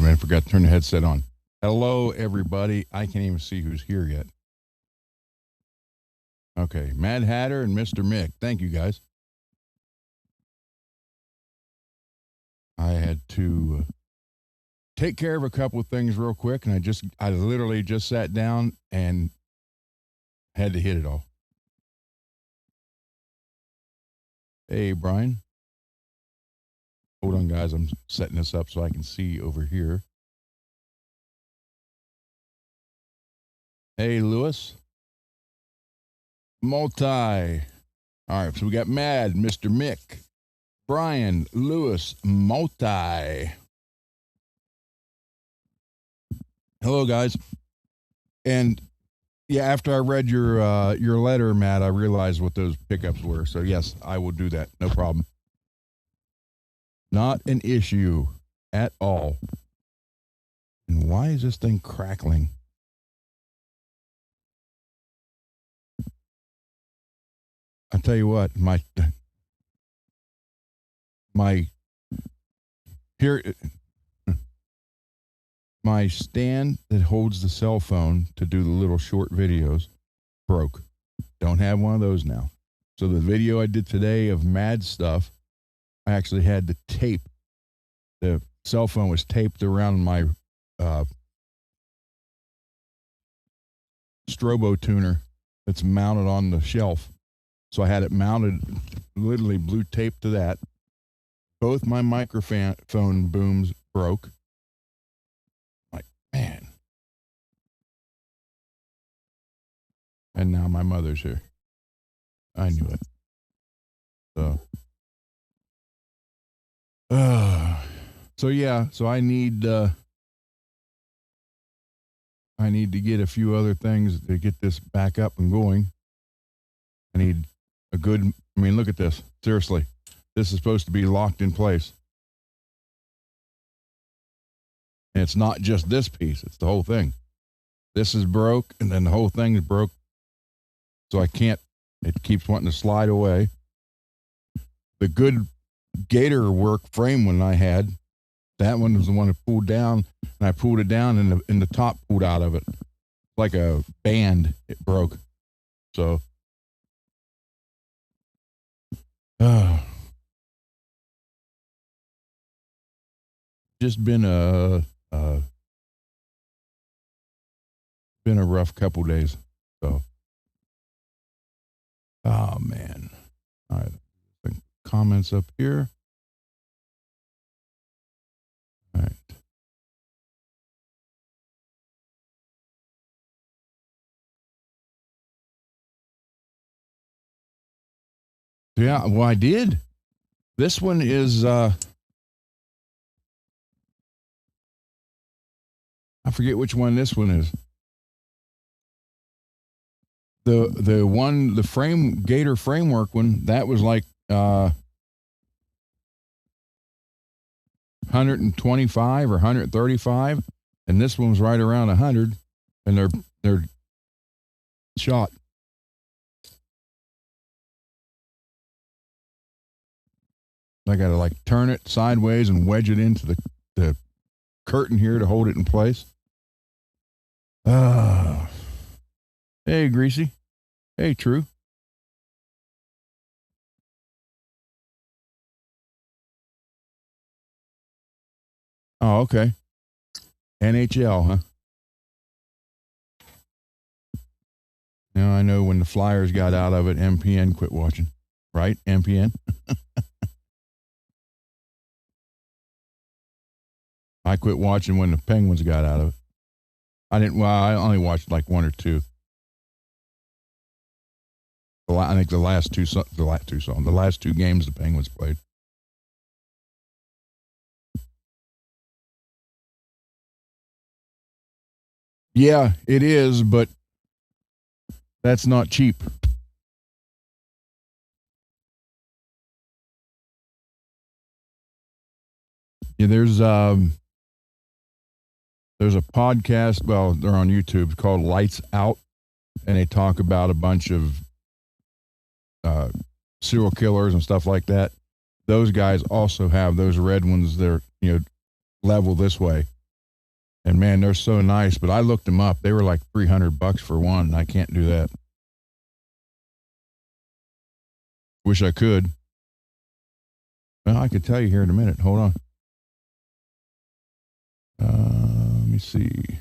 minute, I forgot to turn the headset on. Hello, everybody. I can't even see who's here yet. Okay, Mad Hatter and Mr. Mick. Thank you, guys. I had to take care of a couple of things real quick, and I literally just sat down and had to hit it all. Hey, Brian. Hold on, guys. I'm setting this up so I can see over here. Hey, Lewis. Multi. All right, so we got Mad, Mr. Mick, Brian, Lewis, Multi. Hello, guys. And yeah, after I read your letter, Matt, I realized what those pickups were. So yes, I will do that. No problem. Not an issue at all. And why is this thing crackling? I tell you what, my stand that holds the cell phone to do the little short videos broke. Don't have one of those now. So the video I did today of mad stuff, I actually had to tape. The cell phone was taped around my strobo tuner that's mounted on the shelf. So I had it mounted, literally blue tape to that. Both my microphone booms broke. Like, man. And now my mother's here. I knew it. So yeah, so I need to get a few other things to get this back up and going. I need a good, look at this. Seriously. This is supposed to be locked in place. And it's not just this piece, it's the whole thing. This is broke, and then the whole thing is broke. So I can't, it keeps wanting to slide away. The good gator work frame one I had, that one was the one that pulled down, and I pulled it down, and the top pulled out of it. Like a band, it broke. So, just been a rough couple days. So, oh man, all right. Comments up here. All right. Yeah, well, I did. This one is I forget which one this one is. The Gator framework one, that was like 125 or 135, and this one's right around 100, and they're shot. I got to like turn it sideways and wedge it into the curtain here to hold it in place. Hey, Greasy. Hey, True. Oh, okay. NHL, huh? Now I know when the Flyers got out of it, MPN quit watching. Right? MPN? I quit watching when the Penguins got out of it. I only watched like one or two. I think the last two games the Penguins played. Yeah, it is, but that's not cheap. Yeah, there's a podcast, well, they're on YouTube, called Lights Out, and they talk about a bunch of serial killers and stuff like that. Those guys also have those red ones that are, level this way. And man, they're so nice, but I looked them up. They were like $300 for one, and I can't do that. Wish I could. Well, I could tell you here in a minute. Hold on. Let me see.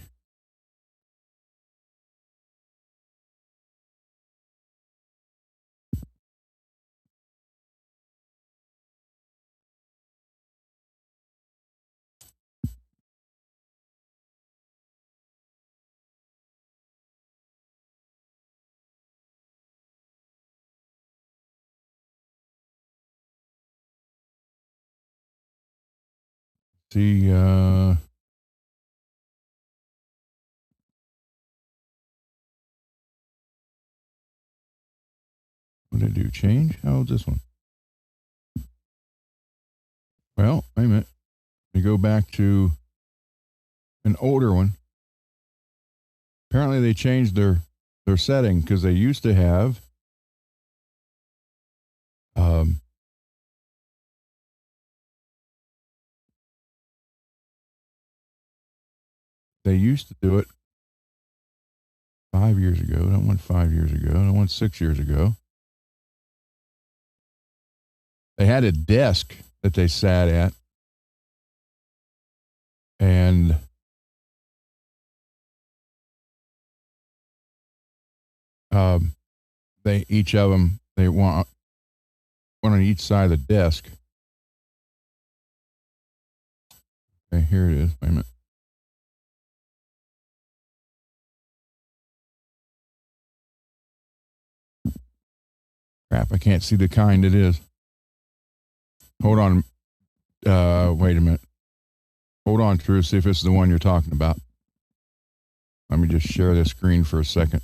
What did I do? Change? How old's this one? Well, wait a minute. Let me go back to an older one. Apparently they changed their setting because they used to have they used to do it 5 years ago. I don't want 5 years ago. I don't want 6 years ago. They had a desk that they sat at, and they each of them they want one on each side of the desk. Okay, here it is. Wait a minute. Crap, I can't see the kind it is. Hold on. Wait a minute. Hold on, Drew. See if it's the one you're talking about. Let me just share the screen for a second.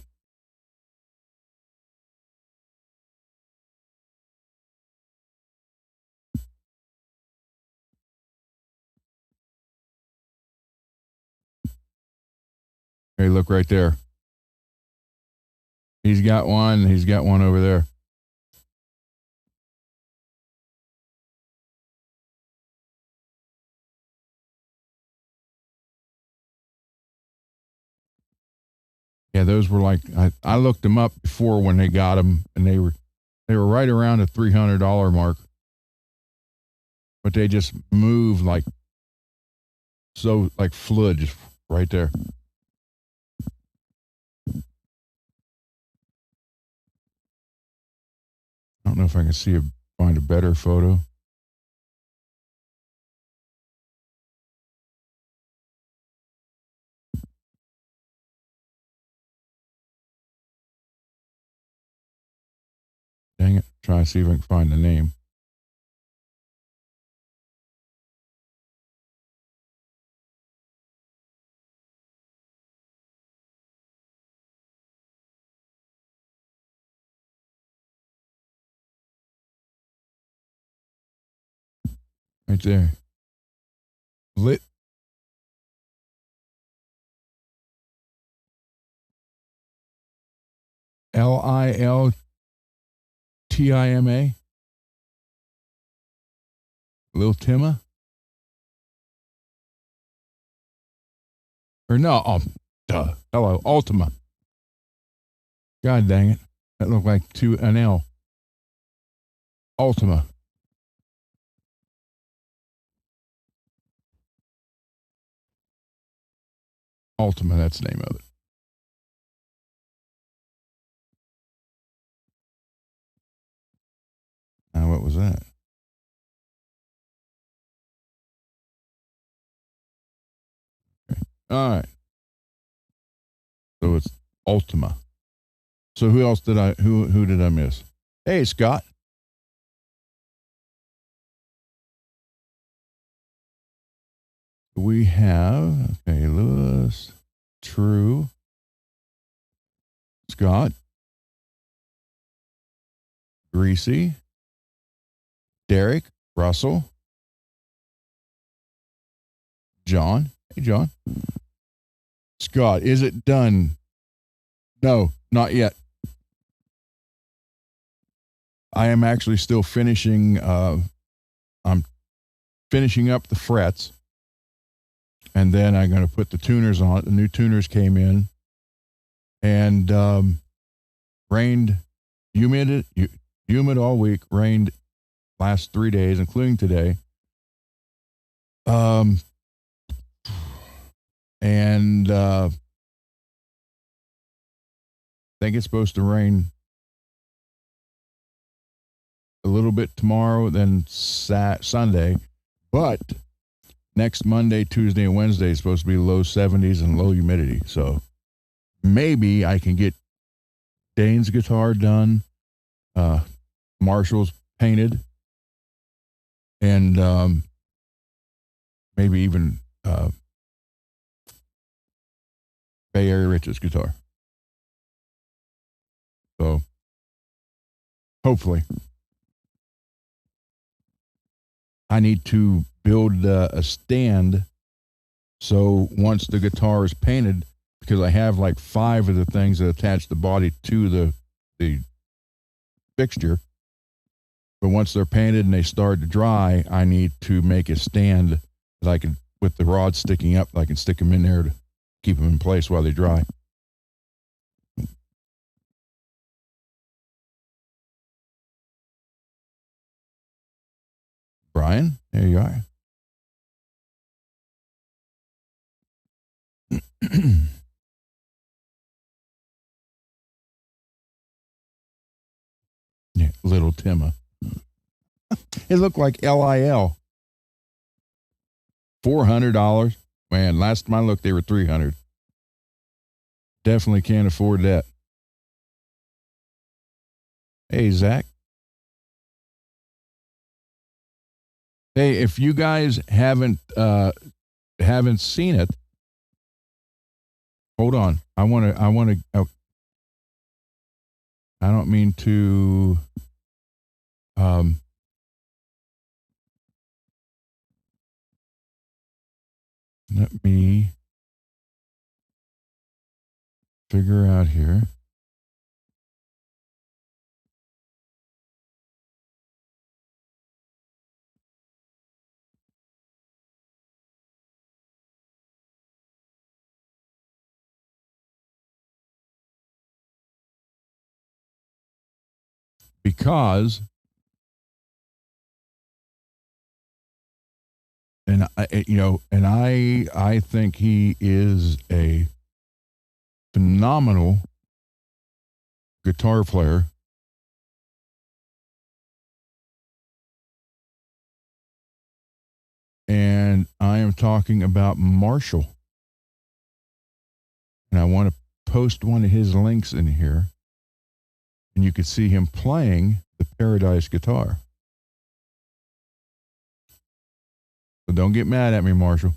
Hey, look right there. He's got one. He's got one over there. Yeah, those were like I looked them up before when they got them, and they were right around the $300 mark, but they just moved like flood, just right there. I don't know if I can find a better photo. Dang it. Try to see if I can find the name. Right there. Lit. Liltima. Lil Tima? Or no, hello, Ultima. God dang it. That looked like an L. Ultima. Ultima, that's the name of it. Now, what was that? Okay. All right. So it's Ultima. So who else who did I miss? Hey, Scott. We have, okay, Lewis, True, Scott, Greasy, Derek, Russell, John. Hey, John. Scott, is it done? No, not yet. I am actually still finishing, I'm finishing up the frets. And then I'm going to put the tuners on it. The new tuners came in, and rained, humid all week, rained last 3 days, including today. And I think it's supposed to rain a little bit tomorrow, then Sunday. But next Monday, Tuesday, and Wednesday is supposed to be low 70s and low humidity. So maybe I can get Dane's guitar done, Marshall's painted, and maybe even Bay Area Rich's guitar. So hopefully. I need to build a stand so once the guitar is painted, because I have like 5 of the things that attach the body to the fixture, but once they're painted and they start to dry, I need to make a stand that I can, with the rods sticking up, I can stick them in there to keep them in place while they dry. Brian, there you are. Yeah, little Timma. It looked like LIL. $400. Man, last time I looked, they were $300. Definitely can't afford that. Hey, Zach. Hey, if you guys haven't seen it, hold on. I don't mean to let me figure out here. Because, and I think he is a phenomenal guitar player. And I am talking about Marshall. And I want to post one of his links in here. And you can see him playing the Paradise guitar. So don't get mad at me, Marshall.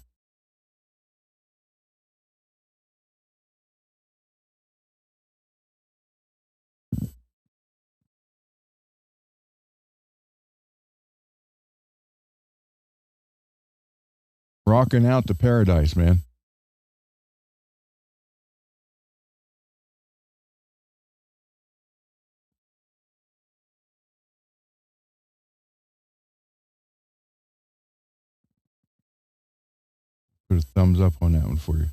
Rocking out the Paradise, man. Put a thumbs up on that one for you.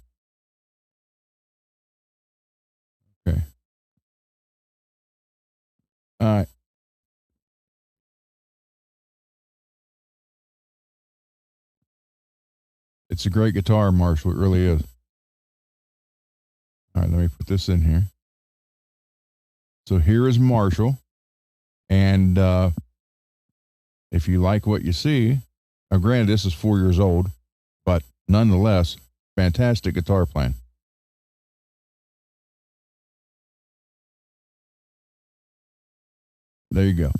Okay. All right. It's a great guitar, Marshall. It really is. All right, let me put this in here. So here is Marshall. And if you like what you see, now granted, this is 4 years old, but nonetheless, fantastic guitar playing. There you go.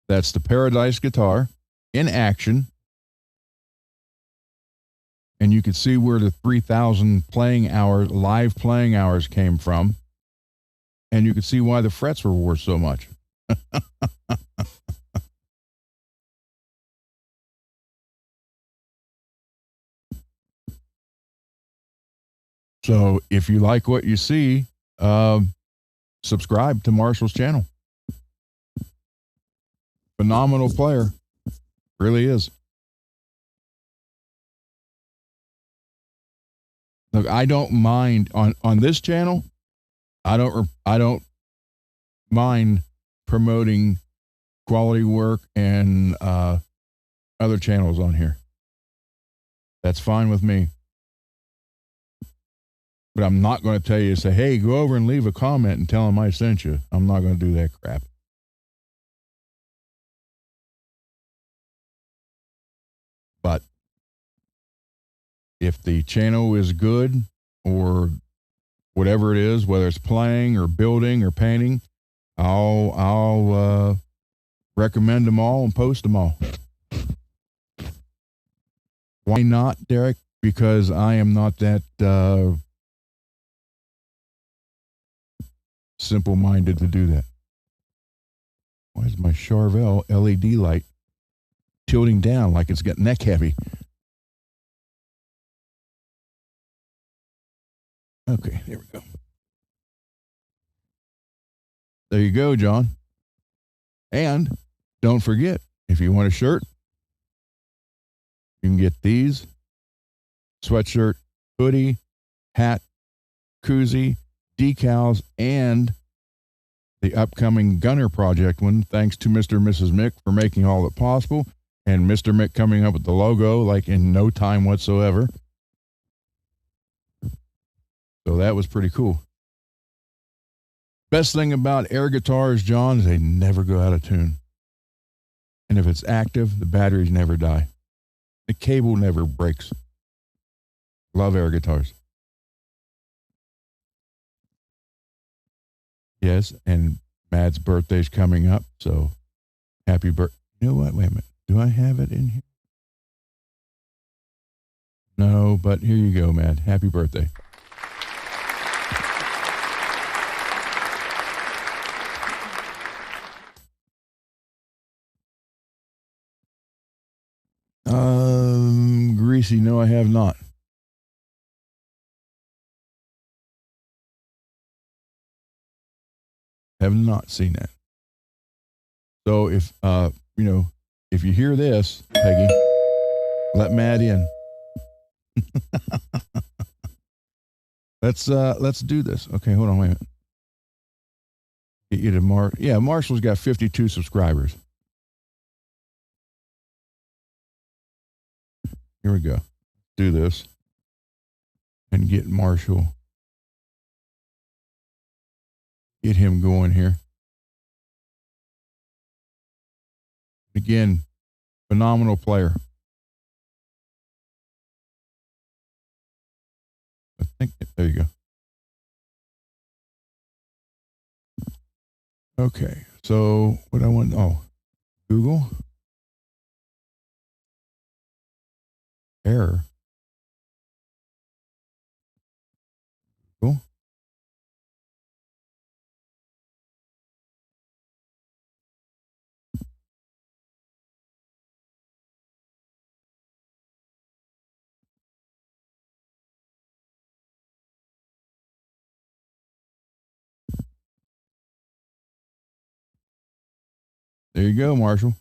That's the Paradise guitar in action. And you can see where the 3,000 live playing hours came from. And you can see why the frets were worth so much. So if you like what you see, subscribe to Marshall's channel. Phenomenal player. Really is. Look, I don't mind on this channel. I don't mind promoting quality work and other channels on here. That's fine with me. But I'm not going to tell you to say, hey, go over and leave a comment and tell them I sent you. I'm not going to do that crap. But if the channel is good or whatever it is, whether it's playing or building or painting, I'll recommend them all and post them all. Why not, Derek? Because I am not that simple-minded to do that. Why is my Charvel LED light tilting down like it's got neck heavy? Okay, there we go. There you go, John. And don't forget, if you want a shirt, you can get these: sweatshirt, hoodie, hat, koozie, decals, and the upcoming Gunner project one, thanks to Mr. and Mrs. Mick for making all it possible, and Mr. Mick coming up with the logo like in no time whatsoever. So that was pretty cool. Best thing about air guitars, John, is they never go out of tune. And if it's active, the batteries never die. The cable never breaks. Love air guitars. Yes, and Mad's birthday's coming up, so happy birthday. You know what? Wait a minute. Do I have it in here? No, but here you go, Mad. Happy birthday. Greasy, no, I have not. Have not seen that. So if if you hear this, Peggy, let Mad in. Let's do this. Okay, hold on, wait a minute. Get you to Yeah, Marshall's got 52 subscribers. Here we go. Do this and get Marshall. Get him going here. Again, phenomenal player. I think there you go. Okay, so what I want? Oh, Google error. Cool. There you go, Marshall.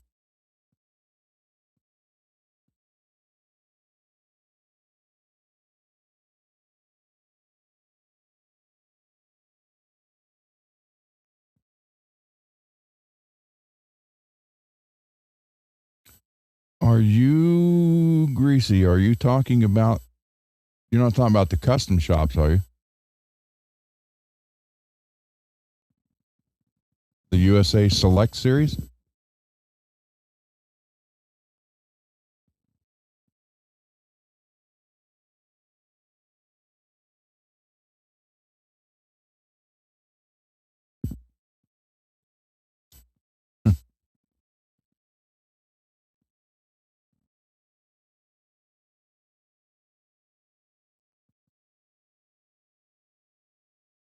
Are you Greasy? Are you talking about? You're not talking about the custom shops, are you? The USA Select series?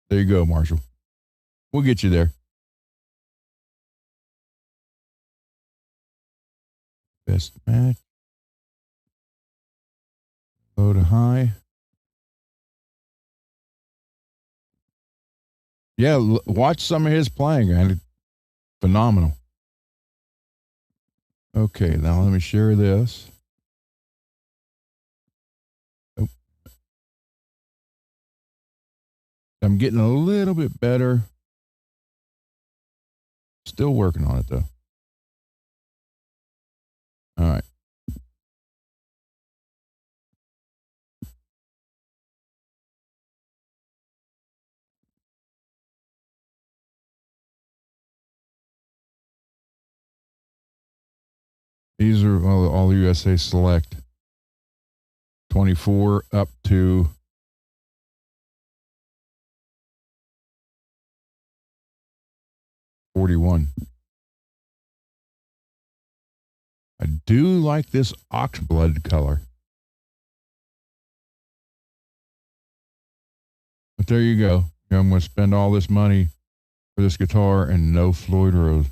There you go, Marshall. We'll get you there. Best match. Low to high. Yeah, watch some of his playing, and phenomenal. Okay, now let me share this. Oh. I'm getting a little bit better. Still working on it though. All right. These are all USA Select 24 up to 41. I do like this oxblood color. But there you go. I'm going to spend all this money for this guitar and no Floyd Rose.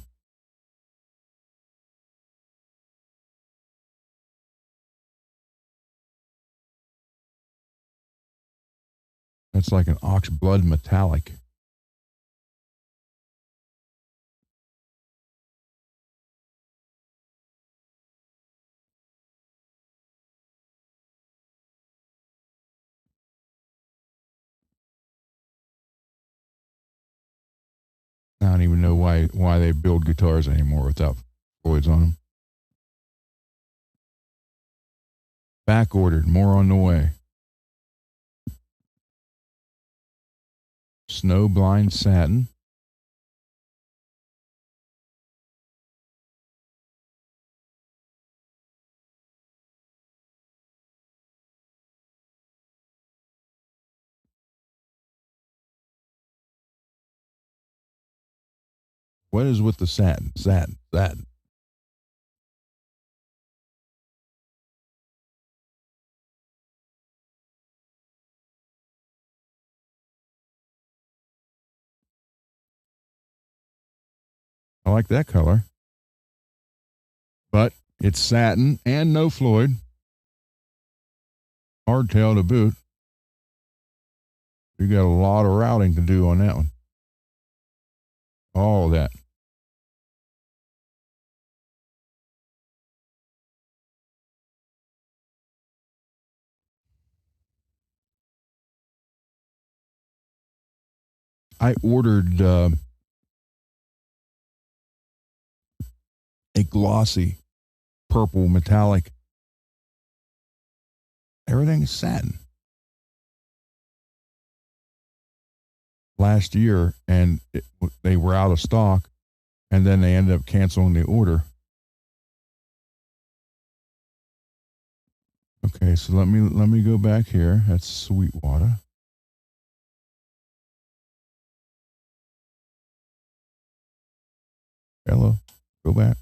That's like an oxblood metallic. I don't even know why they build guitars anymore without Floyds on them. Back ordered, more on the way. Snow blind satin. What is with the satin? Satin. I like that color. But it's satin and no Floyd. Hardtail to boot. You got a lot of routing to do on that one. All that. I ordered a glossy purple metallic. Everything is satin. Last year, and they were out of stock, and then they ended up canceling the order. Okay, so let me go back here. That's Sweetwater. Hello, go back.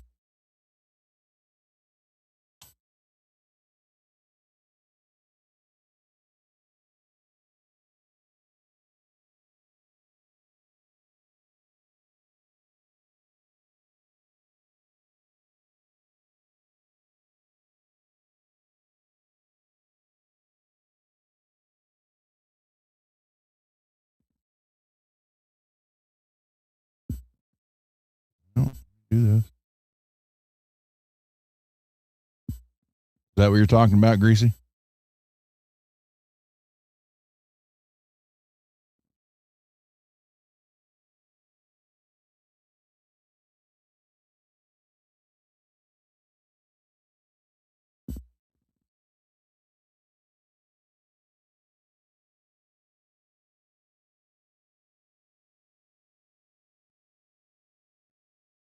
No, do this. Is that what you're talking about, Greasy?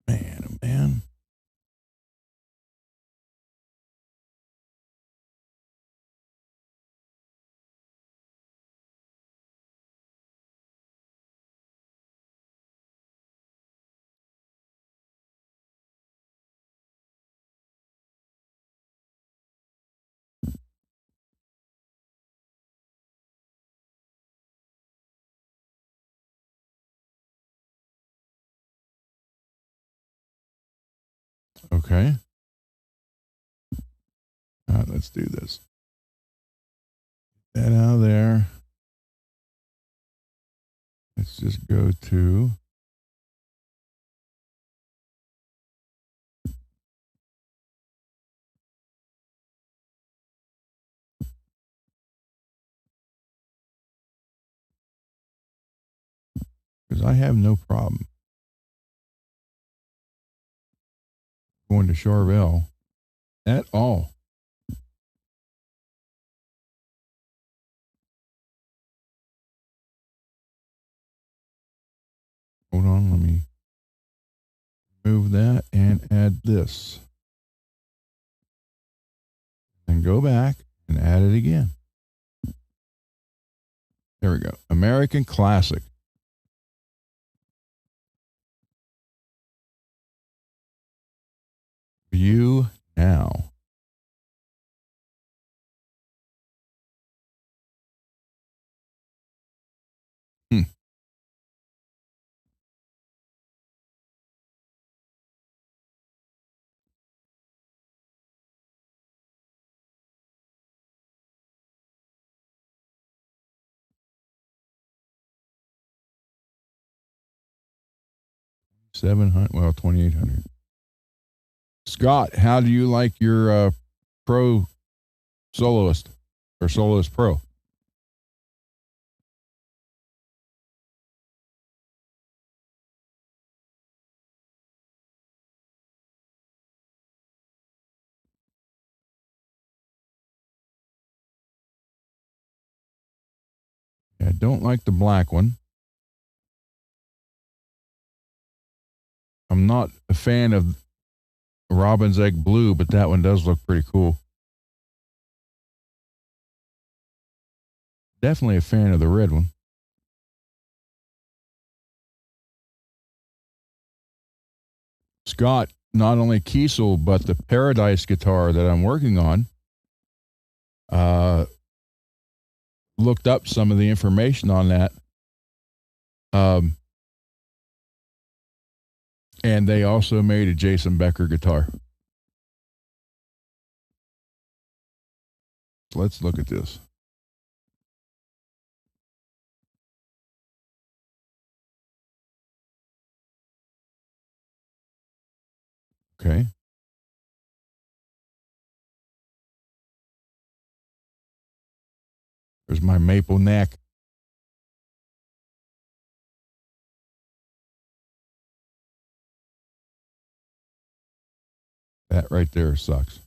Man, oh man. Okay. All right, let's do this. Get that out of there. Let's just go to because I have no problem going to Charvel at all. Hold on, let me move that and add this. And go back and add it again. There we go. American Classic. View now. Hmm. $700, 2,800. Scott, how do you like your Pro Soloist or Soloist Pro? Yeah, I don't like the black one. I'm not a fan of Robin's Egg Blue, but that one does look pretty cool. Definitely a fan of the red one. Scott, not only Kiesel, but the Paradise guitar that I'm working on, looked up some of the information on that. And they also made a Jason Becker guitar. So let's look at this. Okay. There's my maple neck. That right there sucks.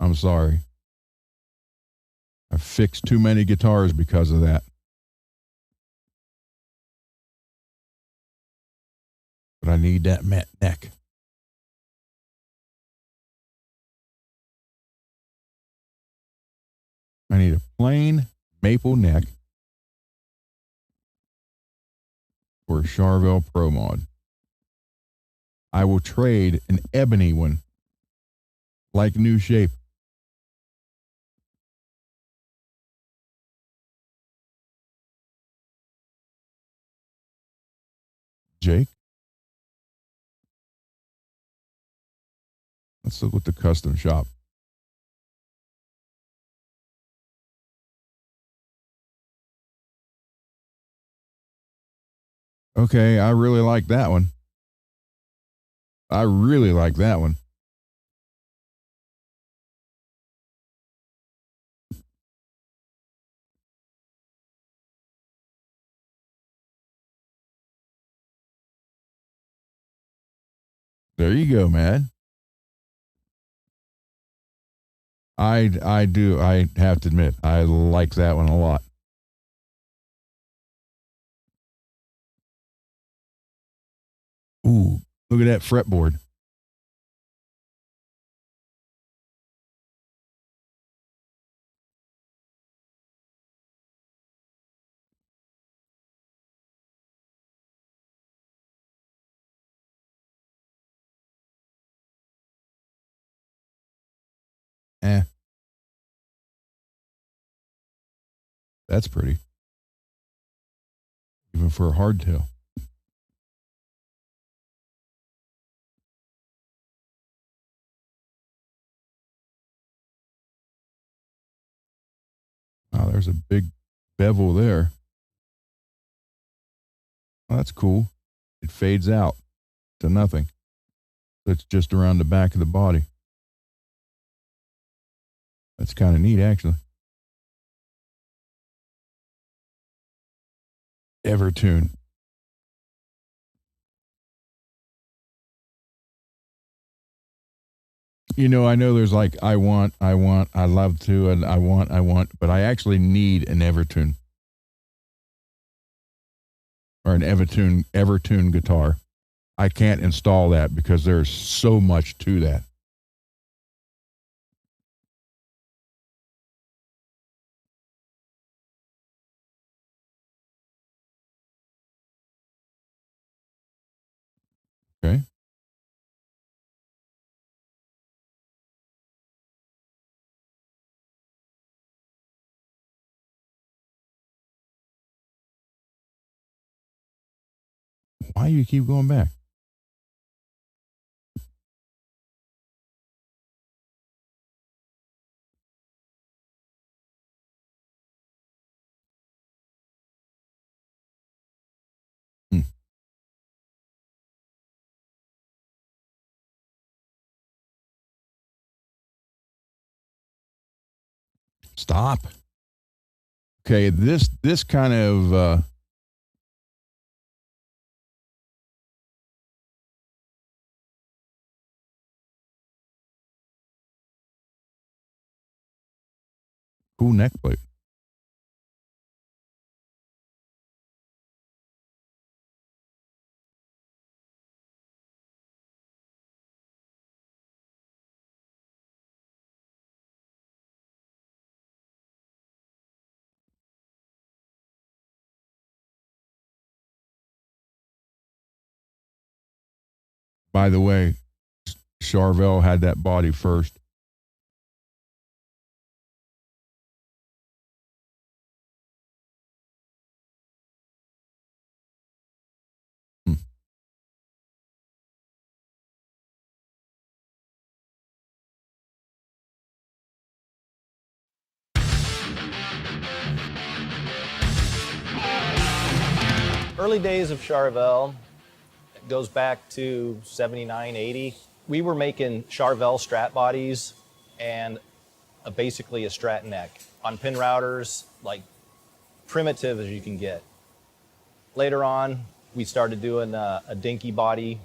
I'm sorry. I've fixed too many guitars because of that. But I need that matte neck. I need a plain maple neck for a Charvel Pro Mod. I will trade an ebony one, like new shape. Jake, let's look at the custom shop. Okay, I really like that one. I really like that one. There you go, man. I do. I have to admit, I like that one a lot. Ooh, look at that fretboard. Eh, that's pretty. Even for a hardtail. Wow, there's a big bevel there. Oh, that's cool. It fades out to nothing. It's just around the back of the body. That's kind of neat, actually. Evertune. You know, I know there's like, I love to, and I want, but I actually need an Evertune or an Evertune guitar. I can't install that because there's so much to that. Okay. Why do you keep going back? Hmm. Stop. Okay, this kind of cool neck plate. By the way, Charvel had that body first. Hmm. Early days of Charvel goes back to 79, 80. We were making Charvel strat bodies and basically a strat neck on pin routers, like primitive as you can get. Later on, we started doing a dinky body,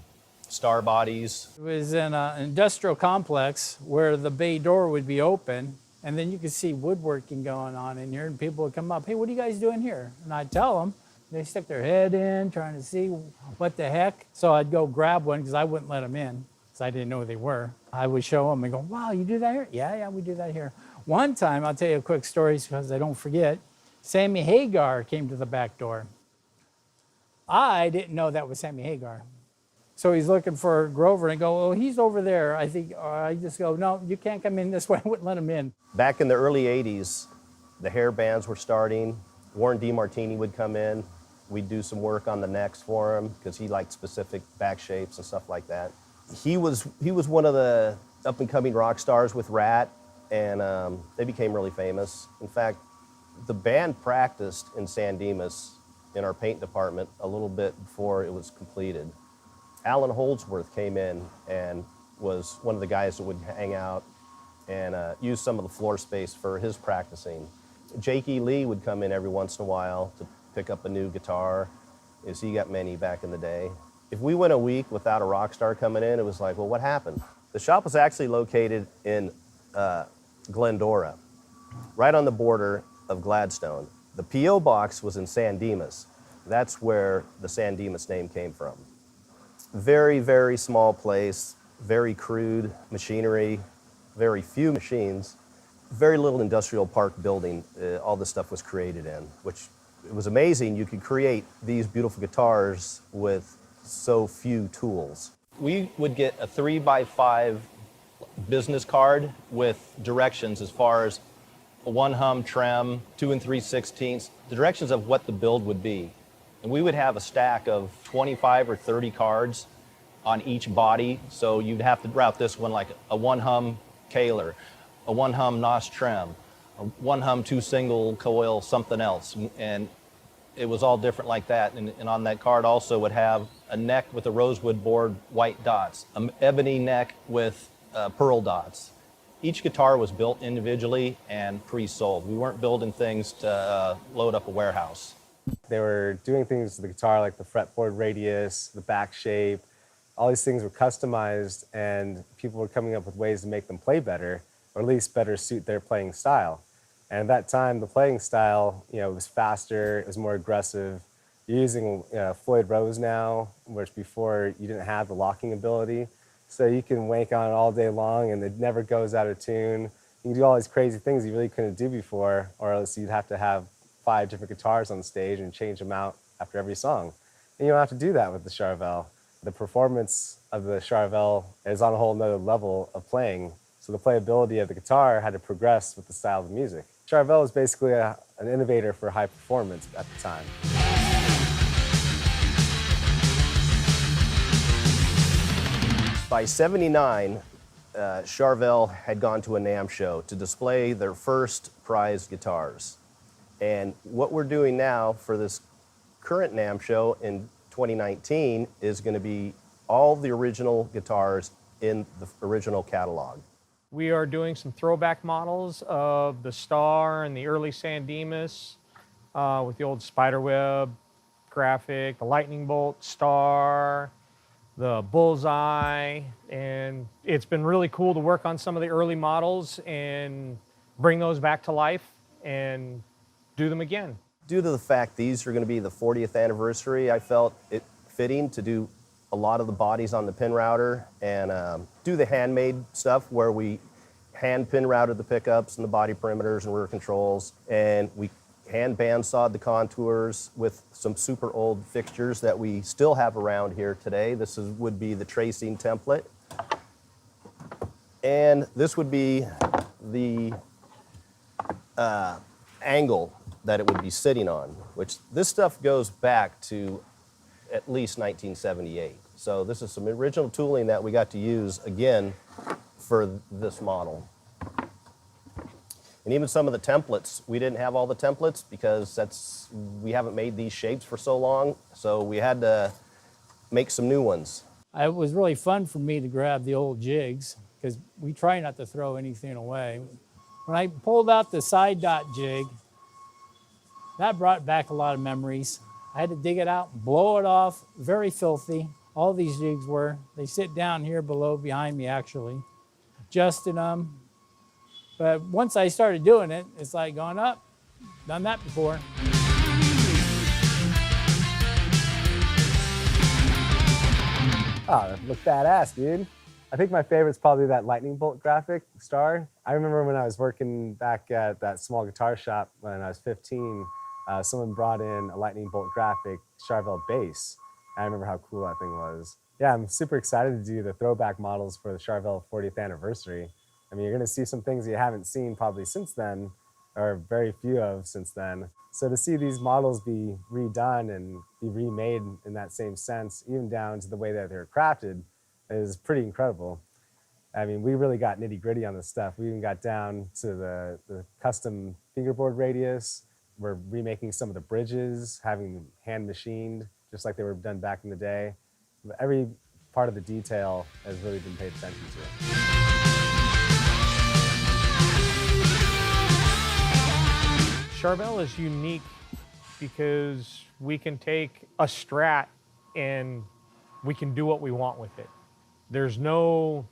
star bodies. It was in an industrial complex where the bay door would be open, and then you could see woodworking going on in here, and people would come up, hey, what are you guys doing here? And I'd tell them. They stick their head in, trying to see what the heck. So I'd go grab one because I wouldn't let them in because I didn't know who they were. I would show them and go, wow, you do that here? Yeah, we do that here. One time, I'll tell you a quick story because I don't forget, Sammy Hagar came to the back door. I didn't know that was Sammy Hagar. So he's looking for Grover and I go, oh, he's over there. I think, I just go, no, you can't come in this way. I wouldn't let him in. Back in the early 80s, the hair bands were starting. Warren DeMartini would come in. We'd do some work on the necks for him because he liked specific back shapes and stuff like that. He was one of the up and coming rock stars with Rat, and they became really famous. In fact, the band practiced in San Dimas in our paint department a little bit before it was completed. Alan Holdsworth came in and was one of the guys that would hang out and use some of the floor space for his practicing. Jake E. Lee would come in every once in a while to pick up a new guitar, as he got many back in the day. If we went a week without a rock star coming in, it was like, well, what happened? The shop was actually located in Glendora, right on the border of Gladstone. The P.O. box was in San Dimas. That's where the San Dimas name came from. Very, very small place, very crude machinery, very few machines, very little industrial park building. All this stuff was created in, which it was amazing. You could create these beautiful guitars with so few tools. We would get a 3x5 business card with directions as far as a one hum trem, 2 3/16, the directions of what the build would be. And we would have a stack of 25 or 30 cards on each body. So you'd have to route this one like a one hum Kaler, a one hum Nos trem, a one hum 2 single coil something else. And it was all different like that. And on that card also would have a neck with a rosewood board, white dots, an ebony neck with pearl dots. Each guitar was built individually and pre-sold. We weren't building things to load up a warehouse. They were doing things to the guitar like the fretboard radius, the back shape. All these things were customized, and people were coming up with ways to make them play better, or at least better suit their playing style. And at that time, the playing style, it was faster, it was more aggressive. You're using Floyd Rose now, which before you didn't have the locking ability. So you can wank on it all day long and it never goes out of tune. You can do all these crazy things you really couldn't do before, or else you'd have to have 5 different guitars on stage and change them out after every song. And you don't have to do that with the Charvel. The performance of the Charvel is on a whole nother level of playing. So the playability of the guitar had to progress with the style of the music. Charvel is basically an innovator for high performance at the time. By '79, Charvel had gone to a NAMM show to display their first prized guitars. And what we're doing now for this current NAMM show in 2019 is going to be all the original guitars in the original catalog. We are doing some throwback models of the Star and the early San Dimas with the old spiderweb graphic, the lightning bolt Star, the bullseye, and it's been really cool to work on some of the early models and bring those back to life and do them again. Due to the fact these are going to be the 40th anniversary, I felt it fitting to do a lot of the bodies on the pin router and do the handmade stuff where we hand pin routed the pickups and the body perimeters and rear controls, and we hand bandsawed the contours with some super old fixtures that we still have around here today. This would be the tracing template, and this would be the angle that it would be sitting on, which this stuff goes back to at least 1978. So this is some original tooling that we got to use again for this model. And even some of the templates, we didn't have all the templates because we haven't made these shapes for so long, so we had to make some new ones. It was really fun for me to grab the old jigs because we try not to throw anything away. When I pulled out the side dot jig, that brought back a lot of memories. I had to dig it out, blow it off, very filthy. All these jigs were. They sit down here below, behind me actually, adjusting them. But once I started doing it, it's like going up, done that before. Oh, that looked badass, dude. I think my favorite's probably that lightning bolt graphic, Star. I remember when I was working back at that small guitar shop when I was 15, someone brought in a lightning bolt graphic Charvel bass. I remember how cool that thing was. Yeah, I'm super excited to do the throwback models for the Charvel 40th anniversary. I mean, you're gonna see some things you haven't seen probably since then, or very few of since then. So to see these models be redone and be remade in that same sense, even down to the way that they're crafted, is pretty incredible. I mean, we really got nitty gritty on this stuff. We even got down to the custom fingerboard radius. We're remaking some of the bridges, having them hand machined, just like they were done back in the day. Every part of the detail has really been paid attention to. Charvel is unique because we can take a Strat and we can do what we want with it. There's no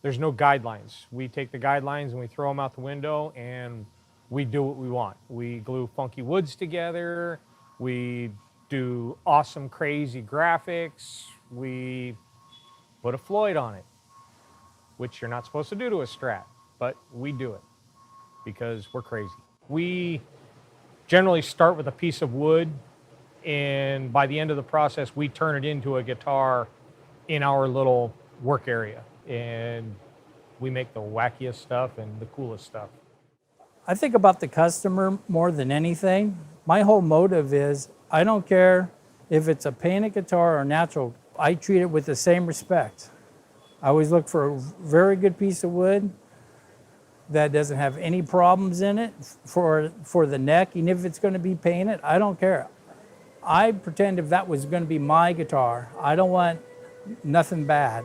guidelines. We take the guidelines and we throw them out the window and we do what we want. We glue funky woods together. We do awesome, crazy graphics. We put a Floyd on it, which you're not supposed to do to a Strat, but we do it because we're crazy. We generally start with a piece of wood, and by the end of the process, we turn it into a guitar in our little work area, and we make the wackiest stuff and the coolest stuff. I think about the customer more than anything. My whole motive is I don't care if it's a painted guitar or natural. I treat it with the same respect. I always look for a very good piece of wood that doesn't have any problems in it for the neck, and if it's going to be painted, I don't care. I pretend if that was going to be my guitar, I don't want nothing bad.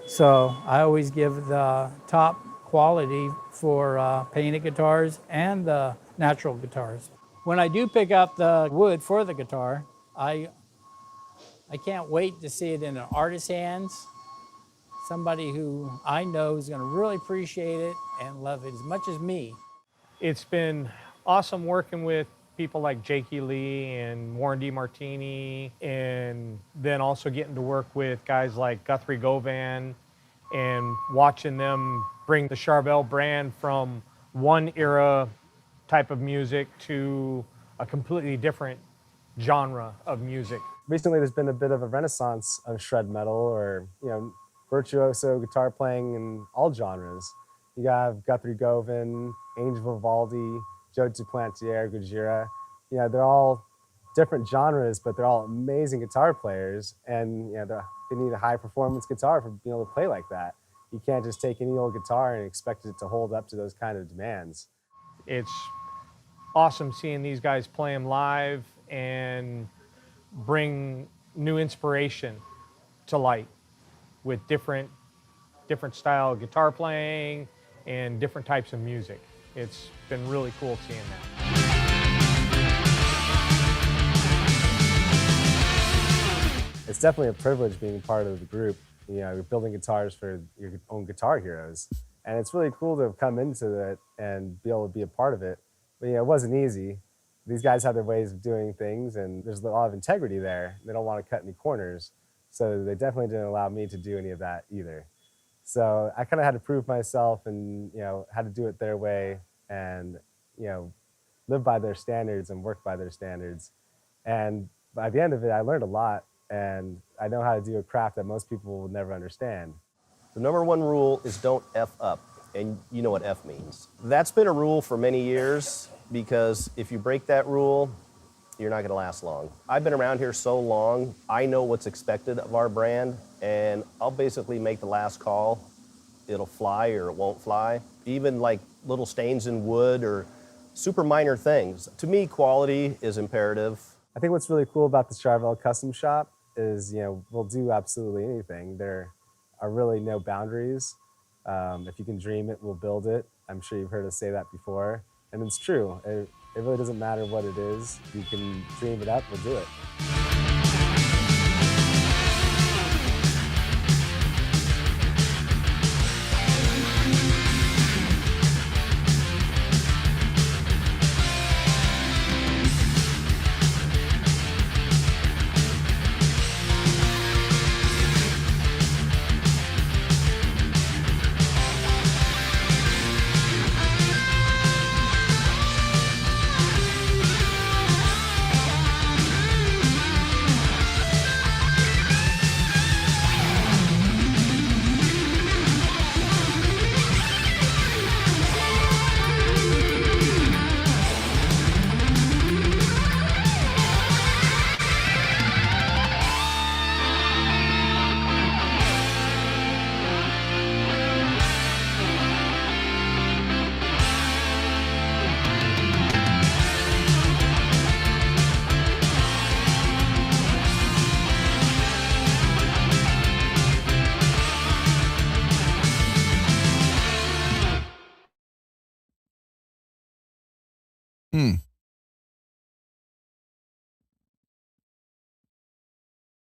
So I always give the top quality for painted guitars and the natural guitars. When I do pick up the wood for the guitar, I can't wait to see it in an artist's hands. Somebody who I know is going to really appreciate it and love it as much as me. It's been awesome working with people like Jakey Lee and Warren DeMartini, and then also getting to work with guys like Guthrie Govan and watching them bring the Charvel brand from one era type of music to a completely different genre of music. Recently, there's been a bit of a renaissance of shred metal, or virtuoso guitar playing in all genres. You have Guthrie Govan, Angel Vivaldi, Joe Duplantier, Gojira. They're all different genres, but they're all amazing guitar players, and they need a high performance guitar for being able to play like that. You can't just take any old guitar and expect it to hold up to those kind of demands. It's awesome seeing these guys play them live and bring new inspiration to light with different style of guitar playing and different types of music. It's been really cool seeing that. It's definitely a privilege being part of the group. You're building guitars for your own guitar heroes. And it's really cool to have come into it and be able to be a part of it. But it wasn't easy. These guys have their ways of doing things, and there's a lot of integrity there. They don't want to cut any corners. So they definitely didn't allow me to do any of that either. So I kind of had to prove myself and, had to do it their way and, live by their standards and work by their standards. And by the end of it, I learned a lot, and I know how to do a craft that most people will never understand. The number one rule is don't F up, and you know what F means. That's been a rule for many years, because if you break that rule, you're not gonna last long. I've been around here so long, I know what's expected of our brand, and I'll basically make the last call. It'll fly or it won't fly. Even like little stains in wood or super minor things. To me, quality is imperative. I think what's really cool about the Charvel Custom Shop is, we'll do absolutely anything. There are really no boundaries. If you can dream it, we'll build it. I'm sure you've heard us say that before. And it's true. It really doesn't matter what it is. You can dream it up, we'll do it.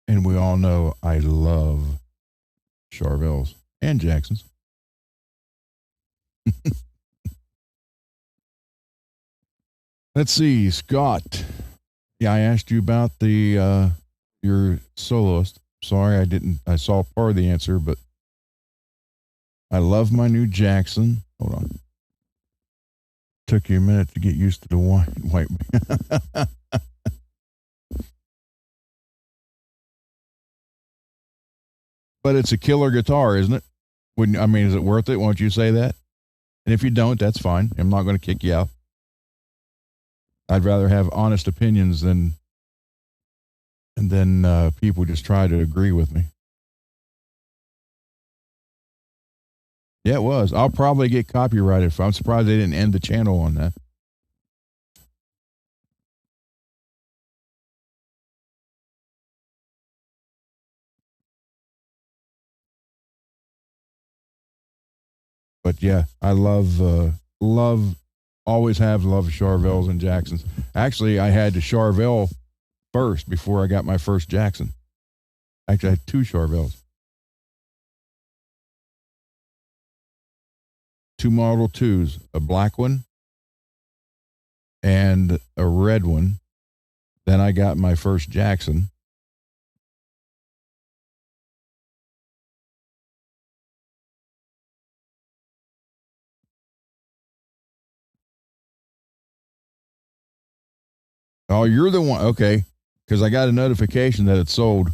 And we all know I love Charvels and Jacksons. Let's see, Scott. Yeah, I asked you about the your soloist. Sorry, I saw part of the answer, but I love my new Jackson. Hold on. Took you a minute to get used to the white. But it's a killer guitar, isn't it? Is it worth it? Won't you say that? And if you don't, that's fine. I'm not going to kick you out. I'd rather have honest opinions than people just try to agree with me. Yeah, it was. I'll probably get copyrighted. I'm surprised they didn't end the channel on that. But yeah, I love, always have loved Charvels and Jacksons. Actually, I had the Charvel first before I got my first Jackson. Actually, I had 2 Charvels. 2 Model 2s, a black one and a red one. Then I got my first Jackson. Oh, you're the one. Okay. Because I got a notification that it sold.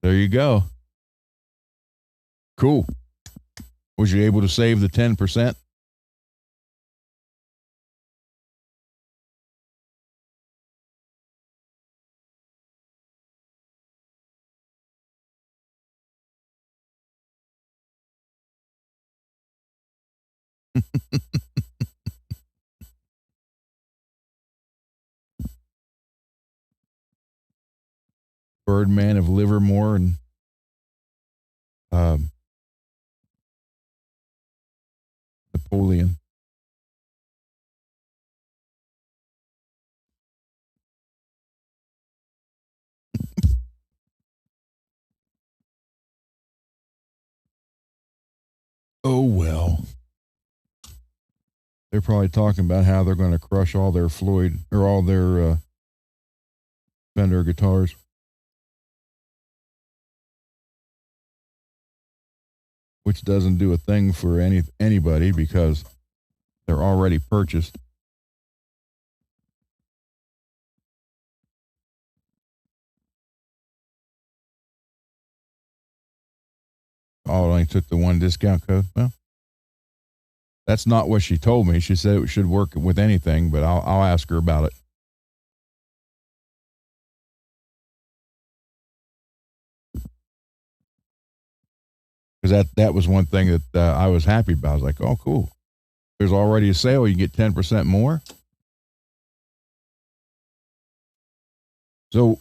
There you go. Cool. Was you able to save the 10%? Birdman of Livermore and Napoleon. Oh, well. They're probably talking about how they're going to crush all their Floyd or all their Fender guitars. Which doesn't do a thing for anybody because they're already purchased. Oh, I only took the 1 discount code. Well, that's not what she told me. She said it should work with anything, but I'll ask her about it. Because that was one thing that I was happy about. I was like, oh, cool. There's already a sale. You get 10% more. So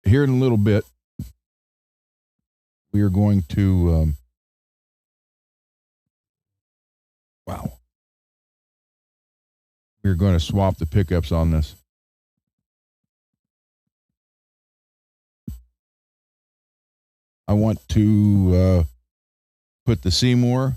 here in a little bit, we are going to, we're going to swap the pickups on this. I want to put the Seymour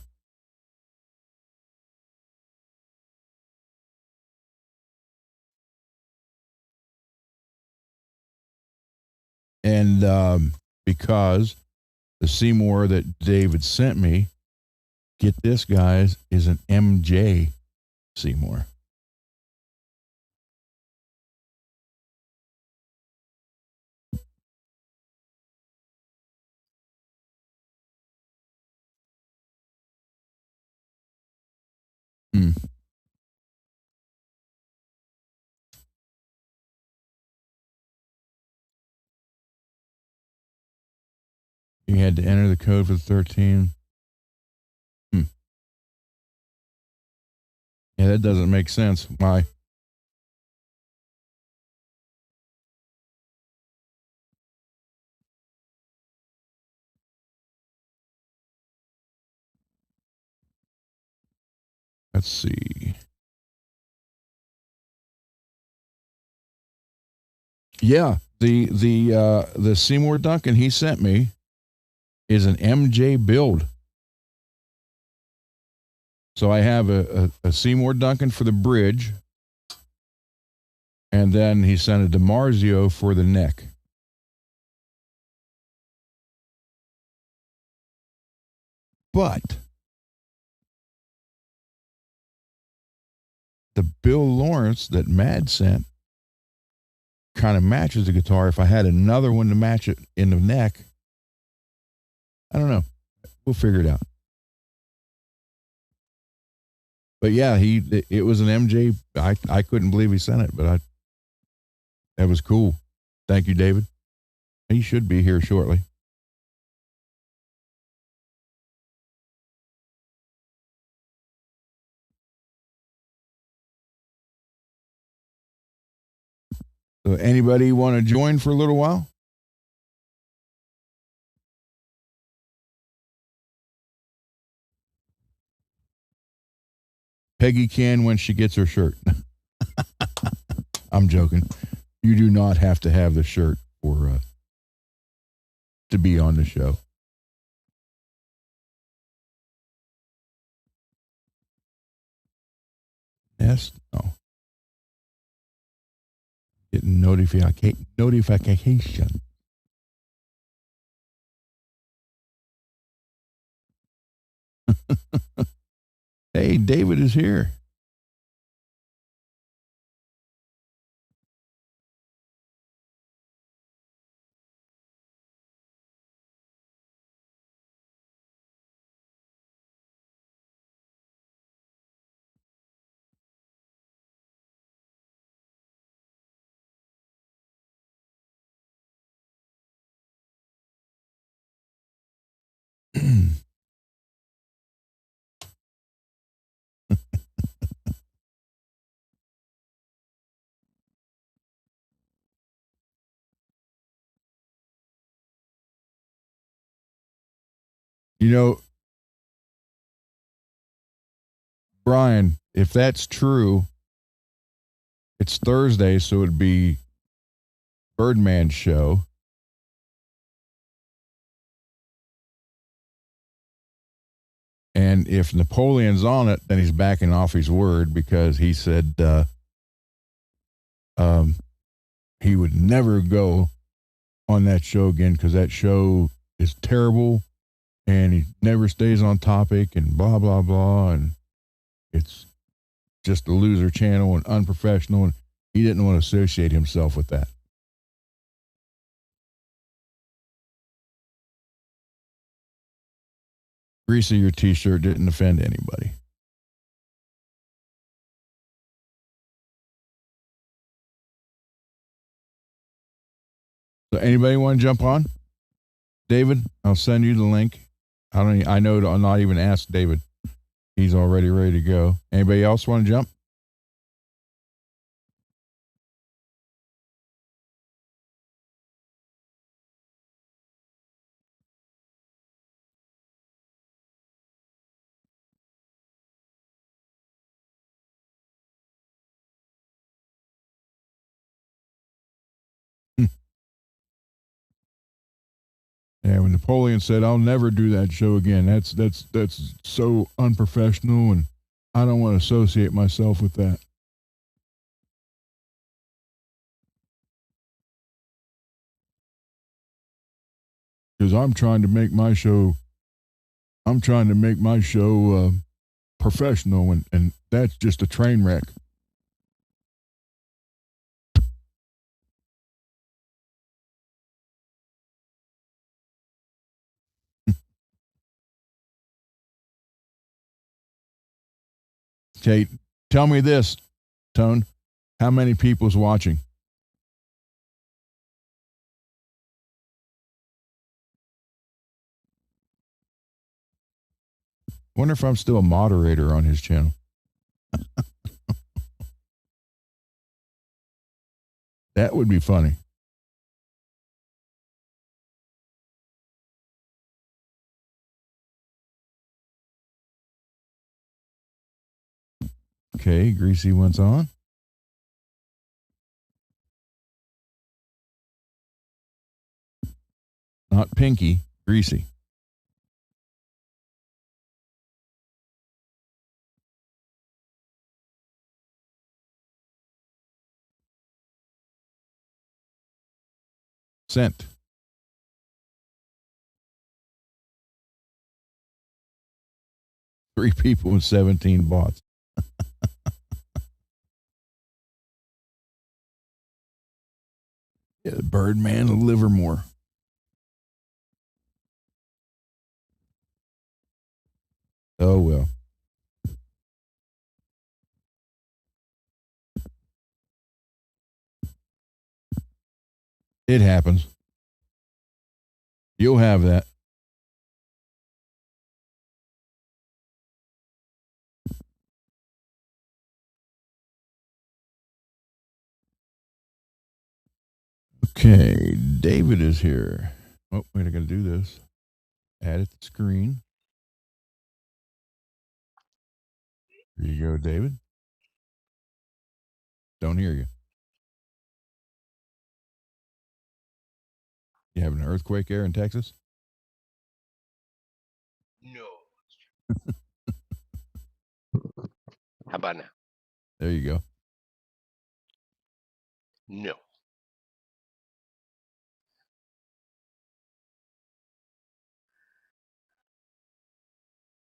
and because the Seymour that David sent me, get this, guys, is an MJ Seymour. You had to enter the code for the 13. Yeah, that doesn't make sense. Why? Let's see. Yeah, the Seymour Duncan he sent me is an MJ build. So I have a Seymour Duncan for the bridge, and then he sent a DiMarzio for the neck. But the Bill Lawrence that Mad sent kind of matches the guitar. If I had another one to match it in the neck, I don't know. We'll figure it out. But yeah, it was an MJ. I couldn't believe he sent it, but that was cool. Thank you, David. He should be here shortly. So anybody want to join for a little while? Peggy can when she gets her shirt. I'm joking. You do not have to have the shirt for to be on the show. Yes, no. Getting notification. Hey, David is here. You know, Brian, if that's true, it's Thursday, so it'd be Birdman's show. And if Napoleon's on it, then he's backing off his word because he said he would never go on that show again because that show is terrible and he never stays on topic and blah, blah, blah. And it's just a loser channel and unprofessional. And he didn't want to associate himself with that. Greasy, your t-shirt didn't offend anybody. So anybody want to jump on? David, I'll send you the link. I know I'll not even ask David. He's already ready to go. Anybody else want to jump? Yeah, when Napoleon said, "I'll never do that show again," that's so unprofessional, and I don't want to associate myself with that. Because I'm trying to make my show. I'm trying to make my show professional, and that's just a train wreck. Okay, tell me this, Tone. How many people's watching? Wonder if I'm still a moderator on his channel. That would be funny. Okay, Greasy went on. Not Pinky, Greasy. Sent. Three people and 17 bots. Yeah, Birdman of Livermore. Oh, well. It happens. You'll have that. Okay, David is here. Oh, wait, I got to do this. Add it to screen. Here you go, David. Don't hear you. You having an earthquake there in Texas? No. How about now? There you go. No.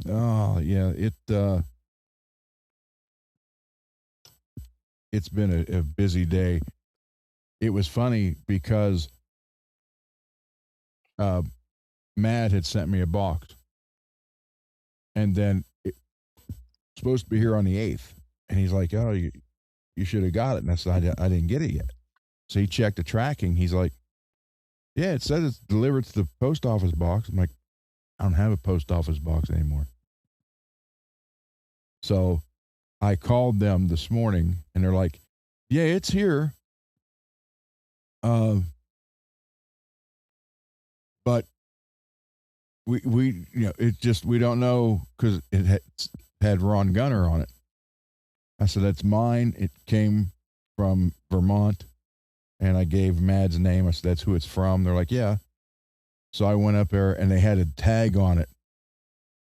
Oh yeah, it's been a busy day. It was funny because Matt had sent me a box, and then it's supposed to be here on the 8th, and he's like, "Oh, you should have got it," and I said, "I didn't get it yet." So he checked the tracking. He's like, "Yeah, it says it's delivered to the post office box." I'm like, "I don't have a post office box anymore." So I called them this morning, and they're like, "Yeah, it's here." But we it just we don't know because it had Ron Gunner on it. I said that's mine. It came from Vermont, and I gave Mad's name. I said that's who it's from. They're like, yeah. So I went up there, and they had a tag on it.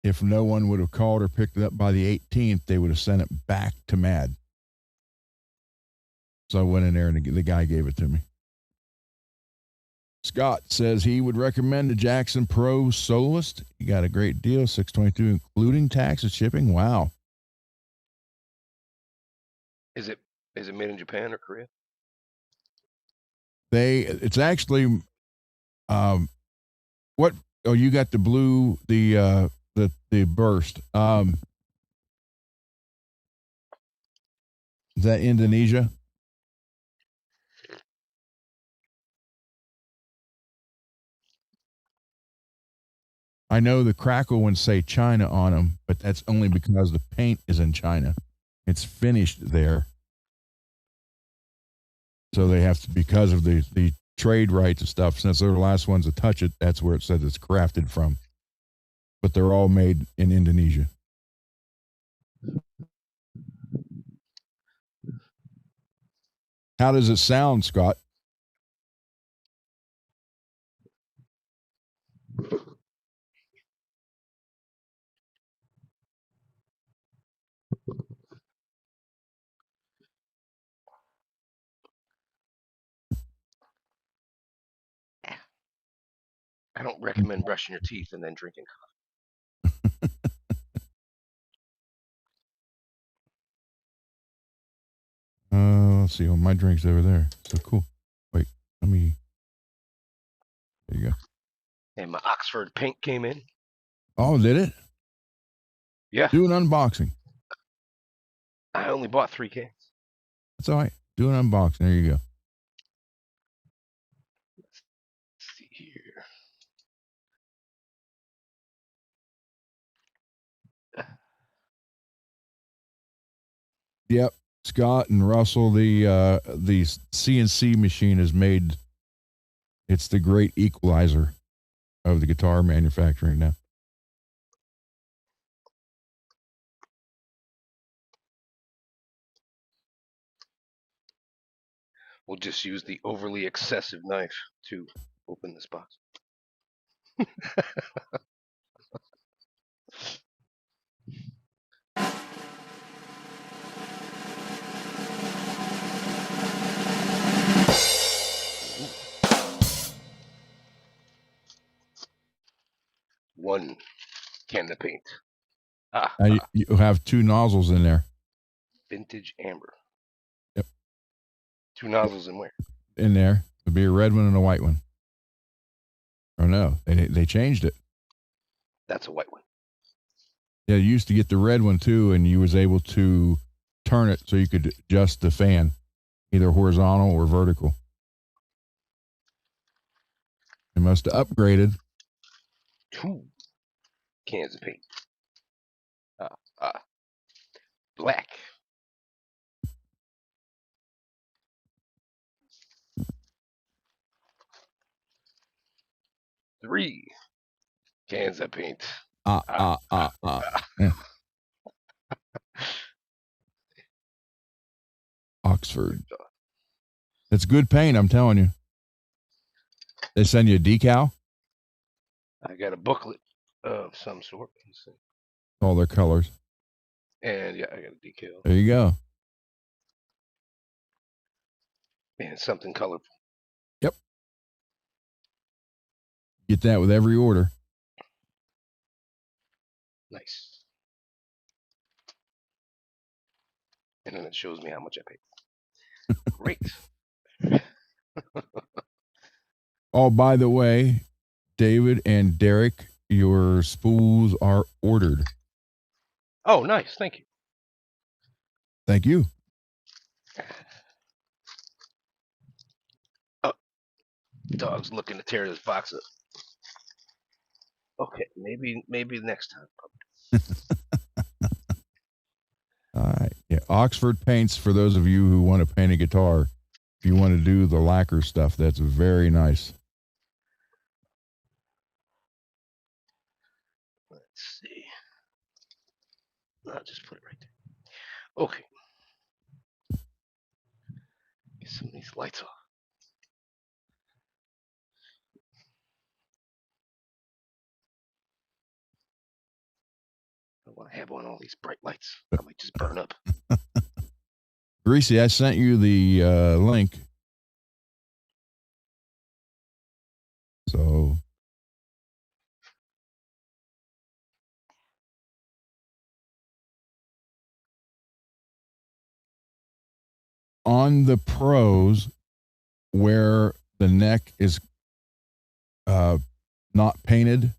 If no one would have called or picked it up by the 18th, they would have sent it back to Mad. So I went in there, and the guy gave it to me. Scott says he would recommend the Jackson Pro Soloist. You got a great deal, $622, including tax and shipping. Wow. Is it made in Japan or Korea? It's actually what? Oh, you got the blue, the burst. Is that Indonesia? I know the Crackle ones say China on them, but that's only because the paint is in China. It's finished there. So they have to, because of the trade rights and stuff, since they're the last ones to touch it, that's where it says it's crafted from. But they're all made in Indonesia. How does it sound, Scott? I don't recommend brushing your teeth and then drinking Let's see. Well, my drink's over there. So cool. Wait, let me. There you go. And my Oxford paint came in. Oh, did it? Yeah. Do an unboxing. I only bought 3 cans. That's all right. Do an unboxing. There you go. Let's see here. Yep. Scott and Russell, the CNC machine is made. It's the great equalizer of the guitar manufacturing now. We'll just use the overly excessive knife to open this box. One can of paint. You have 2 nozzles in there. Vintage amber. Yep. 2 nozzles in where? In there. There'll be a red one and a white one. Oh no, they changed it. That's a white one. Yeah, you used to get the red one too, and you was able to turn it so you could adjust the fan, either horizontal or vertical. They must have upgraded. 2 cans of paint. Black. Three cans of paint. Yeah. Oxford. It's good paint, I'm telling you. They send you a decal? I got a booklet of some sort. Let's see. All their colors. And yeah, I got a decal. There you go. And something colorful. Yep. Get that with every order. Nice. And then it shows me how much I paid. Great. Oh, by the way, David and Derek, your spools are ordered. Oh, nice. Thank you. Thank you. Oh, dog's looking to tear this box up. Okay, maybe next time. All right. Yeah, Oxford paints, for those of you who want to paint a guitar, if you want to do the lacquer stuff, that's very nice. Let's see. I'll just put it right there. Okay. Get some of these lights off. I don't want to have on all these bright lights. I might just burn up. Greasy, I sent you the link. So on the pros, where the neck is not painted,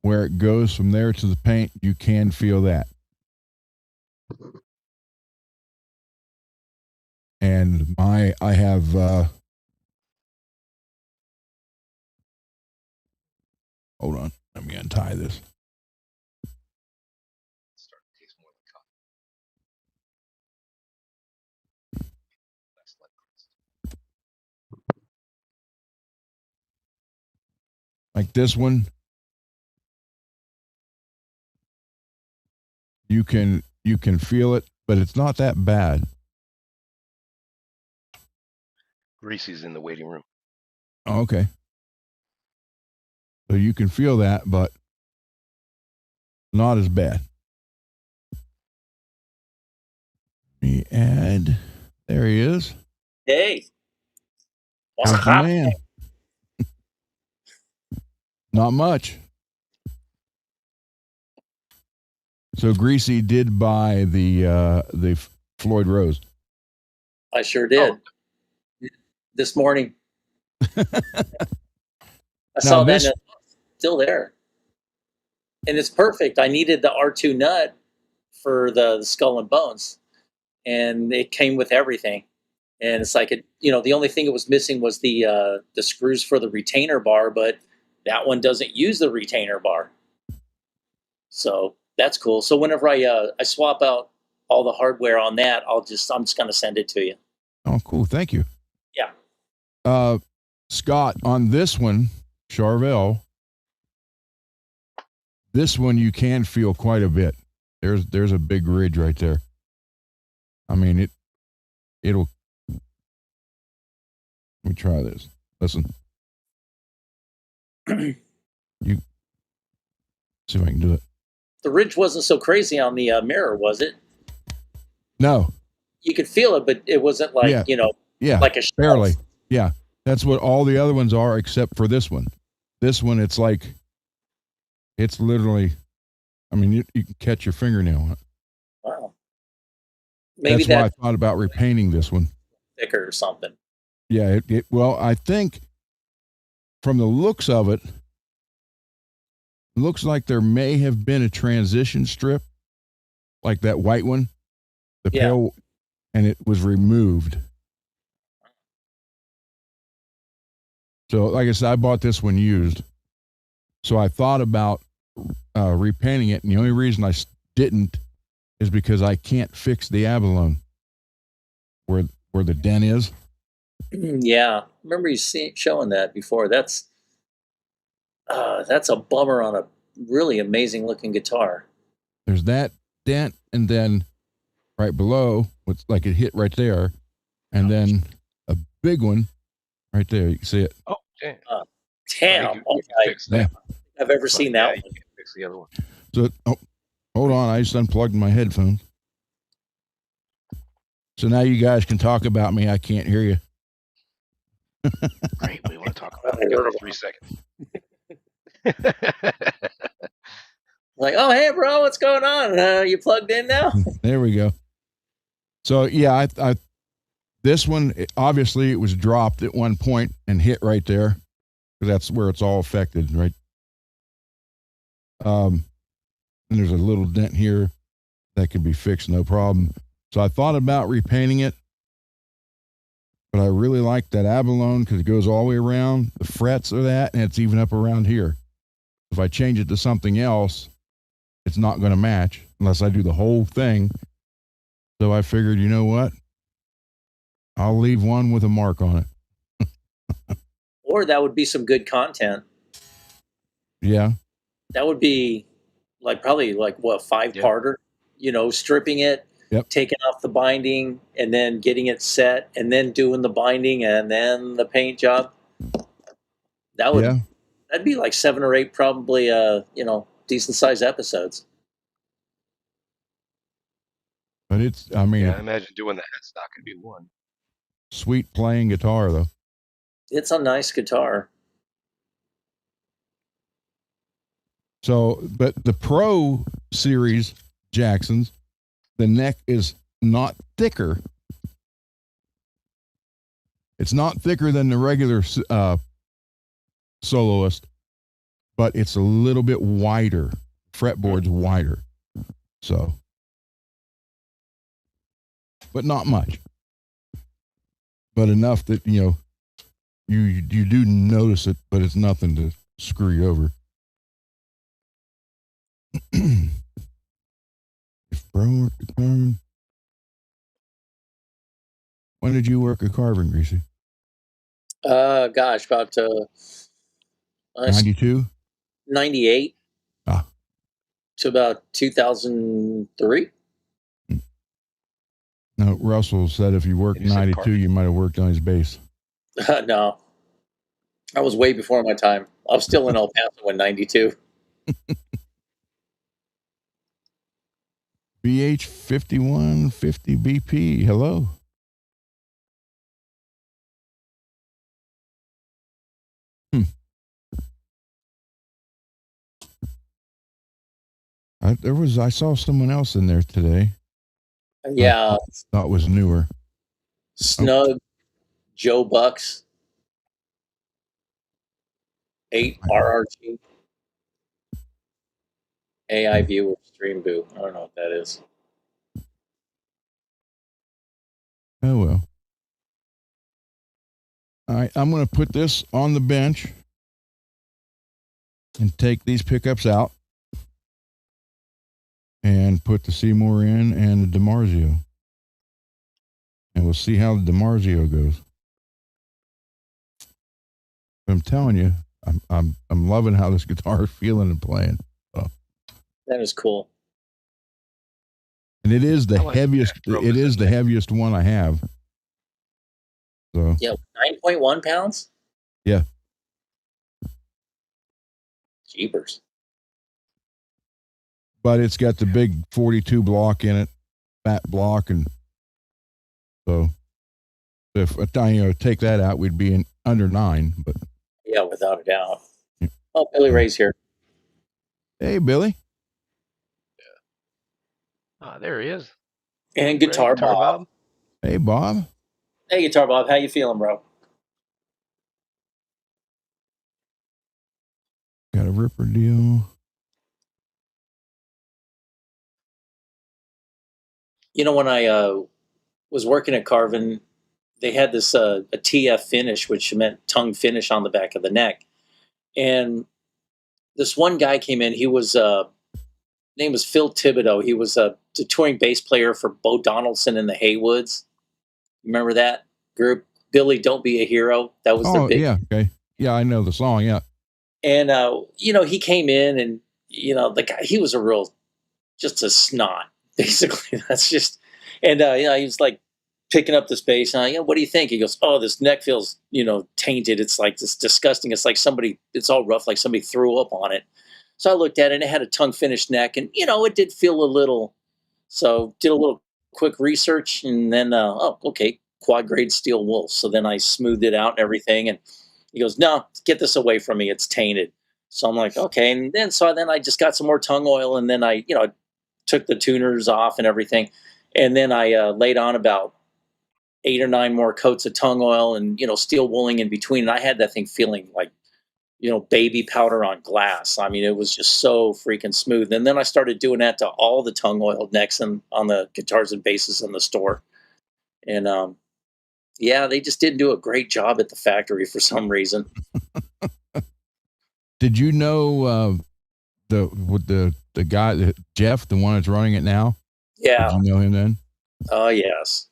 where it goes from there to the paint, you can feel that. And I have hold on, let me untie this. Start to taste more like coffee. Less like crust. Like this one, you can feel it, but it's not that bad. Greasy's in the waiting room. Oh, okay. So you can feel that, but not as bad. Me add. There he is. Hey, what's Here's the happening? man. Not much. So Greasy did buy the Floyd Rose. I sure did. This morning. I saw that and it's still there. And it's perfect. I needed the R2 nut for the skull and bones. And it came with everything. And it's like, the only thing it was missing was the screws for the retainer bar, but that one doesn't use the retainer bar. So that's cool. So whenever I swap out all the hardware on that, I'm just going to send it to you. Oh, cool. Thank you. Yeah. Scott, on this one, Charvel, this one you can feel quite a bit. There's a big ridge right there. I mean, it'll. Let me try this. Listen. You see if I can do it. The ridge wasn't so crazy on the mirror, was it? No. You could feel it, but it wasn't like, like a shelf. Barely. Yeah. That's what all the other ones are, except for this one. This one, it's literally, I mean, you can catch your fingernail on it. Wow. Maybe that's why I thought about repainting this one. Thicker or something. Yeah. Well, I think from the looks of it, looks like there may have been a transition strip, like that white one, the pale, and it was removed. So, like I said, I bought this one used. So I thought about repainting it, and the only reason I didn't is because I can't fix the abalone where the dent is. Yeah, remember you showing that before. That's a bummer on a really amazing looking guitar. There's that dent, and then right below, it's like it hit right there, and then a big one right there. You can see it. Oh, damn. Damn. You Okay. can fix that. I've ever But seen yeah, that you one. can fix the other one. So, hold on, I just unplugged my headphones. So now you guys can talk about me. I can't hear you. Great. We want to talk about it. We got like 3 seconds. Like, oh, hey, bro, what's going on? You plugged in now? There we go. So yeah, I this one obviously it was dropped at one point and hit right there because that's where it's all affected, right? And there's a little dent here that can be fixed, no problem. So I thought about repainting it, but I really like that abalone because it goes all the way around. The frets are that, and it's even up around here. If I change it to something else, it's not going to match unless I do the whole thing. So I figured, you know what? I'll leave one with a mark on it. Or that would be some good content. Yeah. That would be probably what, 5-parter, stripping it, Yep. taking off the binding, and then getting it set, and then doing the binding, and then the paint job. That'd be like 7 or 8 probably, decent sized episodes. But it's, I mean, Yeah, I imagine doing the headstock could be one. Sweet playing guitar though. It's a nice guitar. So, but the Pro Series Jacksons, the neck is not thicker. It's not thicker than the regular soloist, but it's a little bit wider. Fretboard's wider. So, but not much. But enough that, you do notice it, but it's nothing to screw you over. If Bro worked at Carvin. When did you work at Carvin, Greasy? Gosh, about 92? 98 to about 2003. No, Russell said if you worked 92, you might have worked on his bass. No, I was way before my time. I was still in El Paso in 92. BH 5150 BP. Hello. I saw someone else in there today. Yeah. I thought was newer. Snug Joe Bucks 8 RRG AI viewer stream boot. I don't know what that is. Oh well. All right, I'm going to put this on the bench and take these pickups out and put the Seymour in and the DiMarzio. And we'll see how the DiMarzio goes. I'm telling you, I'm loving how this guitar is feeling and playing. So. That is cool. And it is the heaviest. It is the heaviest one I have. So yeah, 9.1 pounds. Yeah. Jeepers. But it's got the big 42 block in it, fat block, and so if take that out, we'd be in under 9. But yeah, without a doubt. Yeah. Oh, Billy Ray's here. Hey, Billy. Ah, there he is. And Guitar Bob. Hey, Bob. Hey, Guitar Bob. How you feeling, bro? Got a ripper deal. When I was working at Carvin, they had this a TF finish, which meant tongue finish on the back of the neck. And this one guy came in. He was name was Phil Thibodeau. He was a touring bass player for Bo Donaldson and the Haywoods. Remember that group? Billy, Don't Be a Hero. That was their big. Yeah, okay. Yeah, I know the song. Yeah. And he came in, and the guy, he was just a snot. Basically, that's just, and he was like picking up the space. And what do you think? He goes, oh, this neck feels, tainted. It's like this disgusting. It's like it's all rough, like somebody threw up on it. So I looked at it and it had a tongue finished neck, and it did feel a little. So did a little quick research, and then okay, quad grade steel wool. So then I smoothed it out and everything, and he goes, no, get this away from me. It's tainted. So I'm like, okay, and then I just got some more tongue oil, and then I took the tuners off and everything, and then I laid on about 8 or 9 more coats of tongue oil and steel wooling in between. And I had that thing feeling like baby powder on glass. I mean, it was just so freaking smooth. And then I started doing that to all the tongue oiled necks and on the guitars and basses in the store. And yeah, they just didn't do a great job at the factory for some reason. Did you know the guy, Jeff, the one that's running it now? Yeah. Did you know him then? Oh, yes.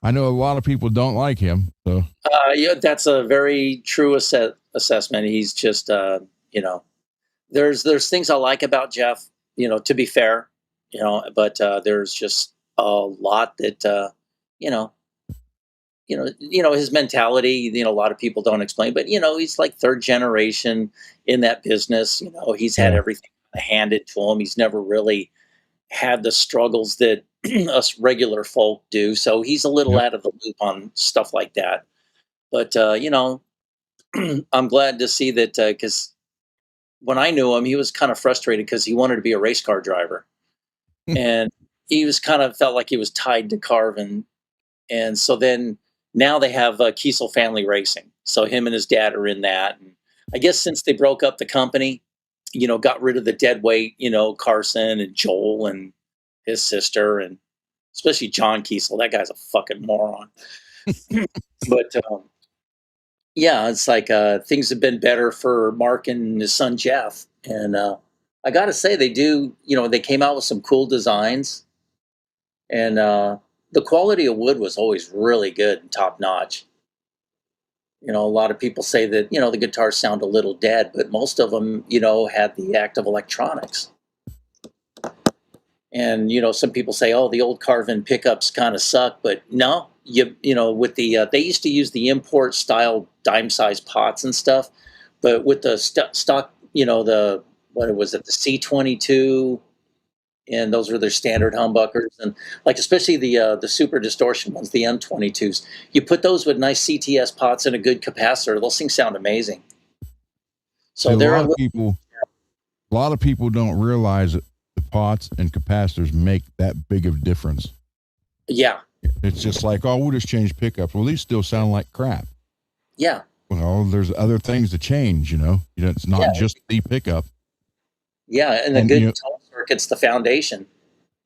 I know a lot of people don't like him. So yeah, that's a very true assessment. He's just, there's things I like about Jeff, to be fair, but there's just a lot that, his mentality, a lot of people don't explain, but, he's like third generation in that business. He's had everything handed to him. He's never really had the struggles that us regular folk do. So he's a little out of the loop on stuff like that. But, I'm glad to see that because when I knew him, he was kind of frustrated because he wanted to be a race car driver. And he was kind of felt like he was tied to carving. And so then now they have Kiesel Family Racing. So him and his dad are in that. And I guess since they broke up the company, got rid of the dead weight, Carson and Joel and his sister, and especially John Kiesel. That guy's a fucking moron. But yeah, it's like things have been better for Mark and his son Jeff. And I got to say, they do, they came out with some cool designs. And the quality of wood was always really good and top notch. A lot of people say that, the guitars sound a little dead, but most of them, had the active electronics. And, some people say, oh, the old carving pickups kind of suck, but no, with the, they used to use the import style dime size pots and stuff, but with the stock, what was it? The C22, and those were their standard humbuckers, and like especially the super distortion ones, the M22s. You put those with nice CTS pots and a good capacitor; those things sound amazing. So there are a lot of people don't realize that the pots and capacitors make that big of a difference. Yeah, it's just like, oh, we'll just change pickups. Well, these still sound like crap. Yeah. Well, there's other things to change. It's not just the pickup. Yeah, and the good tone circuit's the foundation.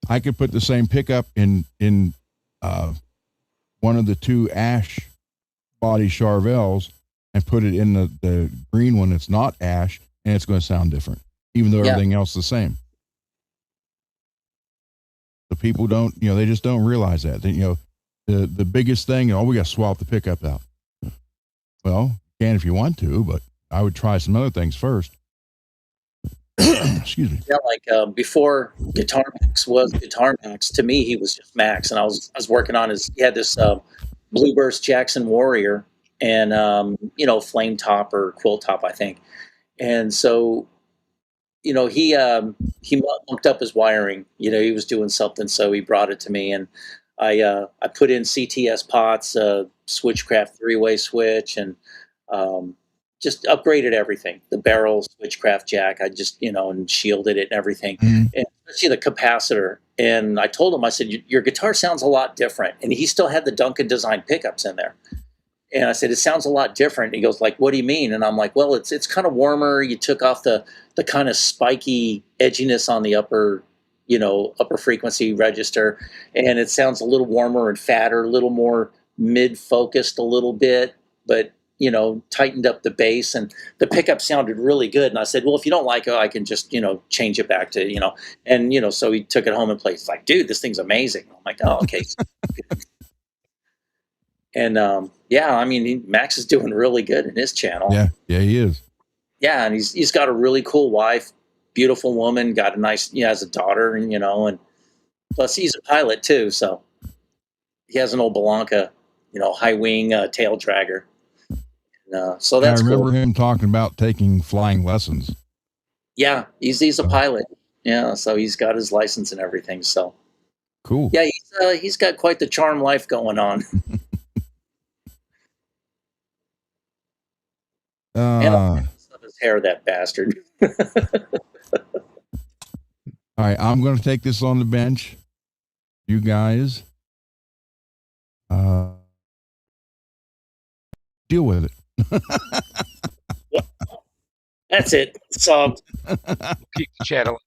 I could put the same pickup in one of the 2 ash body Charvels and put it in the green one that's not ash, and it's going to sound different, even though everything else is the same. The people don't, they just don't realize that. The biggest thing, we got to swap the pickup out. Well, you can if you want to, but I would try some other things first. Excuse me. Yeah, like before Guitar Max was Guitar Max, to me he was just Max, and I was working on he had this Blueburst Jackson Warrior and flame top or quilt top, I think, and so he mucked up his wiring. He was doing something, so he brought it to me, and I put in CTS pots, Switchcraft 3-way switch, and just upgraded everything. The barrel, Switchcraft jack, I just, and shielded it and everything. Mm-hmm. And especially the capacitor. And I told him, I said, your guitar sounds a lot different. And he still had the Duncan design pickups in there. And I said, it sounds a lot different. He goes like, what do you mean? And I'm like, well, it's kind of warmer. You took off the kind of spiky edginess on the upper frequency register. And it sounds a little warmer and fatter, a little more mid-focused a little bit, but tightened up the bass, and the pickup sounded really good. And I said, well, if you don't like it, I can just, change it back to, and, so he took it home and played. He's like, dude, this thing's amazing. I'm like, oh, okay. And, I mean, Max is doing really good in his channel. Yeah, he is. Yeah. And he's got a really cool wife. beautiful woman, got a nice, has a daughter, and and plus he's a pilot too, so he has an old Belanca, high wing tail dragger. So I that's remember cool. him talking about taking flying lessons. Yeah, he's a pilot. Yeah, so he's got his license and everything. So Cool. yeah, he's got quite the charm life going on. And his hair, that bastard. All right, I'm going to take this on the bench. You guys, deal with it. That's it. So Keep channeling.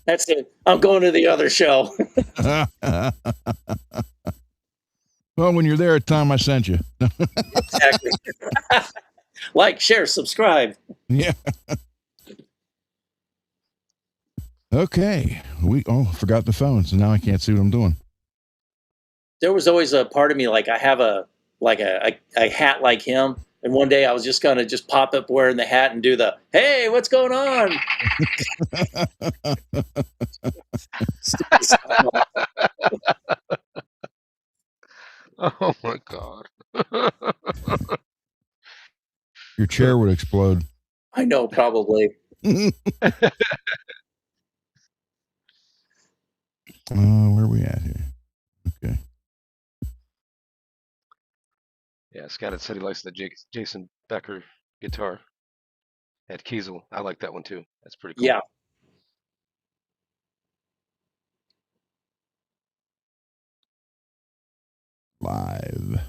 that's it. I'm going to the other show. Well, when you're there, tell them I sent you. Exactly. Like, share, subscribe. Yeah. Okay. Forgot the phone, so now I can't see what I'm doing. There was always a part of me like I have a hat like him, and one day I was just gonna just pop up wearing the hat and do the hey, what's going on? Oh my god. Your chair would explode. I know, probably. Where are we at here? Okay. Yeah, Scott had said he likes the Jason Becker guitar at Kiesel. I like that one too. That's pretty cool. Yeah. Live.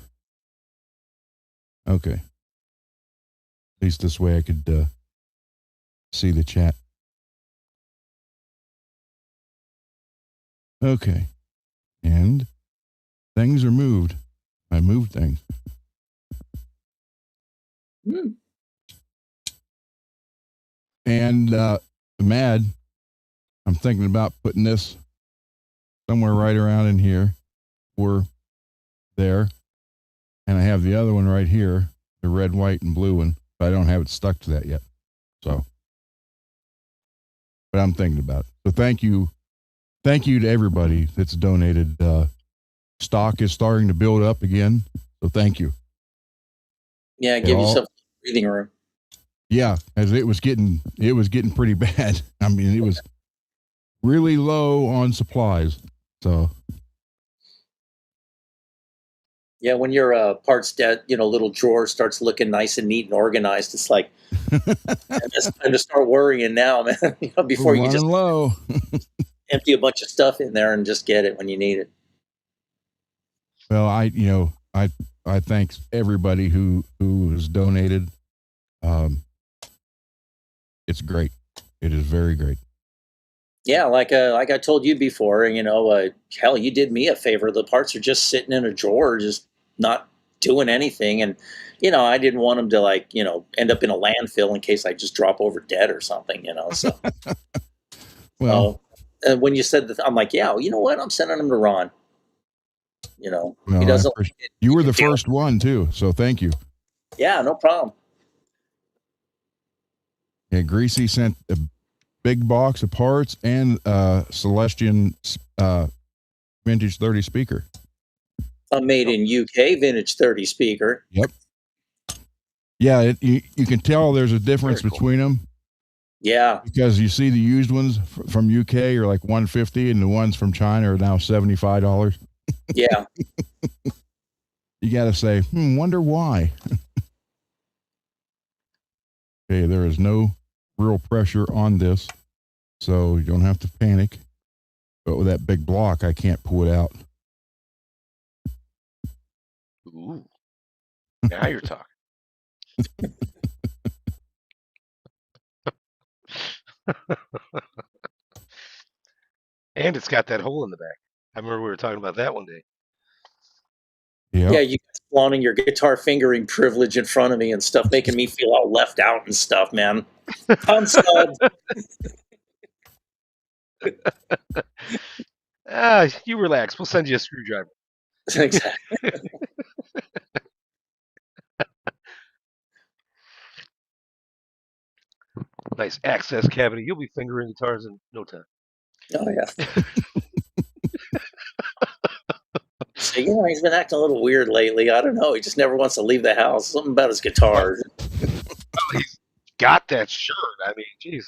Okay. At least this way I could see the chat. Okay. And things are moved. I moved things. And Mad, I'm thinking about putting this somewhere right around in here or there. And I have the other one right here, the red, white, and blue one, but I don't have it stuck to that yet. So, but I'm thinking about it. So thank you. Thank you to everybody that's donated. Stock is starting to build up again. So thank you. Yeah, give yourself breathing room. Yeah, as it was getting pretty bad. I mean, it was really low on supplies. So yeah, when your parts little drawer starts looking nice and neat and organized, it's like it's time to start worrying now, man. Before you just low. empty a bunch of stuff in there and just get it when you need it. Well, I thank everybody who has donated. It's great. It is very great. Yeah, like I told you before, hell, you did me a favor. The parts are just sitting in a drawer, just not doing anything, and I didn't want them to end up in a landfill in case I just drop over dead or something, So, well, when you said that, I'm like, yeah, you know what? I'm sending them to Ron. He well, doesn't. You were the first one too, so thank you. Yeah, no problem. Yeah, Greasy sent a big box of parts and Celestian vintage 30 speaker. A made in UK vintage 30 speaker. Yep. Yeah, you can tell there's a difference between them. Yeah. Because you see the used ones from UK are like $150 and the ones from China are now $75. Yeah. You got to say, wonder why. Okay, there is no real pressure on this, so you don't have to panic. But with that big block, I can't pull it out. Ooh. Now you're talking. And it's got that hole in the back. I remember we were talking about that one day. Yep. Yeah, you guys flaunting your guitar fingering privilege in front of me and stuff, making me feel all left out and stuff, man. I'm stud. You relax. We'll send you a screwdriver. Exactly. Nice access cavity. You'll be fingering guitars in no time. Oh yeah. So, he's been acting a little weird lately. I don't know. He just never wants to leave the house. Something about his guitar. Well, he's got that shirt. I mean, jeez.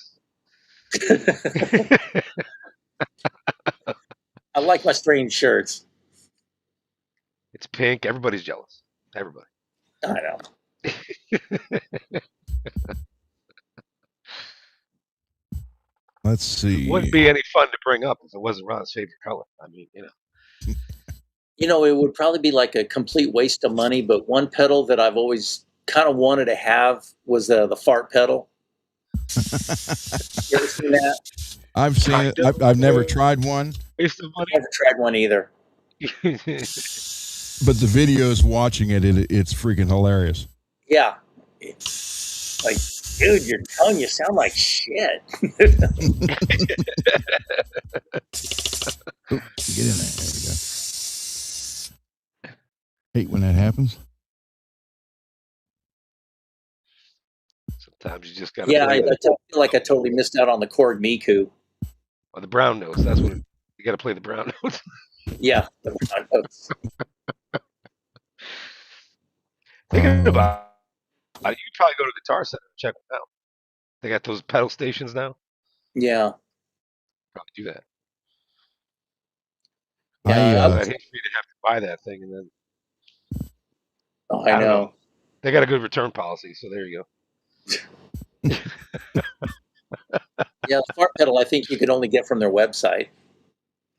I like my strange shirts. It's pink. Everybody's jealous. Everybody. I know. Let's see. It wouldn't be any fun to bring up if it wasn't Ron's favorite color. I mean, It would probably be like a complete waste of money, but one pedal that I've always kind of wanted to have was the fart pedal. You ever seen that? I've seen it. I've never tried one. Waste of money. I never tried one either. But the videos watching it's freaking hilarious. Yeah. It's like, dude, your tongue, you sound like shit. Ooh, get in there. There we go. Hate when that happens. Sometimes you just gotta. Yeah, I feel like I totally missed out on the Korg Miku. Or the brown notes. That's what you got to play the brown notes. Yeah, the brown notes. Thinking about you could probably go to Guitar Center and check them out. They got those pedal stations now. Yeah. Probably do that. Yeah, I'd hate for you to have to buy that thing and then. Oh, I know. They got a good return policy, so there you go. Yeah, the fart pedal I think you could only get from their website.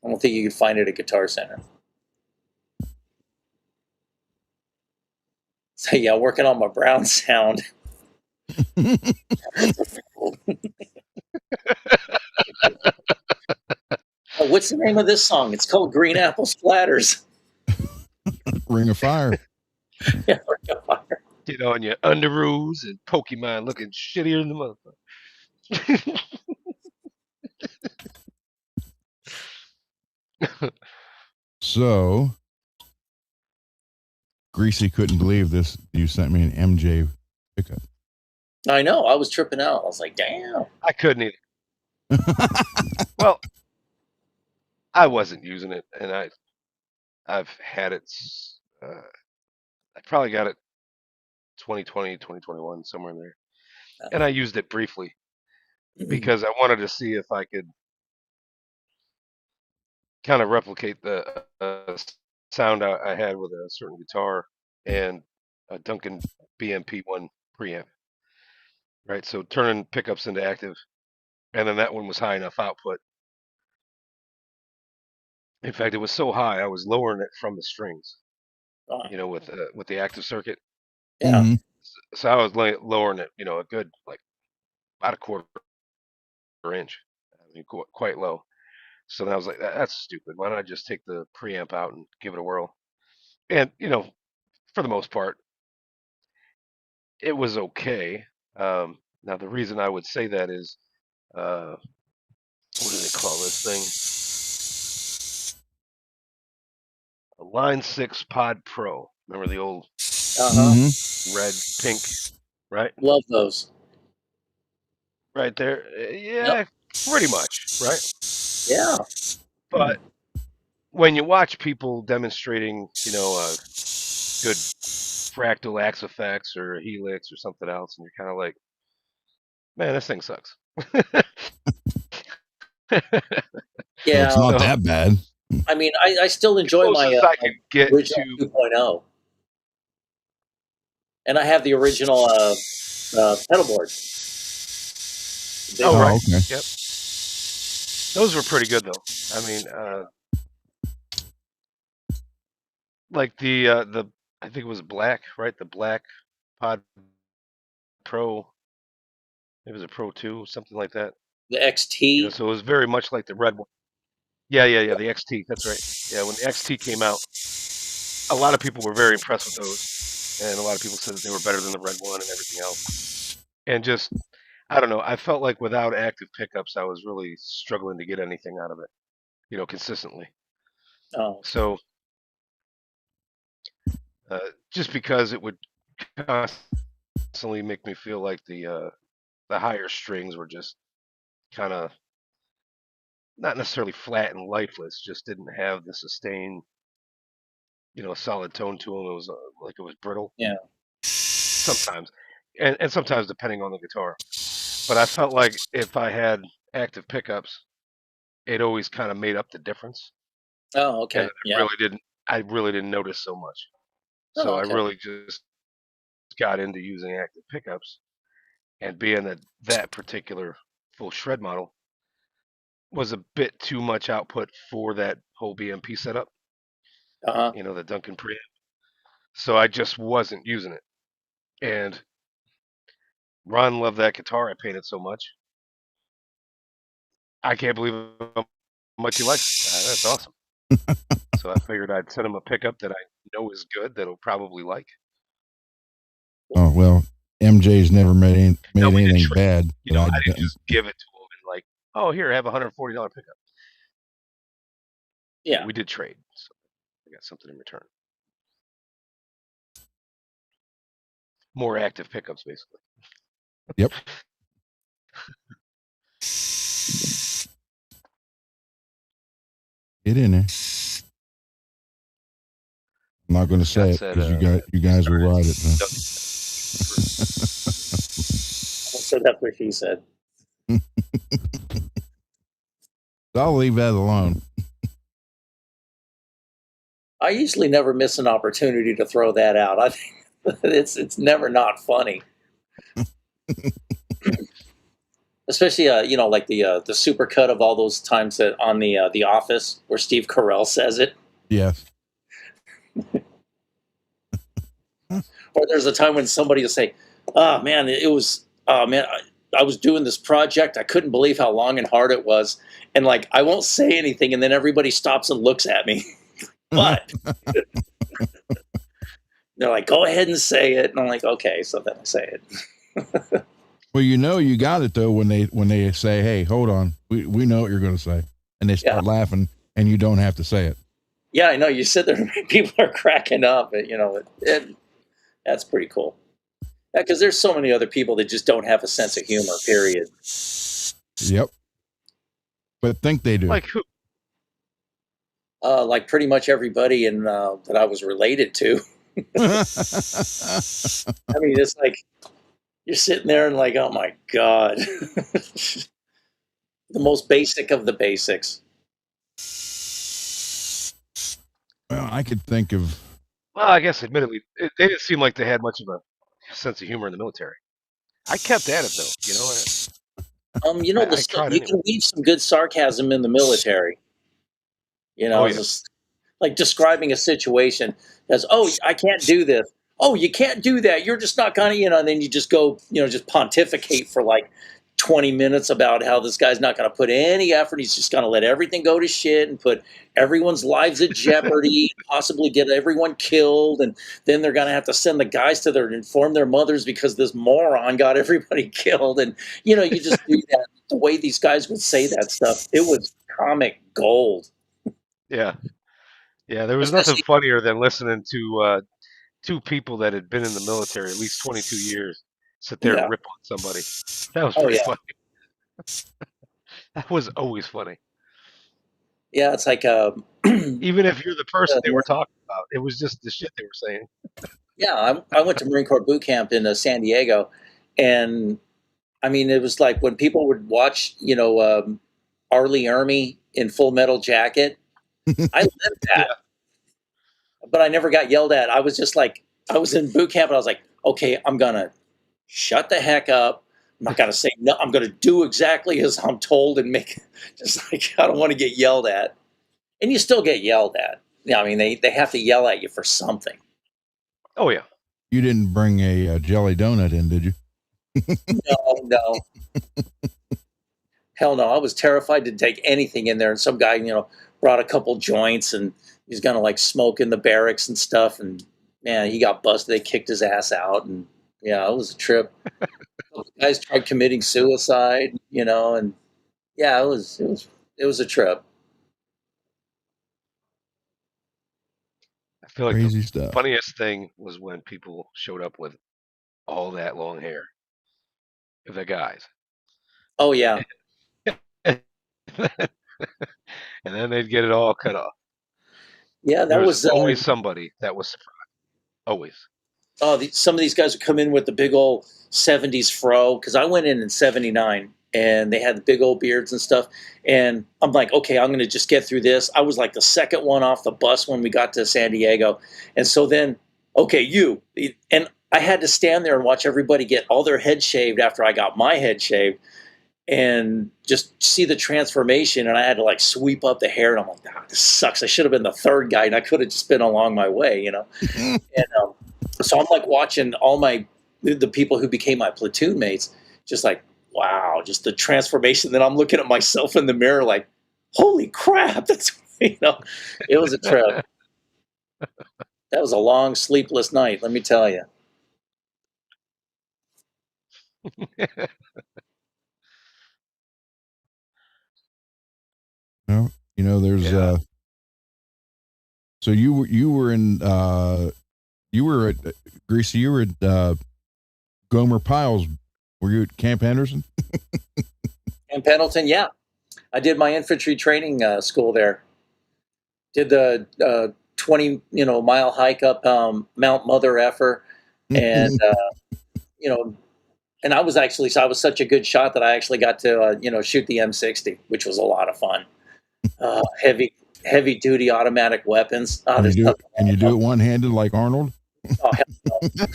I don't think you could find it at Guitar Center. So yeah, working on my brown sound. Oh, what's the name of this song? It's called Green Apple Splatters. Ring of Fire. Yeah, Ring of Fire. Get on your underoos and Pokemon looking shittier than the motherfucker. So, Greasy couldn't believe this. You sent me an MJ pickup. I know. I was tripping out. I was like, damn. I couldn't either. Well, I wasn't using it, and I've had it. I probably got it 2020, 2021, somewhere in there. And I used it briefly because I wanted to see if I could kind of replicate the sound I had with a certain guitar and a Duncan BMP1 preamp. Right, so turning pickups into active, and then that one was high enough output. In fact, it was so high I was lowering it from the strings. With the active circuit. Yeah. Mm-hmm. So I was lowering it, a good about a quarter inch. I mean, quite low. So then I was like, that's stupid. Why don't I just take the preamp out and give it a whirl? And for the most part, it was okay. Now the reason I would say that is, what do they call this thing? A Line 6 Pod Pro. Remember the old red, pink, right? Love those. Right there. Yeah, pretty much, right? Yeah. But when you watch people demonstrating, a good fractal axe effects or a helix or something else, and you're kind of like, man, this thing sucks. Yeah. Well, it's not that bad. I mean, I still enjoy my I could get original to 2.0. And I have the original pedal board. Oh, right. Okay. Yep. Those were pretty good, though. I mean, like the I think it was black, right? The black Pod Pro. It was a Pro 2, something like that. The XT. So it was very much like the red one. Yeah. The XT. That's right. Yeah, when the XT came out, a lot of people were very impressed with those, and a lot of people said that they were better than the red one and everything else. And just, I don't know. I felt like without active pickups, I was really struggling to get anything out of it, consistently. Oh. So, just because it would constantly make me feel like the the higher strings were just kind of not necessarily flat and lifeless, just didn't have the sustained, solid tone to them. It was like it was brittle Yeah. sometimes, and sometimes depending on the guitar. But I felt like if I had active pickups, it always kind of made up the difference, Oh, and okay. Yeah. I really didn't notice so much. So Oh, I okay. really just got into using active pickups, and being that particular full shred model was a bit too much output for that whole BMP setup, Uh-huh. the Duncan preamp. So I just wasn't using it. And Ron loved that guitar I painted so much. I can't believe how much he likes it. That's awesome. So I figured I'd send him a pickup that I know is good, that he'll probably like. Oh well, MJ's never made Now we did anything trade. bad that I I'd didn't done. just give it to him and like, oh, here, have a $140 pickup. Yeah. We did trade, so I got something in return. More active pickups, basically. Yep. Get in there. I'm not going to say Scott it said, because you guys will ride it. So that's what she said. I'll leave that alone. I usually never miss an opportunity to throw that out. I think it's never not funny. Especially like the super cut of all those times that on the Office where Steve Carell says it. Yes. Or there's a time when somebody will say, "Oh man, I was doing this project. I couldn't believe how long and hard it was." And like I won't say anything, and then everybody stops and looks at me. But they're like, "Go ahead and say it." And I'm like, "Okay." So then I say it. Well, you got it though when they say, "Hey, hold on, we know what you're going to say," and they start laughing, and you don't have to say it. Yeah, I know. You sit there, people are cracking up. That's pretty cool. Yeah, because there's so many other people that just don't have a sense of humor. Period. Yep. But think they do. Like who? Like pretty much everybody that I was related to. I mean, it's like you're sitting there and like, oh my god, the most basic of the basics. Well, I could think of. Well, I guess admittedly, they didn't seem like they had much of a sense of humor in the military. I kept at it though. I tried You anyway. can weave some good sarcasm in the military. Oh yeah. Just like describing a situation as, "Oh, I can't do this. Oh, you can't do that. You're just not gonna," and then you just go, just pontificate for like 20 minutes about how this guy's not going to put any effort. He's just going to let everything go to shit and put everyone's lives at jeopardy, possibly get everyone killed. And then they're going to have to send the guys to inform their mothers because this moron got everybody killed. And, you just do that. The way these guys would say that stuff, it was comic gold. Yeah. Yeah. There was nothing funnier than listening to two people that had been in the military at least 22 years sit there and rip on somebody. That was pretty funny. That was always funny. Yeah, it's like even if you're the person they were talking about, it was just the shit they were saying. Yeah, I went to Marine Corps boot camp in San Diego, and I mean, it was like when people would watch, R. Lee Ermey in Full Metal Jacket. I lived that, but I never got yelled at. I was just like, I was in boot camp, and I was like, okay, I'm gonna shut the heck up. I'm not gonna say no. I'm gonna do exactly as I'm told and make just like I don't want to get yelled at. And you still get yelled at. Yeah, I mean, they have to yell at you for something. Oh yeah. You didn't bring a jelly donut in, did you? No. Hell no. I was terrified to take anything in there. And some guy, brought a couple joints and he's gonna like smoke in the barracks and stuff. And man, he got busted. They kicked his ass out. And yeah, it was a trip. Guys tried committing suicide, and yeah, it was a trip. I feel like Crazy the stuff. funniest thing was when people showed up with all that long hair. the guys. Oh yeah. And then they'd get it all cut off. Yeah, There that was was always somebody that was surprised. Always. some of these guys would come in with the big old 70s fro, because I went in 79 and they had the big old beards and stuff. And I'm like, okay, I'm going to just get through this. I was like the second one off the bus when we got to San Diego. And so then, okay, and I had to stand there and watch everybody get all their head shaved after I got my head shaved and just see the transformation. And I had to like sweep up the hair. And I'm like, this sucks. I should have been the third guy and I could have just been along my way, you know? And so I'm like watching all the people who became my platoon mates, just like, wow, just the transformation. Then I'm looking at myself in the mirror like, holy crap, that's, it was a trip. That was a long, sleepless night, let me tell you. No, there's Yeah. so you were in you were at Greasy. You were at Gomer Pyle's. Were you at Camp Henderson? In Pendleton, yeah. I did my infantry training school there. Did the 20 mile hike up Mount Mother Effer, and and I was such a good shot that I actually got to shoot the M60, which was a lot of fun. Heavy duty automatic weapons. Can you do it one handed like Arnold? Oh hell no.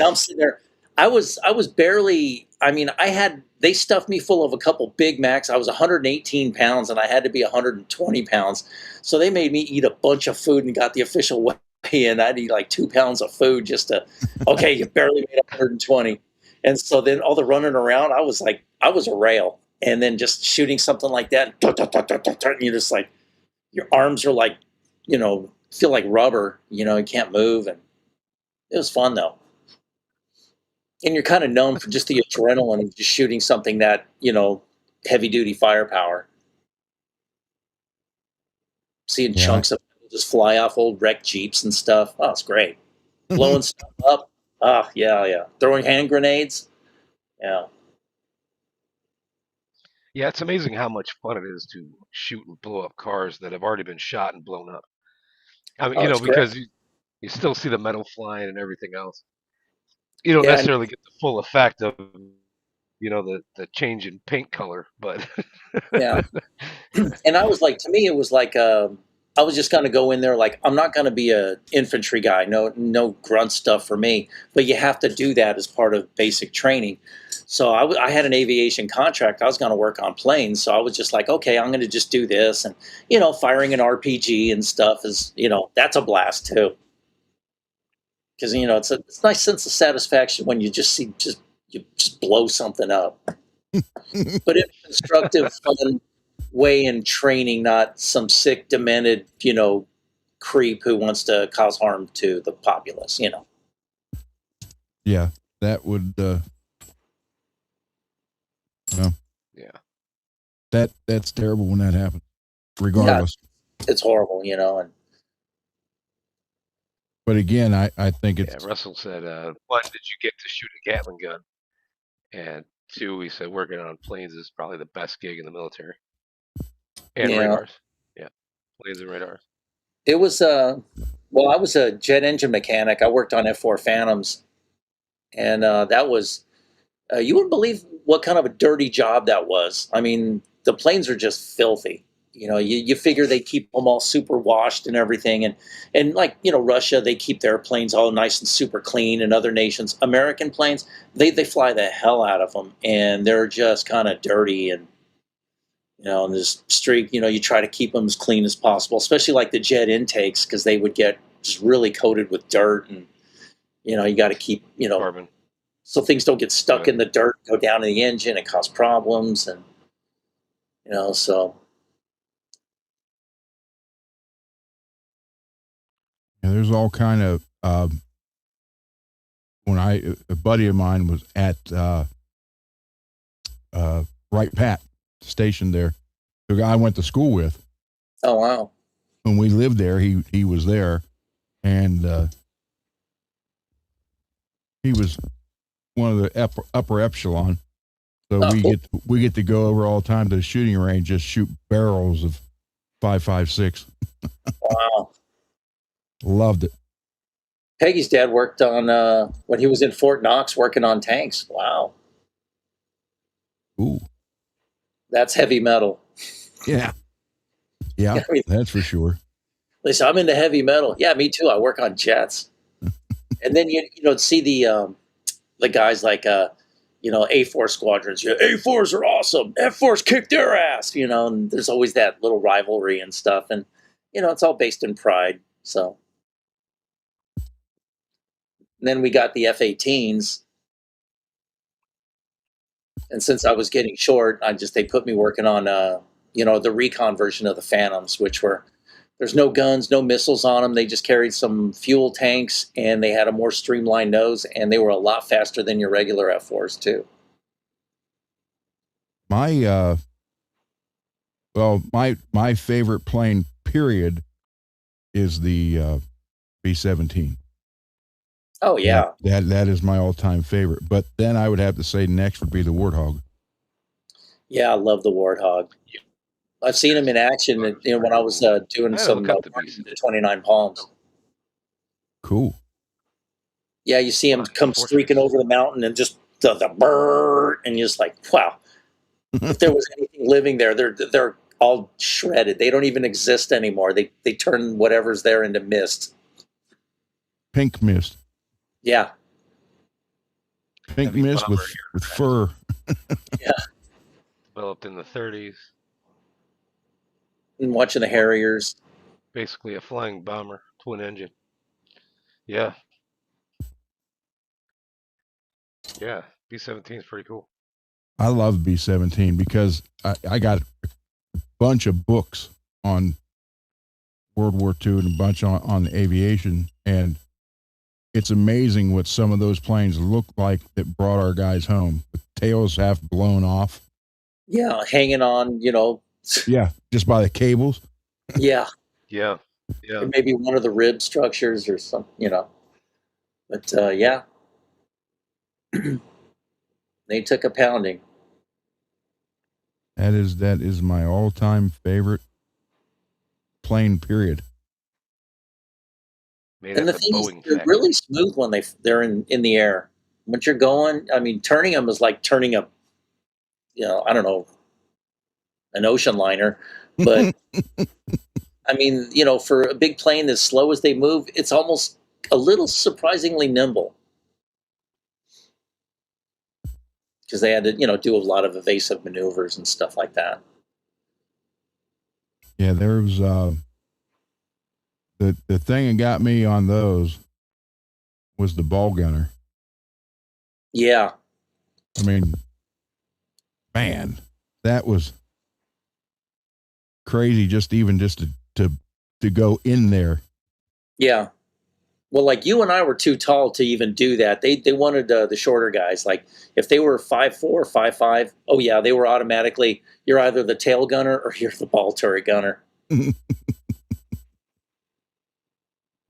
I'm sitting there. I was barely. They stuffed me full of a couple Big Macs. I was 118 pounds, and I had to be 120 pounds. So they made me eat a bunch of food and got the official weigh in. I'd eat like 2 pounds of food just to. Okay, you barely made 120. And so then all the running around, I was a rail. And then just shooting something like that, and you're just like, your arms are like, feel like rubber, you can't move. And it was fun though. And you're kind of known for just the adrenaline of just shooting something that, heavy duty firepower. Seeing chunks of people just fly off old wrecked Jeeps and stuff. Oh, it's great. Blowing stuff up. Ah, yeah. Throwing hand grenades. Yeah. Yeah, it's amazing how much fun it is to shoot and blow up cars that have already been shot and blown up. I mean, Oh, it's great. because you still see the metal flying and everything else. You don't Yeah. necessarily get the full effect of, the change in paint color, but Yeah. And I was like, to me, it was like, I was just going to go in there like, I'm not going to be a infantry guy. No grunt stuff for me. But you have to do that as part of basic training. So I had an aviation contract. I was going to work on planes. So I was just like, okay, I'm going to just do this. And, firing an RPG and stuff is, that's a blast too. Because, it's a nice sense of satisfaction when you you just blow something up. But in a constructive, fun way in training, not some sick, demented, creep who wants to cause harm to the populace, Yeah, that would. yeah. That's terrible when that happens. Regardless, it's horrible, and but again, I think it's. Yeah, Russell said, one, did you get to shoot a Gatling gun? And two, he said working on planes is probably the best gig in the military. And radars. Yeah, planes and radars. It was, I was a jet engine mechanic. I worked on F4 Phantoms. And that was, you wouldn't believe what kind of a dirty job that was. I mean, the planes are just filthy. You figure they keep them all super washed and everything. And like, Russia, they keep their planes all nice and super clean, and other nations, American planes, they fly the hell out of them, and they're just kind of dirty. And, and this streak, you try to keep them as clean as possible, especially like the jet intakes, because they would get just really coated with dirt. And, you got to keep, Carbon. so things don't get stuck in the dirt, go down in the engine and cause problems. And, so. Yeah, there's all kind of. When a buddy of mine was at Wright Pat station there, the guy I went to school with. Oh wow! When we lived there, he was there, and he was one of the upper epsilon. So Oh, cool. we get to go over all the time to the shooting range, just shoot barrels of 5.56. Wow. Loved it. Peggy's dad worked on when he was in Fort Knox working on tanks. Wow. Ooh. That's heavy metal. Yeah. Yeah, I mean, that's for sure. listen, I'm into heavy metal. Yeah, me too. I work on jets. And then you know see the guys like A4 squadrons. Yeah, A4s are awesome. F4s kick their ass, and there's always that little rivalry and stuff. And it's all based in pride. So and then we got the F-18s. And since I was getting short, they put me working on the recon version of the Phantoms, which were there's no guns, no missiles on them. They just carried some fuel tanks, and they had a more streamlined nose, and they were a lot faster than your regular F4s too. My my favorite plane period is the B-17. Oh yeah, That is my all-time favorite. But then I would have to say next would be the Warthog. yeah, I love the Warthog. I've seen him in action, when I was doing some look up the B-17. 29 Palms. Cool. Yeah, you see him come streaking over the mountain and just the brrr, and you're just like, wow. If there was anything living there, they're all shredded. They don't even exist anymore. They turn whatever's there into mist. Pink mist. Yeah. Pink Heavy mist bomber with fur. Yeah. Developed in the 30s. And watching the Harriers. Basically a flying bomber, twin engine. Yeah. Yeah. B-17 is pretty cool. I love B-17 because I got a bunch of books on World War II and a bunch on aviation, and it's amazing what some of those planes look like that brought our guys home. The tails half blown off. Yeah, hanging on, Yeah, just by the cables. Yeah. Yeah. Yeah. It may be one of the rib structures or something, But yeah. They took a pounding. That is my all-time favorite plane period. Made And at the the thing is, Boeing they're factory. really smooth when they're in the air. Once you're going, I mean, turning them is like turning a, I don't know, an ocean liner. But I mean, for a big plane as slow as they move, it's almost a little surprisingly nimble. Because they had to, do a lot of evasive maneuvers and stuff like that. Yeah, there was the thing that got me on those was the ball gunner. Yeah. I mean, man, that was crazy. Just to go in there. Yeah. Well, like you and I were too tall to even do that. They wanted the shorter guys. Like if they were 5'4", 5'5", oh yeah, they were automatically, you're either the tail gunner or you're the ball turret gunner.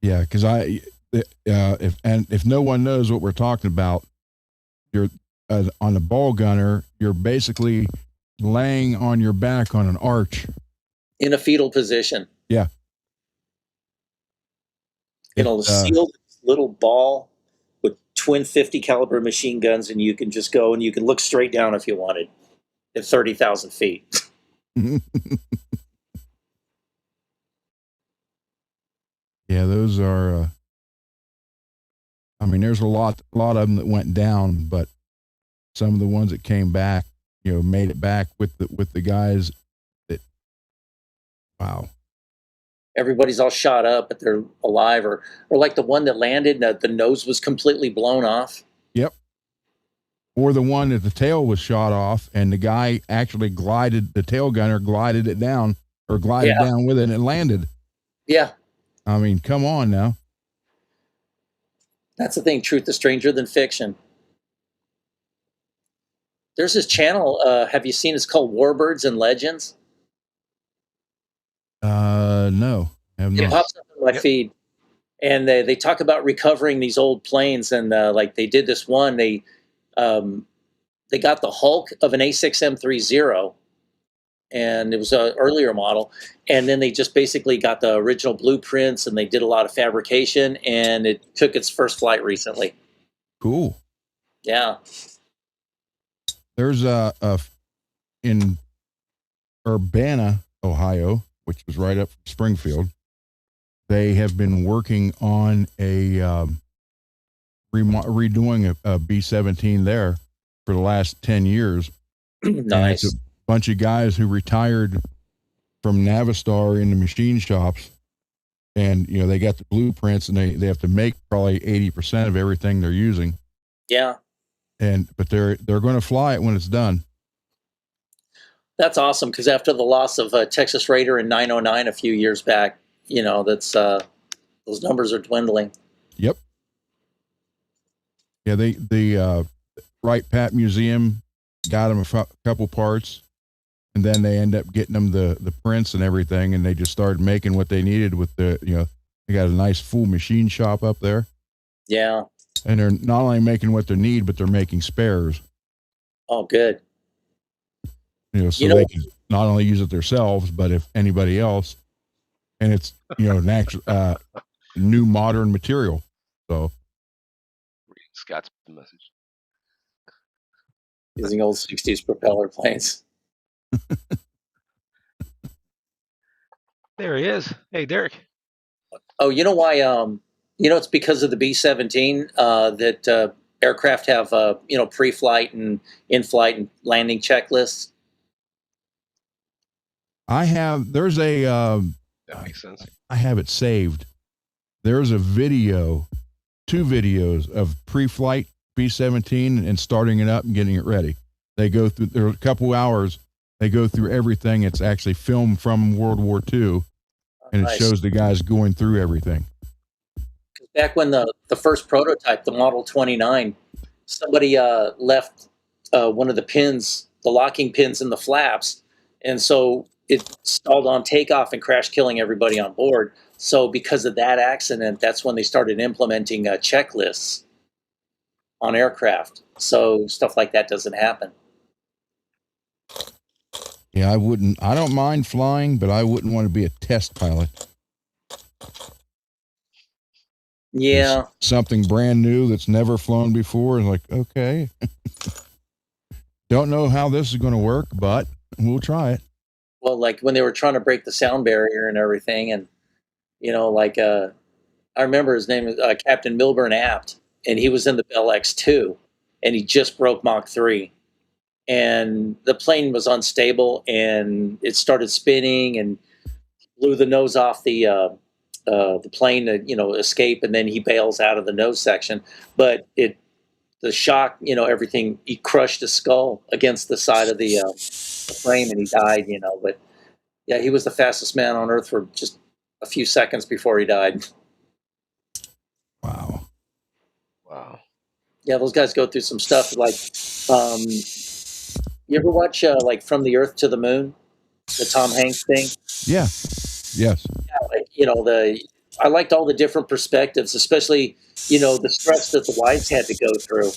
Yeah, because if no one knows what we're talking about, you're on a ball gunner. You're basically laying on your back on an arch in a fetal position. Yeah. Sealed little ball with twin 50 caliber machine guns, and you can just go and you can look straight down if you wanted at 30,000 feet. Yeah, those are. I mean, there's a lot of them that went down, but some of the ones that came back, made it back with the guys that. Wow. Everybody's all shot up, but they're alive, or like the one that landed, the nose was completely blown off. Yep. Or the one that the tail was shot off, and the guy actually the tail gunner glided it down, or glided down with it, and it landed. Yeah. I mean, come on now. That's the thing. Truth is stranger than fiction. There's this channel. Have you seen? It's called Warbirds and Legends. No. It pops up in my feed, and they talk about recovering these old planes, and like they did this one. They They got the Hulk of an A6M30, and it was an earlier model. And then they just basically got the original blueprints, and they did a lot of fabrication, and it took its first flight recently. Cool. Yeah. There's in Urbana, Ohio, which was right up from Springfield. They have been working on a redoing a B-17 there for the last 10 years. Nice. And it's a bunch of guys who retired from Navistar in the machine shops, and they got the blueprints, and they have to make probably 80% of everything they're using. Yeah. But they're going to fly it when it's done. That's awesome, because after the loss of Texas Raider in 909 a few years back, that's those numbers are dwindling. Yep. Yeah, the Wright Pat Museum got them a couple parts, and then they end up getting them the prints and everything, and they just started making what they needed with they got a nice full machine shop up there. Yeah. And they're not only making what they need, but they're making spares. Oh, good. They can not only use it themselves, but if anybody else, and it's natural, new modern material. So Scott's message. Using old 60s propeller planes. There he is. Hey, Derek. Oh, you know why? It's because of the B-17 that aircraft have pre-flight and in-flight and landing checklists. There's That makes sense. I have it saved. There's a video, 2 videos of pre-flight B-17 and starting it up and getting it ready. They go through, there are a couple hours, they go through everything. It's actually filmed from World War II, and Nice. it shows the guys going through everything. Back when the first prototype, the Model 29, somebody left one of the pins, the locking pins in the flaps, and so it stalled on takeoff and crashed, killing everybody on board. So because of that accident, that's when they started implementing checklists on aircraft, so stuff like that doesn't happen. Yeah, I don't mind flying, but I wouldn't want to be a test pilot. Yeah. It's something brand new that's never flown before, and like, okay. Don't know how this is going to work, but we'll try it. Well, like when they were trying to break the sound barrier and everything, and I remember his name is Captain Milburn Apt, and he was in the Bell X-2, and he just broke Mach 3, and the plane was unstable, and it started spinning, and blew the nose off the plane to escape, and then he bails out of the nose section, but the shock, everything, he crushed his skull against the side of the frame, and he died. But yeah, he was the fastest man on Earth for just a few seconds before he died. Wow. Yeah, those guys go through some stuff. Like, you ever watch like From the Earth to the Moon, the Tom Hanks thing? Yeah. Yes. I liked all the different perspectives, especially, the stress that the wives had to go through.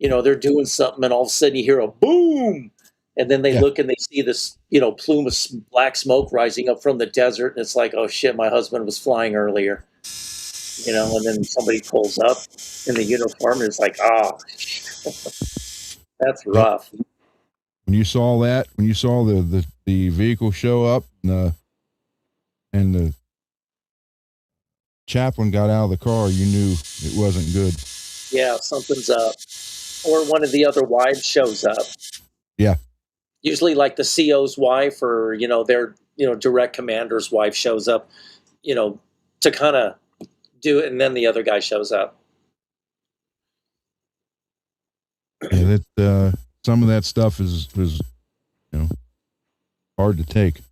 They're doing something, and all of a sudden you hear a boom, and then they look and they see this, plume of black smoke rising up from the desert, and it's like, oh shit, my husband was flying earlier. And then somebody pulls up in the uniform, and it's like, that's rough. When you saw the vehicle show up, and the chaplain got out of the car, you knew it wasn't good. Yeah, something's up. Or one of the other wives shows up. Yeah. Usually like the CO's wife, or, their, direct commander's wife shows up, to kind of do it, and then the other guy shows up. Yeah, that some of that stuff is hard to take.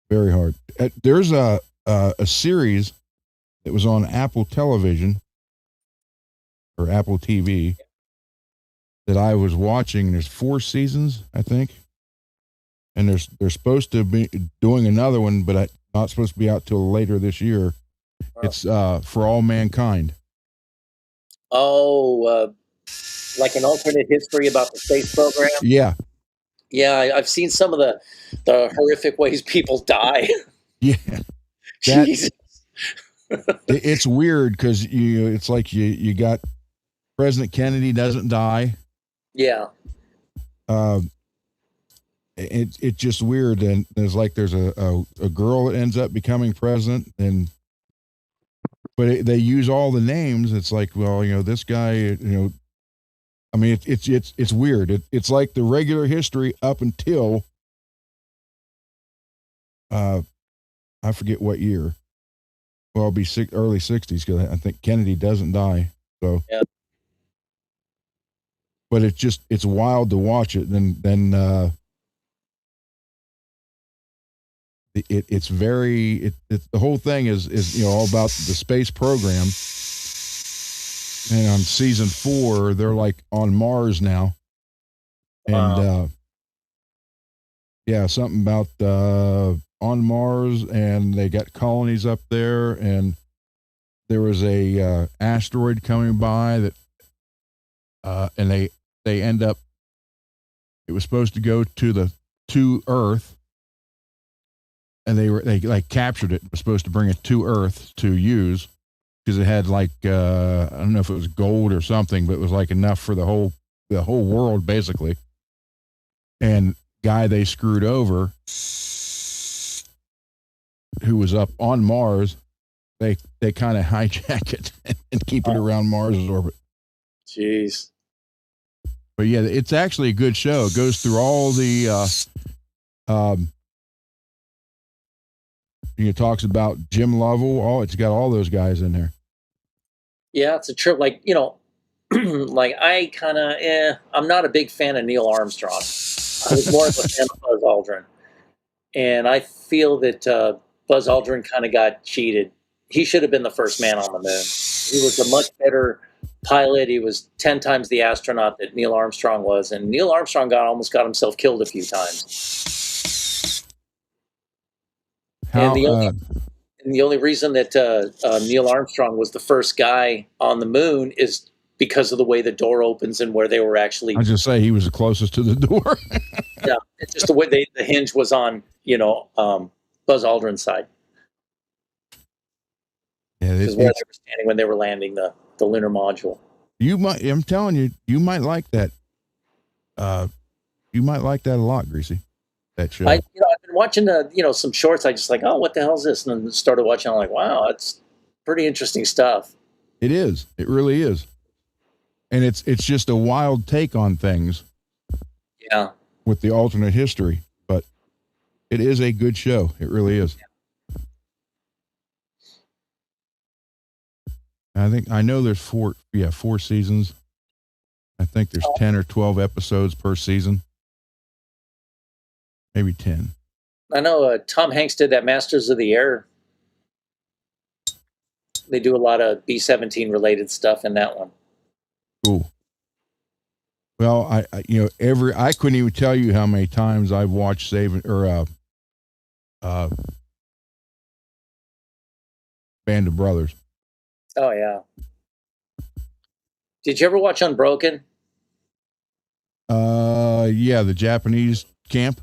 Very hard. There's a series that was on Apple Television or Apple TV that I was watching. There's 4 seasons, I think, and they're supposed to be doing another one, but not supposed to be out till later this year. It's For All Mankind. Oh, like an alternate history about the space program. Yeah. Yeah, I've seen some of the horrific ways people die. Yeah. That, Jesus. it's weird because it's like you got President Kennedy doesn't die. Yeah. It's just weird, and there's a girl that ends up becoming president, but they use all the names. It's like, well, this guy, I mean, it's weird. It's like the regular history up until I forget what year. Well, it'll be early 60s because I think Kennedy doesn't die. So, yeah. But it's wild to watch it. Then it's very the whole thing is all about the space program. And on season 4, they're like on Mars now, and something about on Mars, and they got colonies up there, and there was a asteroid coming by that, and they end up. It was supposed to go to Earth, and they captured it. It was supposed to bring it to Earth to use because it had I don't know if it was gold or something, but it was like enough for the whole world basically. And guy they screwed over, who was up on Mars, they kind of hijack it and keep it around Mars's orbit. Jeez. But yeah, it's actually a good show. It goes through all the it talks about Jim Lovell. It's got all those guys in there. Yeah, it's a trip. Like, like I kind of, I'm not a big fan of Neil Armstrong. I was more of a fan of Buzz Aldrin. And I feel that Buzz Aldrin kind of got cheated. He should have been the first man on the moon. He was a much better pilot. He was 10 times the astronaut that Neil Armstrong was. And Neil Armstrong almost got himself killed a few times. And the only reason that Neil Armstrong was the first guy on the moon is because of the way the door opens and where they were actually. I just say he was the closest to the door. Yeah, it's just the way the hinge was on, Buzz Aldrin's side. Yeah, where they were standing when they were landing the lunar module. I'm telling you, you might like that. You might like that a lot, Greasy. That show. I've been watching some shorts. I just like, oh, what the hell is this? And then started watching. I'm like, wow, it's pretty interesting stuff. It is. It really is. And it's just a wild take on things. Yeah. With the alternate history, but it is a good show. It really is. Yeah. I know there's 4 seasons. I think there's 10 or 12 episodes per season. Maybe 10. I know Tom Hanks did that Masters of the Air. They do a lot of B-17 related stuff in that one. Cool. Well, I couldn't even tell you how many times I've watched Band of Brothers. Oh yeah. Did you ever watch Unbroken? Yeah, the Japanese camp.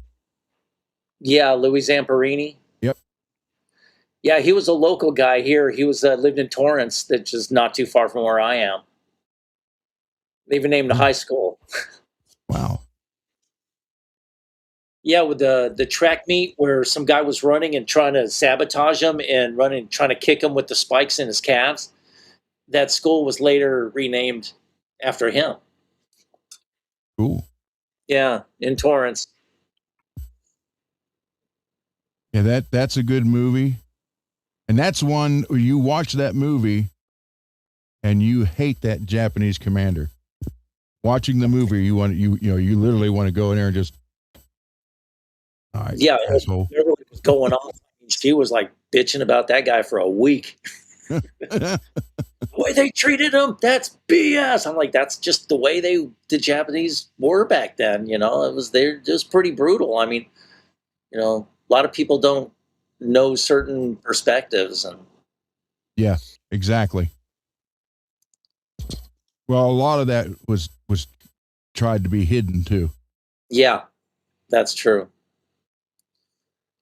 Yeah, Louis Zamperini. Yep. Yeah, he was a local guy here. He was lived in Torrance, that's just not too far from where I am. They even named a high school. Wow. Yeah, with the track meet where some guy was running and trying to sabotage him and trying to kick him with the spikes in his calves. That school was later renamed after him. Cool. Yeah, in Torrance. Yeah, that's a good movie. And that's one where you watch that movie and you hate that Japanese commander. Watching the movie, you literally want to go in there and just, all right, yeah, asshole. Whatever was going on, she was like bitching about that guy for a week. The way they treated him, that's BS. I'm like, that's just the way the Japanese were back then. It was just pretty brutal. I mean, a lot of people don't know certain perspectives, and yeah, exactly. Well, a lot of that was tried to be hidden too. Yeah, that's true.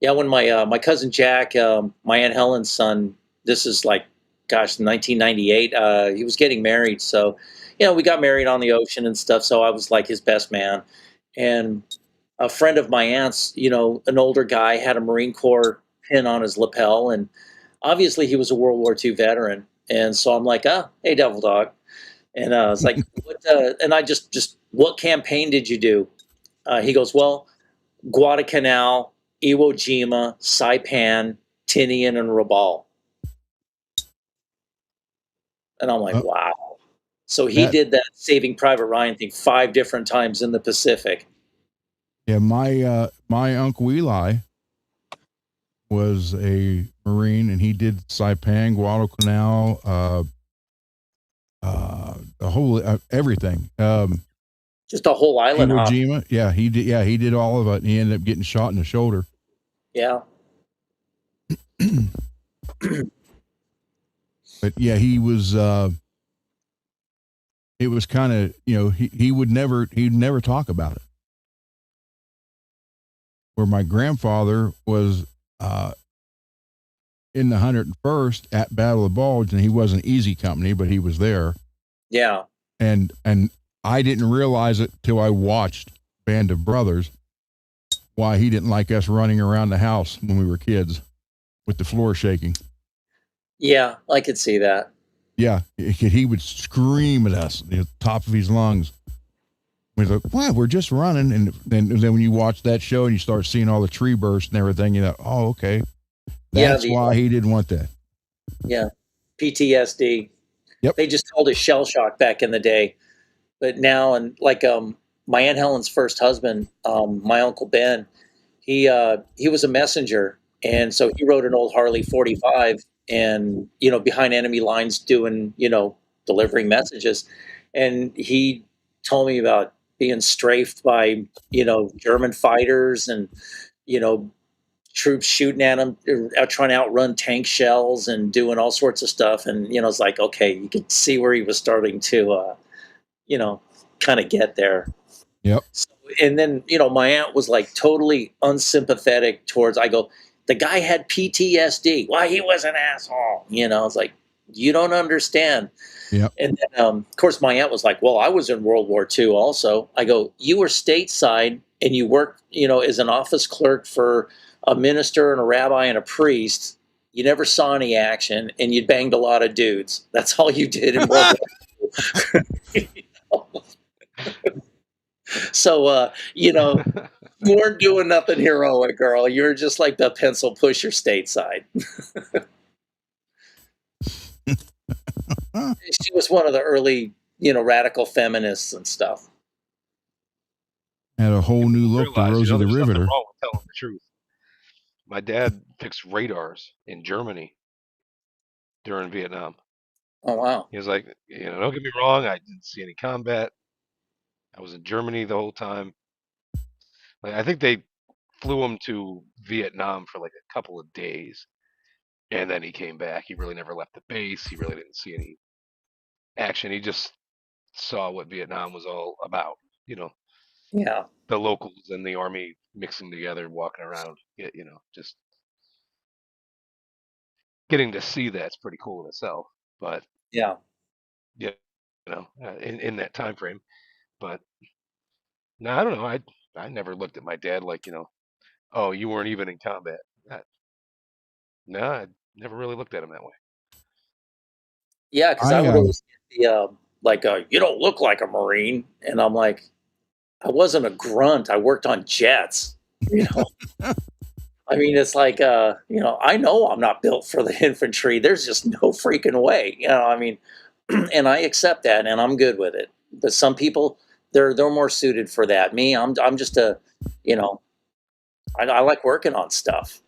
Yeah, when my cousin Jack, my aunt Helen's son, this is like, gosh, 1998. He was getting married, so we got married on the ocean and stuff. So I was like his best man, and a friend of my aunt's, an older guy, had a Marine Corps pin on his lapel, and obviously he was a World War II veteran. And so I'm like, hey, Devil Dog, and I was like, what? And I just what campaign did you do? He goes, well, Guadalcanal, Iwo Jima, Saipan, Tinian, and Rabaul. And I'm like, Oh, wow. So he did that Saving Private Ryan thing 5 different times in the Pacific. Yeah, my Uncle Eli was a Marine, and he did Saipan, Guadalcanal, the whole everything. Just a whole island Iwo hop. Jima, yeah, he did. Yeah, he did all of it, and he ended up getting shot in the shoulder. Yeah. But yeah, he was. It was kind of, he'd never talk about it. Where my grandfather was in the 101st at Battle of the Bulge, and he wasn't easy company, but he was there. Yeah. And I didn't realize it till I watched Band of Brothers, why he didn't like us running around the house when we were kids with the floor shaking. Yeah, I could see that. Yeah, he would scream at us at the top of his lungs. We're like, "What? We're just running." And then when you watch that show and you start seeing all the tree bursts and everything, you know, oh, okay, that's why he didn't want that. Yeah, PTSD. Yep. They just called it shell shock back in the day, but now, and like my Aunt Helen's first husband, my Uncle Ben, he was a messenger, and so he rode an old Harley 45, and behind enemy lines doing delivering messages, and he told me about being strafed by German fighters, and troops shooting at him, trying to outrun tank shells and doing all sorts of stuff, and it's like, okay, you could see where he was starting to kind of get there. Yep. So, and then, my aunt was like totally unsympathetic towards, I go, the guy had PTSD. Why, he was an asshole. It's like, you don't understand. Yep. And then, of course, my aunt was like, well, I was in World War II also. I go, you were stateside and you worked, as an office clerk for a minister and a rabbi and a priest. You never saw any action, and you banged a lot of dudes. That's all you did in World War II. So, you weren't doing nothing heroic, girl. You were just like the pencil pusher stateside. She was one of the early, radical feminists and stuff. Had a whole new look to Rosie the Riveter. Wrong with telling the truth. My dad fixed radars in Germany during Vietnam. Oh, wow. He was like, don't get me wrong, I didn't see any combat. I was in Germany the whole time. Like, I think they flew him to Vietnam for like a couple of days, and then he came back. He really never left the base. He really didn't see any action. He just saw what Vietnam was all about. Yeah. The locals and the army mixing together, walking around. Just getting to see that's pretty cool in itself. But Yeah. yeah, in that time frame. But no, I don't know. I never looked at my dad like, oh, you weren't even in combat. No, I never really looked at him that way. Yeah, because I would always get the like, you don't look like a Marine, and I'm like, I wasn't a grunt. I worked on jets. I mean, it's like, I know I'm not built for the infantry. There's just no freaking way. I mean, and I accept that, and I'm good with it. But some people, they're more suited for that. Me, I'm just a, I like working on stuff.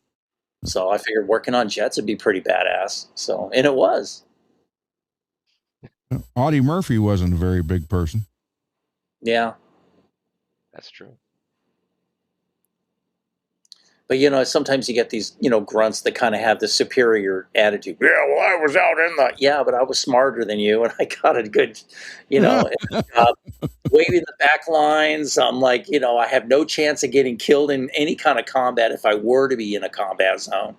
So I figured working on jets would be pretty badass. So, and it was. Audie Murphy wasn't a very big person. Yeah. That's true. But sometimes you get these grunts that kind of have the superior attitude. Yeah, well, I was out in the but I was smarter than you, and I got a good job waving the back lines. I'm like, I have no chance of getting killed in any kind of combat if I were to be in a combat zone.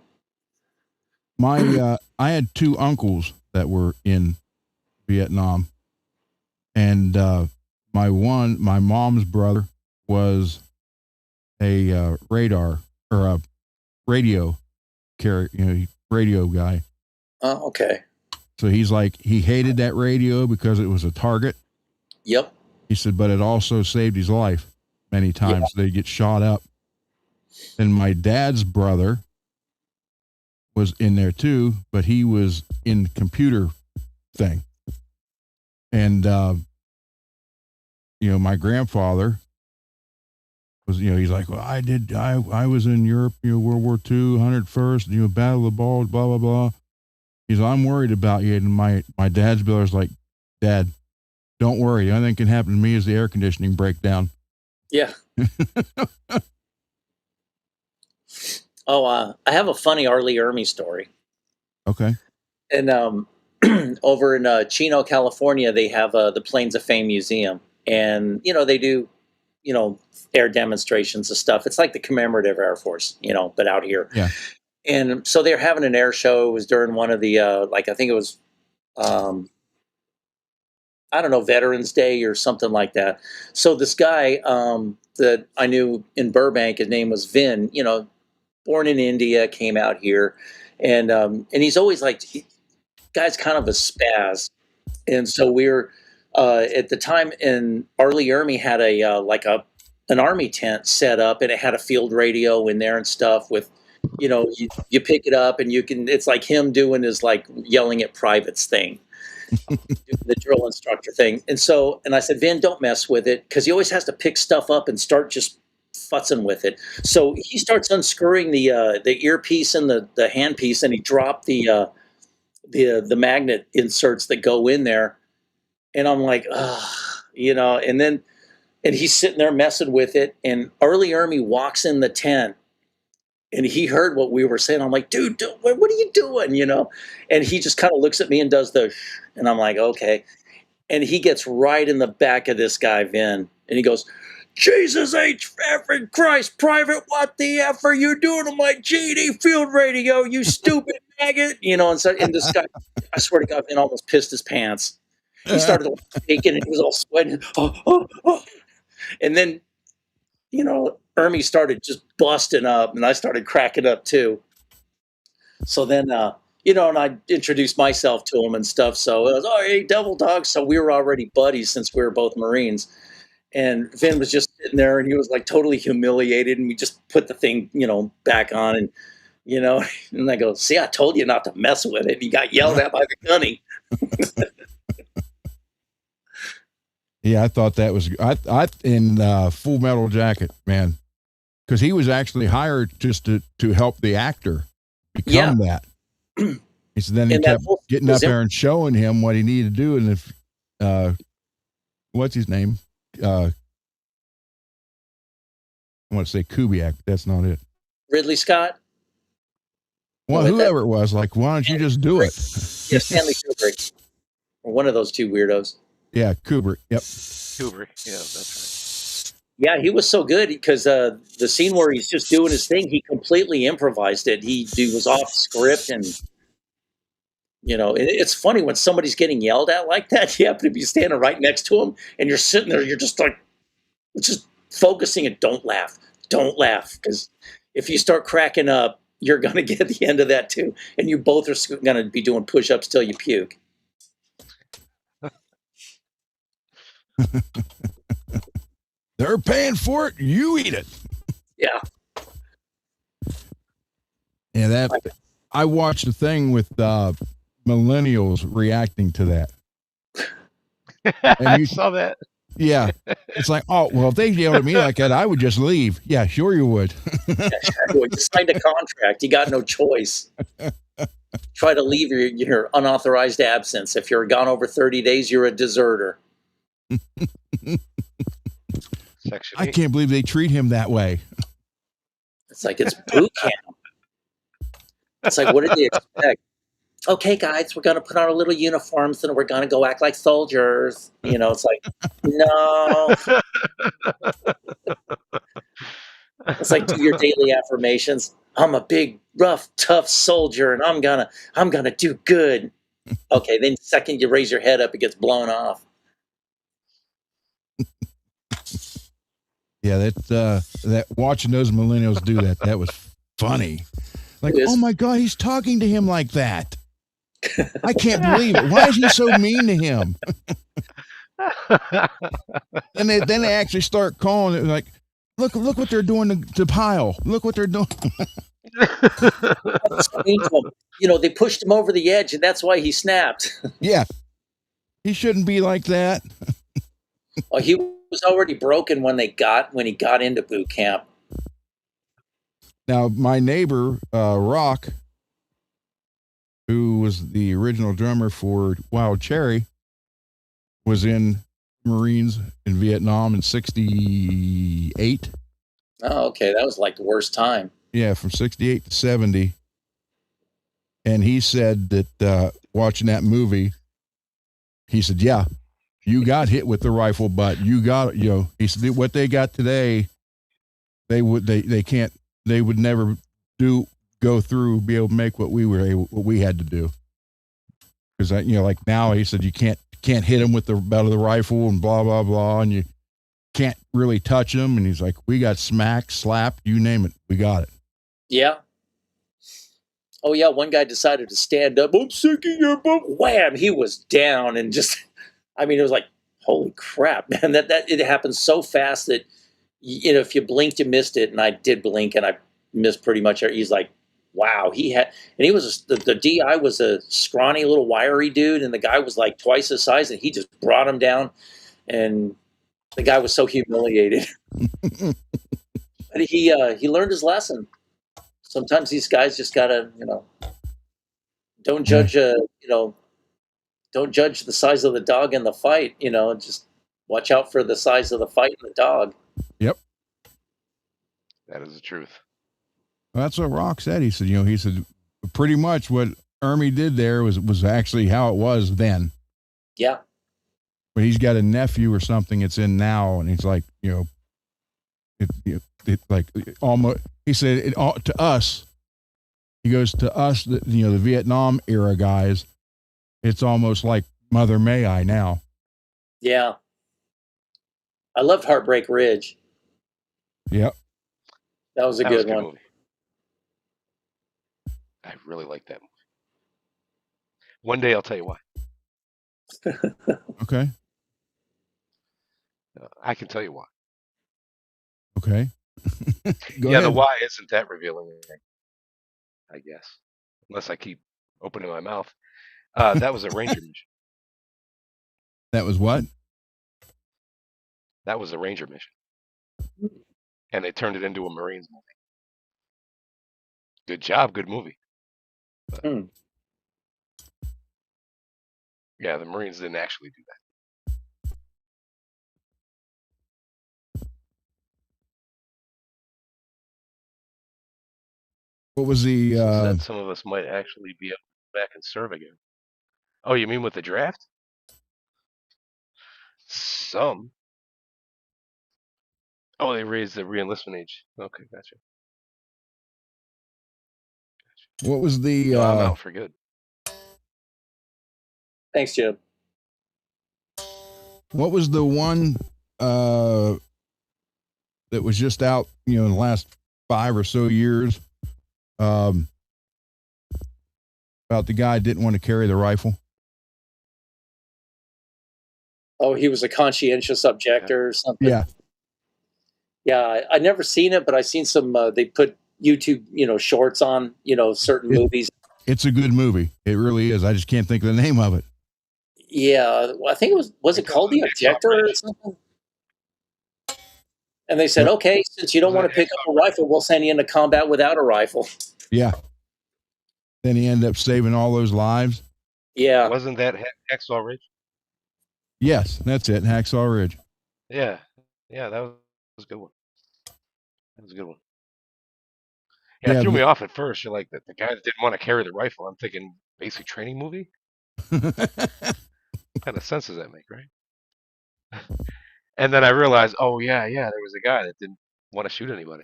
I had two uncles that were in Vietnam, and my mom's brother was a radar or a radio carrier, radio guy. Oh, okay. So he's like, he hated that radio because it was a target. Yep. He said, but it also saved his life many times. Yeah. They'd get shot up. And my dad's brother was in there too, but he was in the computer thing. And, my grandfather was, he's like, well, I was in Europe, World War II, 101st, Battle of the Bulge, blah, blah, blah. He's like, I'm worried about you. And my dad's brother's like, Dad, don't worry. The only thing can happen to me is the air conditioning breakdown. Yeah. I have a funny Arlie Ermy story. Okay. And over in Chino, California, they have the Planes of Fame Museum. And, they do, air demonstrations and stuff. It's like the commemorative Air Force, but out here. Yeah. And so they're having an air show. It was during one of the, I think it was, I don't know, Veterans Day or something like that. So this guy that I knew in Burbank, his name was Vin, born in India, came out here. And he's always like, guy's kind of a spaz. And so we're, at the time, and Arlie Ermy had an army tent set up, and it had a field radio in there and stuff with, you pick it up and it's like him doing his like yelling at privates thing, the drill instructor thing. And I said, Vin, don't mess with it, because he always has to pick stuff up and start just futzing with it. So he starts unscrewing the earpiece and the handpiece, and he dropped the magnet inserts that go in there. And I'm like, and he's sitting there messing with it. And Arlie Ermy walks in the tent, and he heard what we were saying. I'm like, dude, what are you doing? And he just kind of looks at me and does and I'm like, okay. And he gets right in the back of this guy, Vin. And he goes, Jesus H. effing Christ, Private, what the F are you doing on my GD field radio, you stupid maggot? And this guy, I swear to God, Vin almost pissed his pants. He started shaking and he was all sweating. Oh. And then, Ermy started just busting up, and I started cracking up too. So then, and I introduced myself to him and stuff. So it was, hey, Devil Dog. So we were already buddies since we were both Marines. And Vin was just sitting there, and he was like totally humiliated. And we just put the thing, back on, and, and I go, see, I told you not to mess with it. He got yelled at by the gunny. Yeah, I thought that was I in Full Metal Jacket, man, because he was actually hired just to help the actor become that. He said then he kept getting up there and showing him what he needed to do, and if what's his name? I want to say Kubiak, but that's not it. Ridley Scott. Well, whoever it was, like, why don't you just do it? Yeah, Stanley Kubrick, or one of those two weirdos. Yeah, Kubrick. Yep. Kubrick. Yeah, that's right. Yeah, he was so good because the scene where he's just doing his thing, he completely improvised it. He was off script, and it's funny when somebody's getting yelled at like that. You happen to be standing right next to him, and you're sitting there. You're just like, just focusing and don't laugh, because if you start cracking up, you're going to get the end of that too, and you both are going to be doing push-ups till you puke. They're paying for it. You eat it. Yeah. Yeah, I watched a thing with millennials reacting to that. I saw that. Yeah. It's like, oh, well, if they yelled at me like that, I would just leave. Yeah, sure you would. Yeah, sure. You signed a contract. You got no choice. Try to leave your unauthorized absence. If you're gone over 30 days, you're a deserter. Section 8. I can't believe they treat him that way. It's like, it's boot camp. It's like, what did they expect? Okay, guys, we're going to put on our little uniforms and we're going to go act like soldiers. It's like, no. It's like, do your daily affirmations. I'm a big, rough, tough soldier, and I'm gonna do good. Okay, then the second you raise your head up, it gets blown off. Yeah, that watching those millennials do that was funny. Like, oh my God, he's talking to him like that. I can't believe it. Why is he so mean to him? And then they actually start calling it like, look what they're doing to Pyle. Look what they're doing. They pushed him over the edge, and that's why he snapped. Yeah, he shouldn't be like that. Oh, he was already broken when he got into boot camp. Now, my neighbor, Rock, who was the original drummer for Wild Cherry, was in Marines in Vietnam in '68. Oh, okay. That was like the worst time. Yeah, from '68 to '70. And he said that watching that movie, he said, yeah, you got hit with the rifle butt. You got, he said, what they got today, they would never go through, be able to make what we had to do. Because like now, he said, you can't hit him with the butt of the rifle and blah, blah, blah. And you can't really touch him. And he's like, we got smacked, slapped, you name it. We got it. Yeah. Oh yeah. One guy decided to stand up. I'm sick of your butt. Wham. He was down and just, it was like, holy crap, man, that it happened so fast that, if you blinked, you missed it. And I did blink and I missed pretty much. He's like, wow, and he was, the DI was a scrawny little wiry dude. And the guy was like twice his size and he just brought him down. And the guy was so humiliated. But he learned his lesson. Sometimes these guys just gotta, don't judge, don't judge the size of the dog in the fight, just watch out for the size of the fight and the dog. Yep. That is the truth. Well, that's what Rock said. He said, pretty much what Ermy did there was actually how it was then. Yeah. But he's got a nephew or something it's in now. And he's like, like almost, he said to us, he goes to us, the Vietnam era guys, it's almost like Mother May I now. Yeah. I loved Heartbreak Ridge. Yep. That was a good one. Movie. I really like that movie. One day I'll tell you why. Okay. I can tell you why. Okay. Go ahead. The why isn't that revealing anything, I guess, unless I keep opening my mouth. That was a Ranger mission. That was what? That was a Ranger mission. And they turned it into a Marines movie. Good job, good movie. But, yeah, the Marines didn't actually do that. What was the that some of us might actually be able to go back and serve again. Oh, you mean with the draft? Some. Oh, they raised the re-enlistment age. Okay, gotcha. What was the No, I'm out for good. Thanks, Jim. What was the one that was just out, in the last 5 or so years? About the guy didn't want to carry the rifle. Oh, he was a conscientious objector or something. Yeah. Yeah, I never seen it, but I seen some. They put YouTube, shorts on, certain movies. It's a good movie. It really is. I just can't think of the name of it. Yeah, I think it was it called The Objector or something? And they said, okay, since you don't want to pick up a rifle, we'll send you into combat without a rifle. Yeah. Then he ended up saving all those lives. Yeah. Wasn't that Hacksaw Ridge? Yes, that's it. Hacksaw Ridge. Yeah. Yeah, that was a good one. That was a good one. Yeah, it Yeah, threw me off at first. You're like the guy that didn't want to carry the rifle. I'm thinking basic training movie. What kind of sense does that make, right? And then I realized, oh yeah, there was a guy that didn't want to shoot anybody.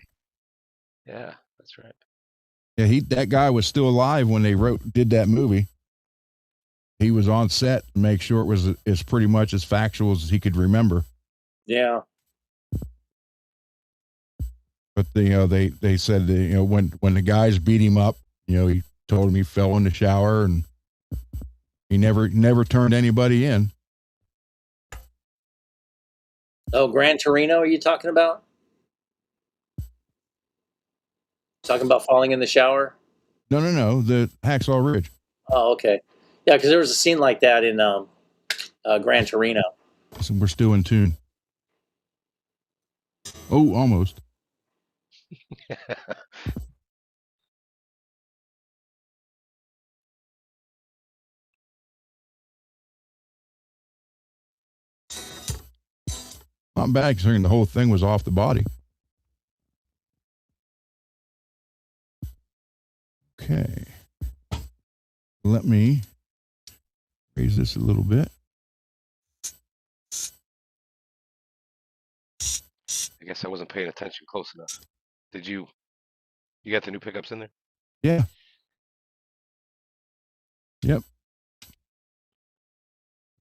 Yeah, that's right. yeah, that guy was still alive when they did that movie. He was on set to make sure it was as pretty much as factual as he could remember. Yeah. But they said that, when the guys beat him up, he told him he fell in the shower and he never turned anybody in. Oh, Gran Torino, are you talking about? Talking about falling in the shower? No, the Hacksaw Ridge. Oh, okay. Yeah, because there was a scene like that in Gran Torino. So we're still in tune. Oh, almost. Not bad considering the whole thing was off the body. Okay. Let me raise this a little bit. I guess I wasn't paying attention close enough. Did you? You got the new pickups in there? Yeah. Yep.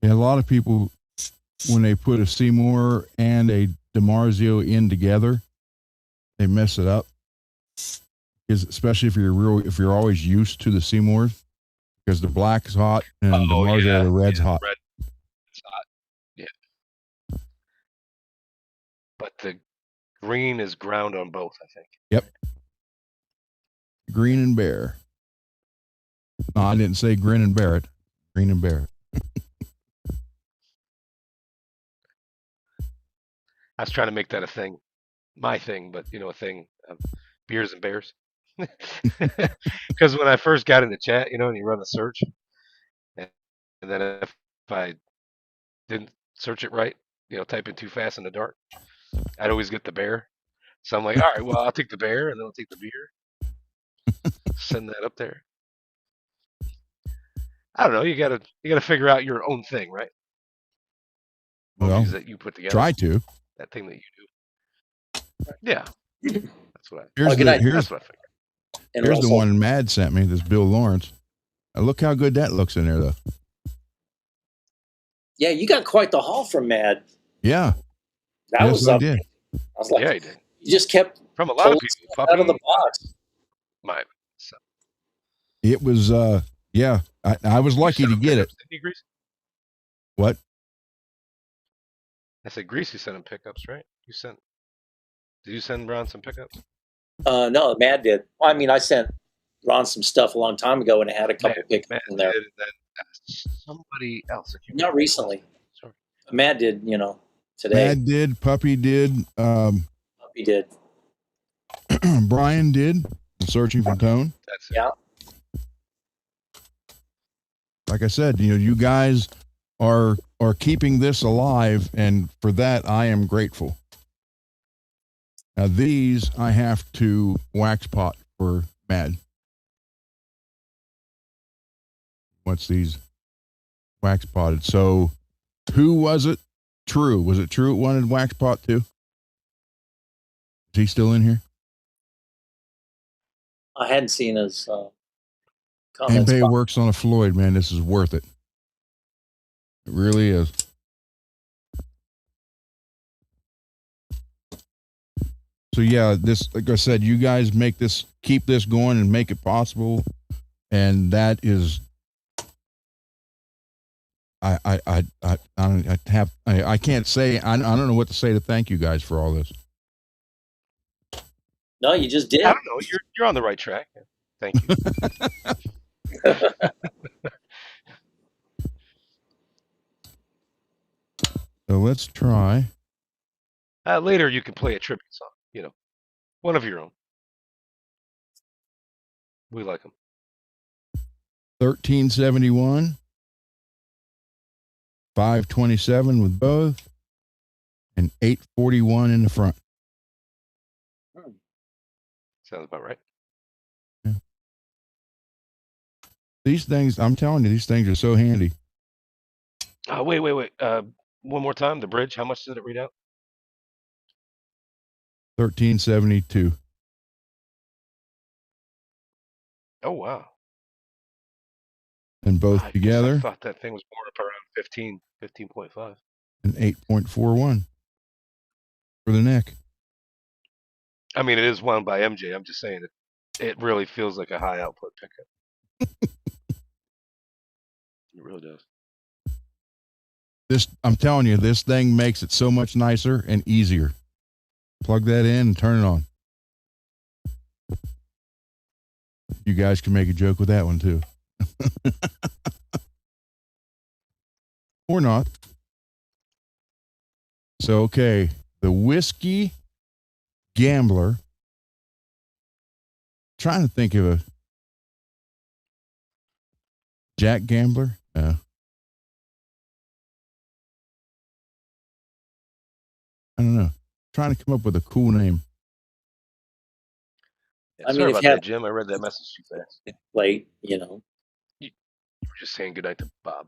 Yeah, a lot of people, when they put a Seymour and a DiMarzio in together, they mess it up. Because especially if you're always used to the Seymours, because the black is hot and DiMarzio, the red's hot. Red is hot. Yeah. But the green is ground on both, I think. Yep. Green and Bear. No, I didn't say Grin and Bear it. Green and Bear. I was trying to make that a thing, my thing, but a thing, beers and bears. Because when I first got into chat, and you run a search, and then if I didn't search it right, type in too fast in the dark, I'd always get the bear. So I'm like, all right, well, I'll take the bear, and then I'll take the beer. Send that up there. I don't know. You gotta figure out your own thing, right? Well, movies that you put together. Try to. That thing that you do. Yeah, that's what I. Here's that's what I figured. And here's the Russell. one Mad sent me. This Bill Lawrence. Now look how good that looks in there, though. Yeah, you got quite the haul from Mad. Yeah. That Yes, was I something. did. I was like, Yeah, he did. you just kept From a lot of pulling people. stuff out of the box. My. So. It was. Yeah. I was lucky to get it. Didn't you, Greasy? What? I said Greasy sent him pickups, right? Did you send Ron some pickups? No, Mad did. Well, I mean, I sent Ron some stuff a long time ago, and it had a couple pickups Matt in there. did, and then somebody else. Not recently. Sorry. Mad did, today. Mad did. Puppy did. He did. Brian did. Searching for Tone. That's it. Yeah. Like I said, you guys are keeping this alive, and for that I am grateful. Now these I have to wax pot for Mad. Once these wax potted. So who was it? True. Was it True it wanted wax pot too? Is he still in here? I hadn't seen his comments. Anybody who works on a Floyd, man, this is worth it. It really is. So yeah, this, like I said, you guys keep this going and make it possible. And that is, I can't say, I don't know what to say to thank you guys for all this. No, you just did. I don't know. You're on the right track. Thank you. So let's try. Later, you can play a tribute song. One of your own. We like them. 1371, 527 with both, and 841 in the front. Sounds about right. These things, I'm telling you, these things are so handy. Wait. One more time. The bridge. How much did it read out? 1372. Oh wow. And both I guess together. I thought that thing was more up around 15.5. And 8.41 for the neck. I mean, it is wound by MJ. I'm just saying it really feels like a high output pickup. It really does. This, I'm telling you, this thing makes it so much nicer and easier. Plug that in and turn it on. You guys can make a joke with that one too. Or not. So, okay, the Whiskey Gambler. Trying to think of a Jack Gambler. I don't know. Trying to come up with a cool name. I mean, Sorry if about you have that, Jim. I read that message too fast. late, you know. You were just saying goodnight to Bob.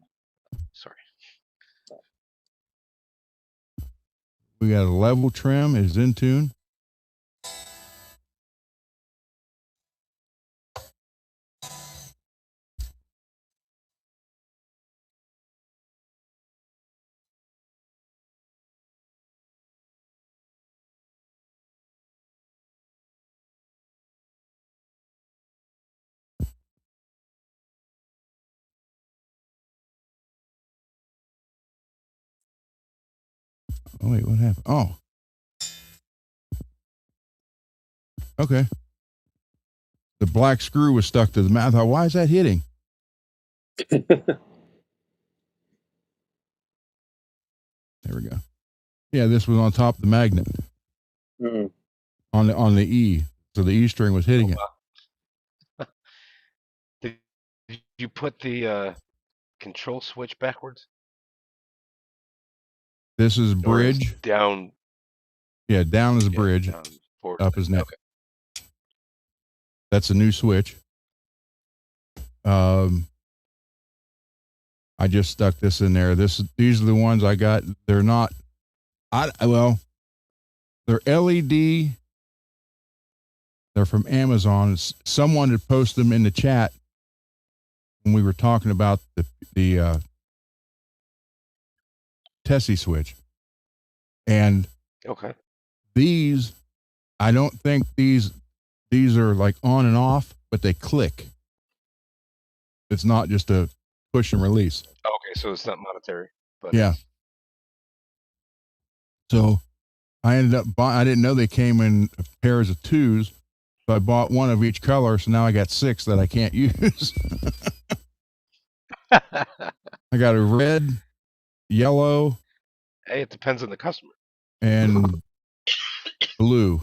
Sorry. We got a level trim. It is in tune. Oh, wait, what happened? Oh. Okay. The black screw was stuck to the mouth. Why is that hitting? There we go. Yeah, this was on top of the magnet. Mm. On the E. So the E string was hitting it. Did you put the control switch backwards? This is Or is bridge. down. Yeah, down is bridge. Down, forward. Up is neck. Okay. That's a new switch. I just stuck this in there. These are the ones I got. They're not. They're LED. They're from Amazon. Someone had posted them in the chat when we were talking about the Tessie switch. And Okay. these, I don't think these are like on and off, but they click. It's not just a push and release. Okay, so it's not monetary. But Yeah. So I ended up I didn't know they came in pairs of 2s. So I bought one of each color. So now I got 6 that I can't use. I got a red, yellow. Hey, it depends on the customer. And blue.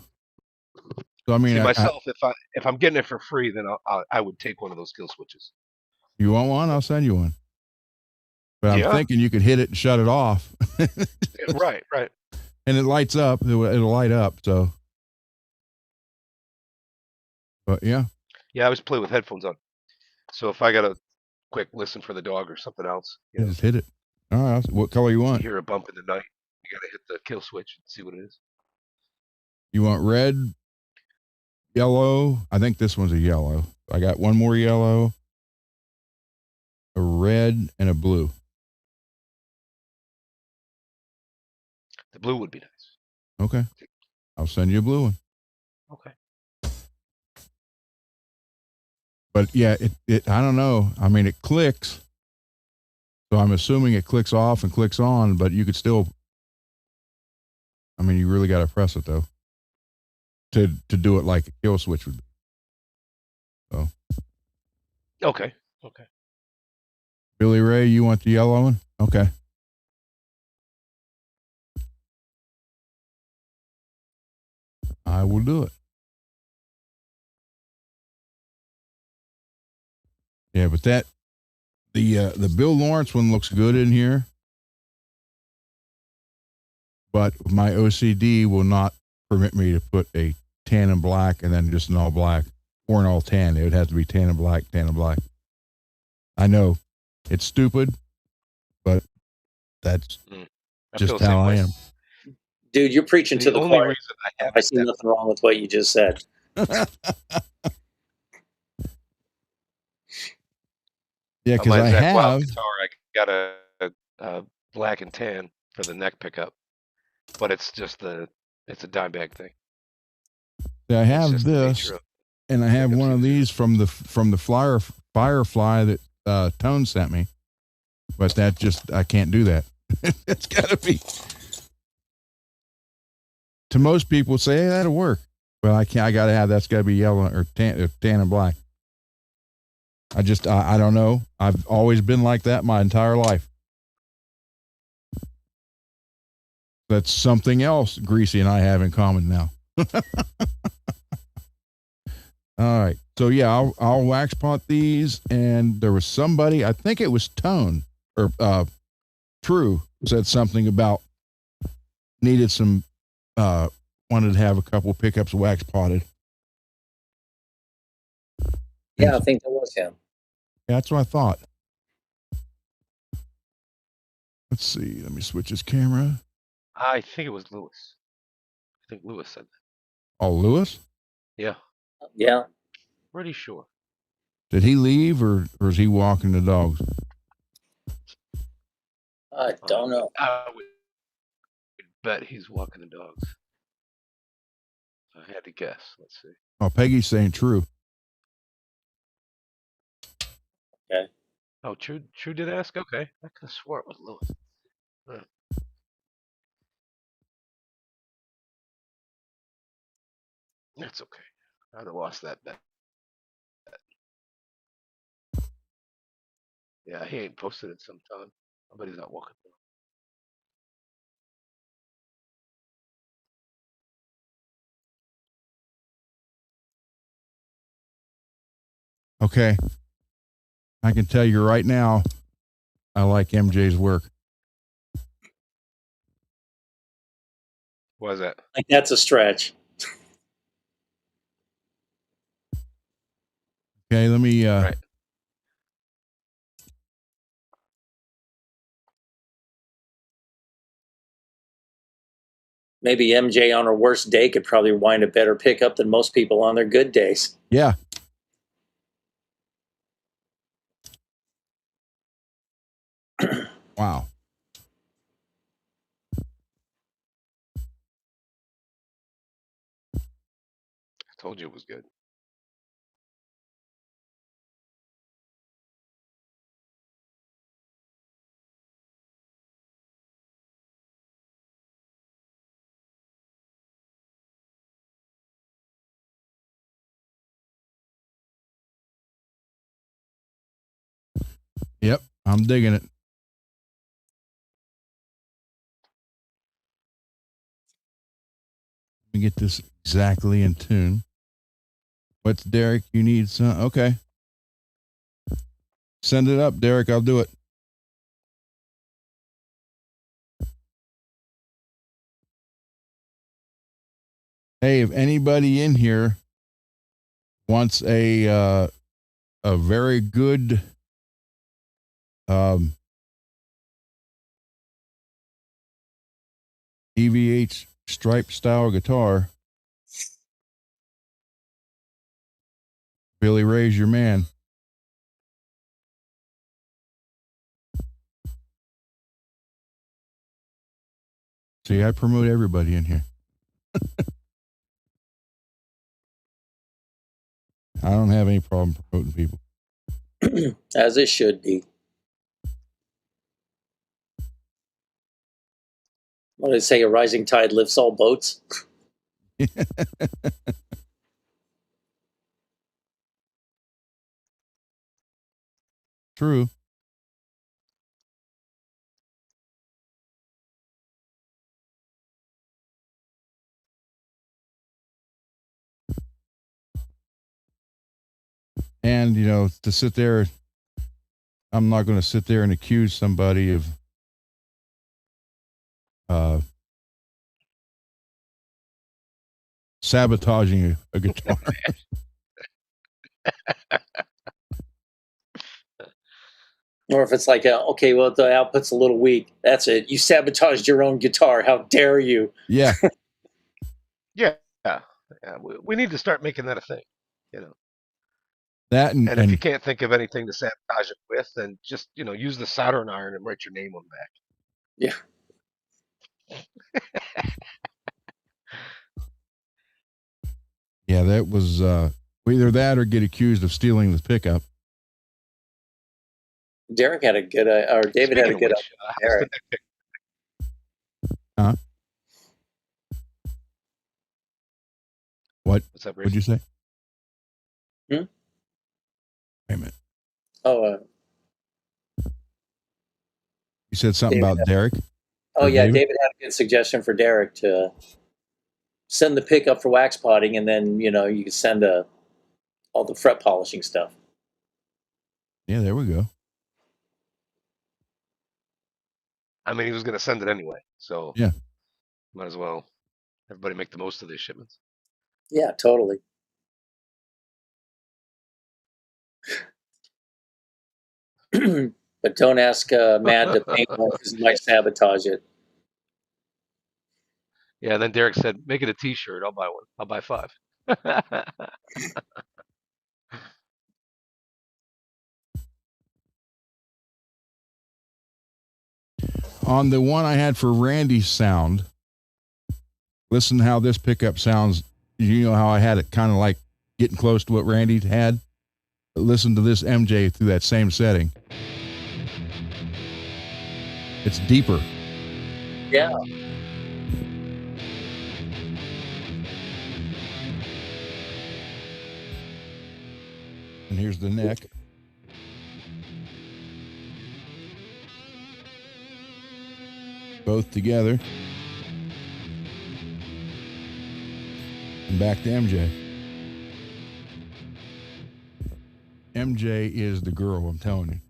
So I mean, See, myself, if I'm getting it for free, then I would take one of those kill switches. You want one? I'll send you one. But I'm thinking you could hit it and shut it off. Right. And it lights up. It'll light up. So, but yeah. Yeah, I always play with headphones on. So if I got a quick listen for the dog or something else, You just hit it. All right. What color you want? You hear a bump in the night, you gotta hit the kill switch and see what it is. You want red, yellow? I think this one's a yellow. I got one more yellow, a red, and a blue. The blue would be nice. Okay. I'll send you a blue one. Okay. But yeah, it I don't know. I mean, it clicks. So I'm assuming it clicks off and clicks on, but you could still, I mean, you really got to press it though to do it like a kill switch would be. So. Okay. Billy Ray, you want the yellow one? Okay. I will do it. Yeah, but the Bill Lawrence one looks good in here. But my OCD will not permit me to put a tan and black and then just an all black or an all tan. It would have to be tan and black, tan and black. I know it's stupid, but that's I just feel the same how I way. am. Dude, you're preaching to The the only choir. reason I have I see nothing wrong with what you just said. Yeah, on because my I Zach Wild have. guitar, I got a black and tan for the neck pickup, but it's just it's a dime bag thing. I It's have just the this, nature of and I have pickups one of usually. these from the Firefly that Tone sent me, but that just I can't do that. It's got to be. To most people, say, hey, that'll work, but I can't. I got to have that's got to be yellow or tan and black. I don't know. I've always been like that my entire life. That's something else Greasy and I have in common now. All right. So yeah, I'll wax pot these, and there was somebody, I think it was Tone or True, said something about needed some wanted to have a couple pickups wax potted. Yeah, I think that was him. That's what I thought. Let's see. Let me switch his camera. I think it was Lewis. I think Lewis said that. Oh, Lewis? Yeah, Yeah. pretty sure. Did he leave or is he walking the dogs? I don't know. I would bet he's walking the dogs. I had to guess. Let's see. Oh, Peggy's saying True. Okay. Oh, True did ask? Okay. I could have swore it was Lewis. That's okay. I'd have lost that bet. Yeah, he ain't posted it sometime. I bet he's not walking. Okay. I can tell you right now, I like MJ's work. Why is that? Like that's a stretch. Okay, let me Right. Maybe MJ on her worst day could probably wind a better pickup than most people on their good days. Yeah. Wow. I told you it was good. Yep. I'm digging it. Let me get this exactly in tune. What's Derek? You need some? Okay. Send it up, Derek. I'll do it. Hey, if anybody in here wants a very good EVH stripe style guitar, Billy Ray's your man. See, I promote everybody in here. I don't have any problem promoting people. As it should be. What did I say? A rising tide lifts all boats. True. And, you know, to sit there, I'm not going to sit there and accuse somebody of sabotaging a guitar. Or if it's like, okay, well, the output's a little weak. That's it. You sabotaged your own guitar. How dare you? Yeah. Yeah, yeah, yeah. We need to start making that a thing, you know. That And if you can't think of anything to sabotage it with, then just use the soldering iron and write your name on the back. Yeah. yeah, that was either that or get accused of stealing the pickup. Derek had a good, or David Speaking had a of good. which, how's the Derek. neck pick? Huh? What's up, What'd Rich? you say? Hmm? Wait a minute. Oh, You said something David about Derek? oh Or yeah, David? David had a good suggestion for Derek to send the pickup for wax potting, and then you can send all the fret polishing stuff. Yeah, there we go. I mean, he was going to send it anyway, so Yeah. might as well everybody make the most of these shipments. Yeah, totally. But don't ask Matt to paint one because he might sabotage it. Yeah, and then Derek said, "Make it a T-shirt. I'll buy one. I'll buy 5." On the one I had for Randy's sound, listen how this pickup sounds. You know how I had it kind of like getting close to what Randy had? Listen to this MJ through that same setting. It's deeper. Yeah. And here's the neck. Both together. And back to MJ. MJ is the girl, I'm telling you.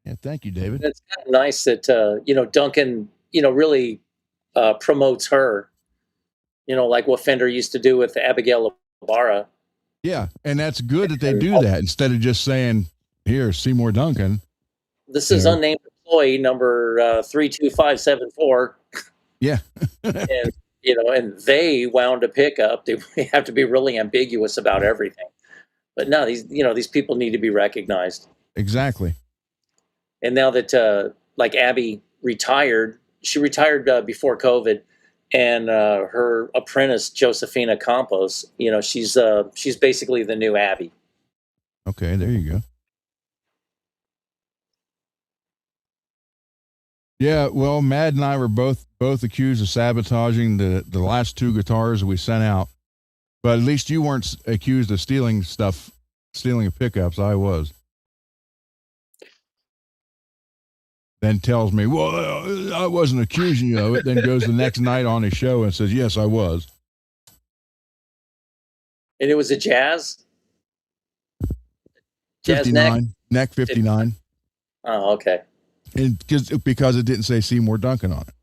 Yeah, thank you, David. It's kind of nice that Duncan really promotes her. Like what Fender used to do with Abigail Ibarra. Yeah, and that's good that they do that instead of just saying, "Here, Seymour Duncan." This is unnamed employee number 32574. Yeah. And and they wound a pickup. They have to be really ambiguous about everything. But no, these people need to be recognized. Exactly. And now that like Abby retired, she retired before COVID, and her apprentice Josephina Campos, she's basically the new Abby. Okay, there you go. Yeah, well, Mad and I were both accused of sabotaging the last 2 guitars we sent out. But at least you weren't accused of stealing pickups. I was. Then tells me, well, I wasn't accusing you of it. Then goes the next night on his show and says, yes, I was. And it was a jazz 59, neck 59. Oh, okay. And because it didn't say Seymour Duncan on it.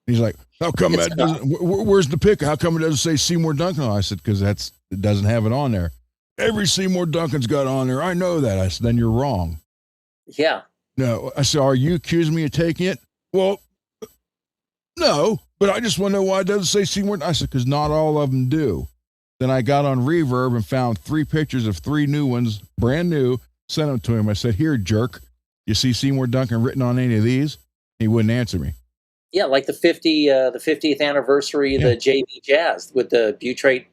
He's like, how come that doesn't, where's the pick? How come it doesn't say Seymour Duncan on it? I said, because it doesn't have it on there. Every Seymour Duncan's got on there. I know that. I said, then you're wrong. Yeah. No, I said, are you accusing me of taking it? Well, no, but I just want to know why it doesn't say Seymour. I said, because not all of them do. Then I got on Reverb and found 3 pictures of 3 new ones, brand new, sent them to him. I said, here, jerk, you see Seymour Duncan written on any of these? He wouldn't answer me. Yeah, like the 50th anniversary of the JV Jazz with the butyrate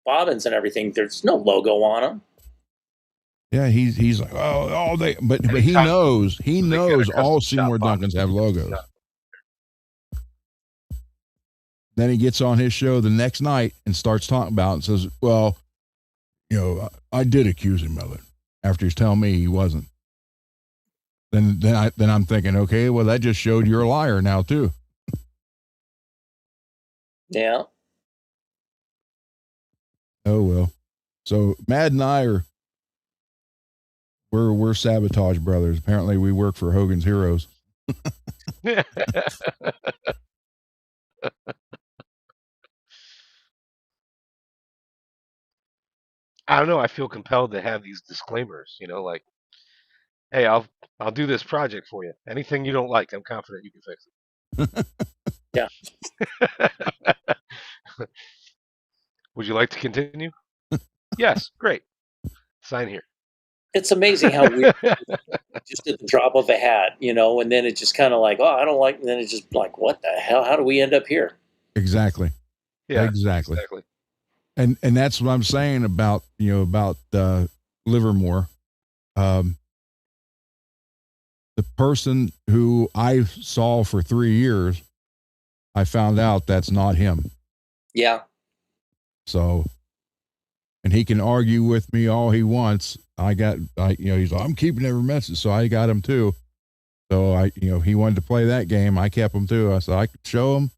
bobbins and everything. There's no logo on them. Yeah, he's like, oh, but he knows all Seymour Duncans have logos. Then he gets on his show the next night and starts talking about it and says, well, I did accuse him of it after he's telling me he wasn't. Then I'm thinking, okay, well, that just showed you're a liar now too. Yeah. Oh well. So Mad and I we're sabotage brothers. Apparently, we work for Hogan's Heroes. I don't know. I feel compelled to have these disclaimers. You know, like, hey, I'll do this project for you. Anything you don't like, I'm confident you can fix Yeah. it. Would you like to continue? Yes, great. Sign here. It's amazing how we just at the drop of a hat, and then it just kind of like, oh, I don't like, and then it's just like, what the hell? How do we end up here? Exactly. Yeah, Exactly. exactly. And that's what I'm saying about Livermore. The person who I saw for 3 years, I found out that's not him. Yeah. So, and he can argue with me all he wants. He's like, I'm keeping every message. So I got him too. So he wanted to play that game. I kept him too. I said, I could show him.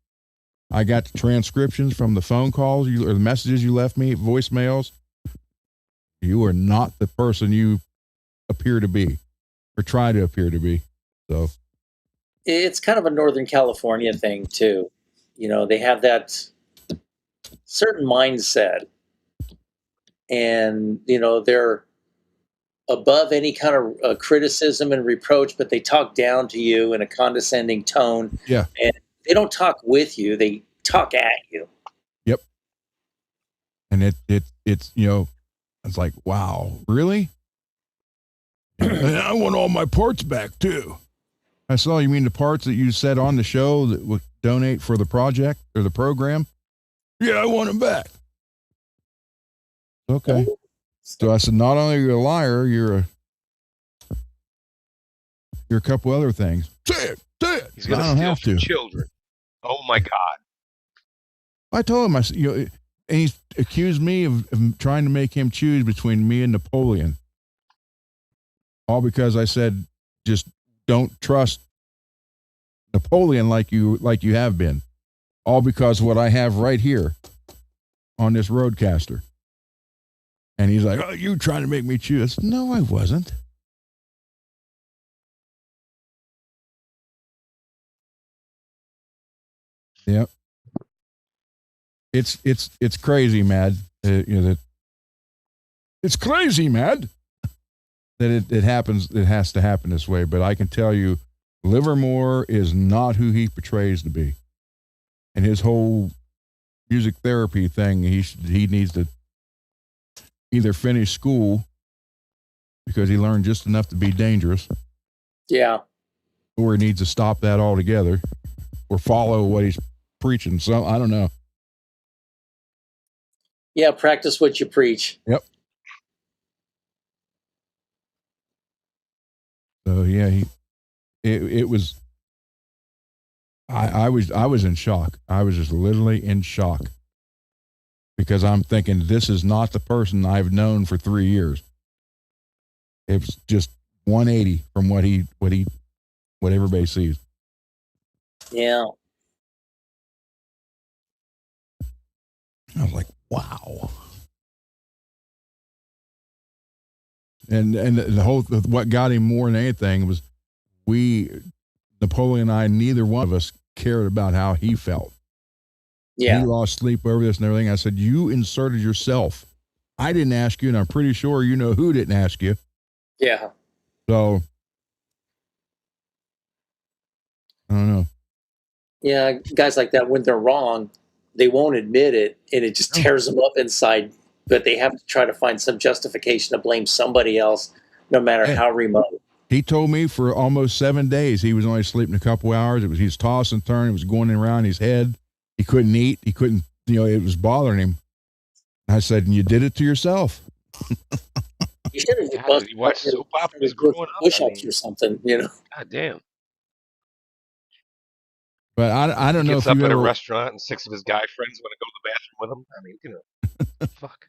I got the transcriptions from the phone calls or the messages you left me, voicemails. You are not the person you appear to be or try to appear to be. So It's kind of a Northern California thing too. They have that certain mindset, and they're above any kind of criticism and reproach, but they talk down to you in a condescending tone. Yeah. And they don't talk with you, they talk at you. Yep. And it's it's like, wow, really? And I want all my parts back too. I saw, you mean the parts that you said on the show that would donate for the project or the program? Yeah, I want them back. Okay. So I said, not only are you a liar, you're a couple other things. Say it. He's going I don't to steal have from to. children. Oh my God. I told him, and he's accused me of trying to make him choose between me and Napoleon. All because I said, just don't trust Napoleon like you have been. All because of what I have right here on this Roadcaster. And he's like, oh, you trying to make me choose? No, I wasn't. Yep. It's crazy, mad. It's crazy, mad. That it happens. It has to happen this way. But I can tell you, Livermore is not who he portrays to be, and his whole music therapy thing. He needs to either finish school because he learned just enough to be dangerous. Yeah. Or he needs to stop that altogether, or follow what he's preaching. So I don't know. Yeah, practice what you preach. Yep. So yeah, it was. I was in shock. I was just literally in shock because I'm thinking this is not the person I've known for 3 years. It's just 180 from what everybody sees. Yeah. I was like, wow. And the whole, what got him more than anything was Napoleon and I, neither one of us cared about how he felt. Yeah. He lost sleep over this and everything. I said, you inserted yourself. I didn't ask you, and I'm pretty sure you know who didn't ask you. Yeah. So, I don't know. Yeah, guys like that, when they're wrong, they won't admit it, and it just tears them up inside. But they have to try to find some justification to blame somebody else, no matter how remote. He told me for almost 7 days he was only sleeping a couple hours. He was tossing and turning. It was going around his head. He couldn't eat. He couldn't, it was bothering him. I said, and you did it to yourself. You should have You watched soap operas growing up. Push-ups or something, God damn. But I don't know if Gets up you at ever, a restaurant and 6 of his guy friends want to go to the bathroom with him. I mean, fuck.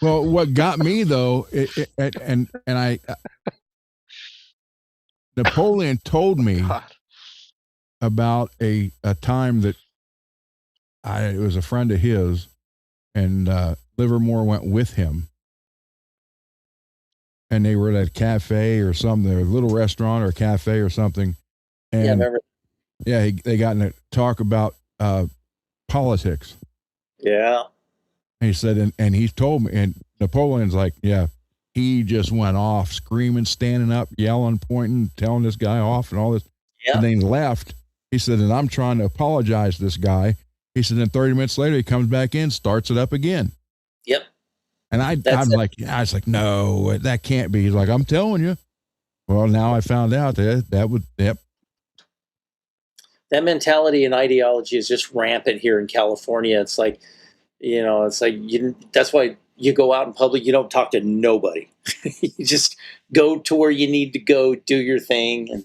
Well, what got me though, Napoleon told me about a time that it was a friend of his, and Livermore went with him, and they were at a cafe or something, a little restaurant or a cafe or something, and Yeah, I remember. Yeah, they got in a talk about politics. Yeah. And he said, and he told me, and Napoleon's like, yeah, he just went off, screaming, standing up, yelling, pointing, telling this guy off and all this. Yeah. And then he left. He said, and I'm trying to apologize to this guy. He said, then 30 minutes later, he comes back in, starts it up again. Yep. And I'm like, yeah, I was like, no, that can't be. He's like, I'm telling you. Well, now I found out that would, yep. That mentality and ideology is just rampant here in California. It's like, that's why you go out in public, you don't talk to nobody. You just go to where you need to go, do your thing. And,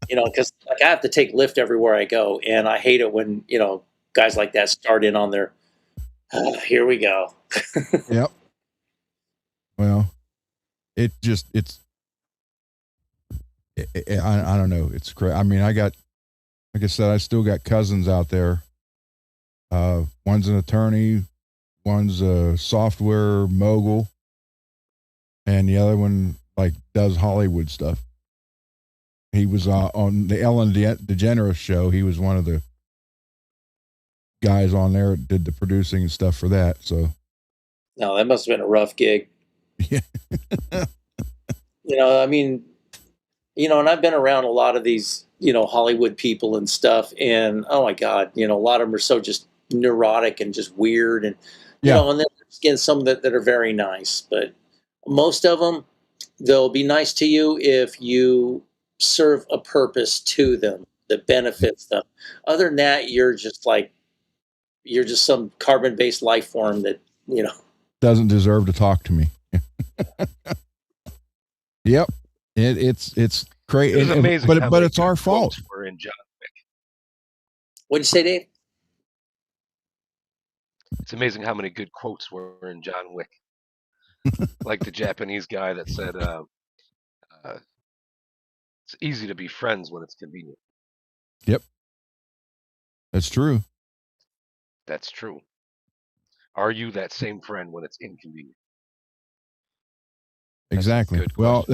because like I have to take Lyft everywhere I go. And I hate it when, guys like that start in on their, here we go. Yep. Well, I don't know. It's crazy. I mean, like I said, I still got cousins out there. One's an attorney, one's a software mogul, and the other one like does Hollywood stuff. He was on the Ellen DeGeneres show. He was one of the guys on there that did the producing and stuff for that. So, no, that must have been a rough gig. Yeah. And I've been around a lot of these, Hollywood people and stuff, and oh my God, a lot of them are so just neurotic and just weird, and and then there's again some that are very nice, but most of them, they'll be nice to you if you serve a purpose to them that benefits them. Other than that, you're just some carbon-based life form that doesn't deserve to talk to me. Yep. It's crazy. It's amazing, but it's our fault. We're in John Wick. What'd you say, Dave? It's amazing how many good quotes were in John Wick. Like the Japanese guy that said, "It's easy to be friends when it's convenient." Yep. That's true. That's true. Are you that same friend when it's inconvenient? Exactly. Well,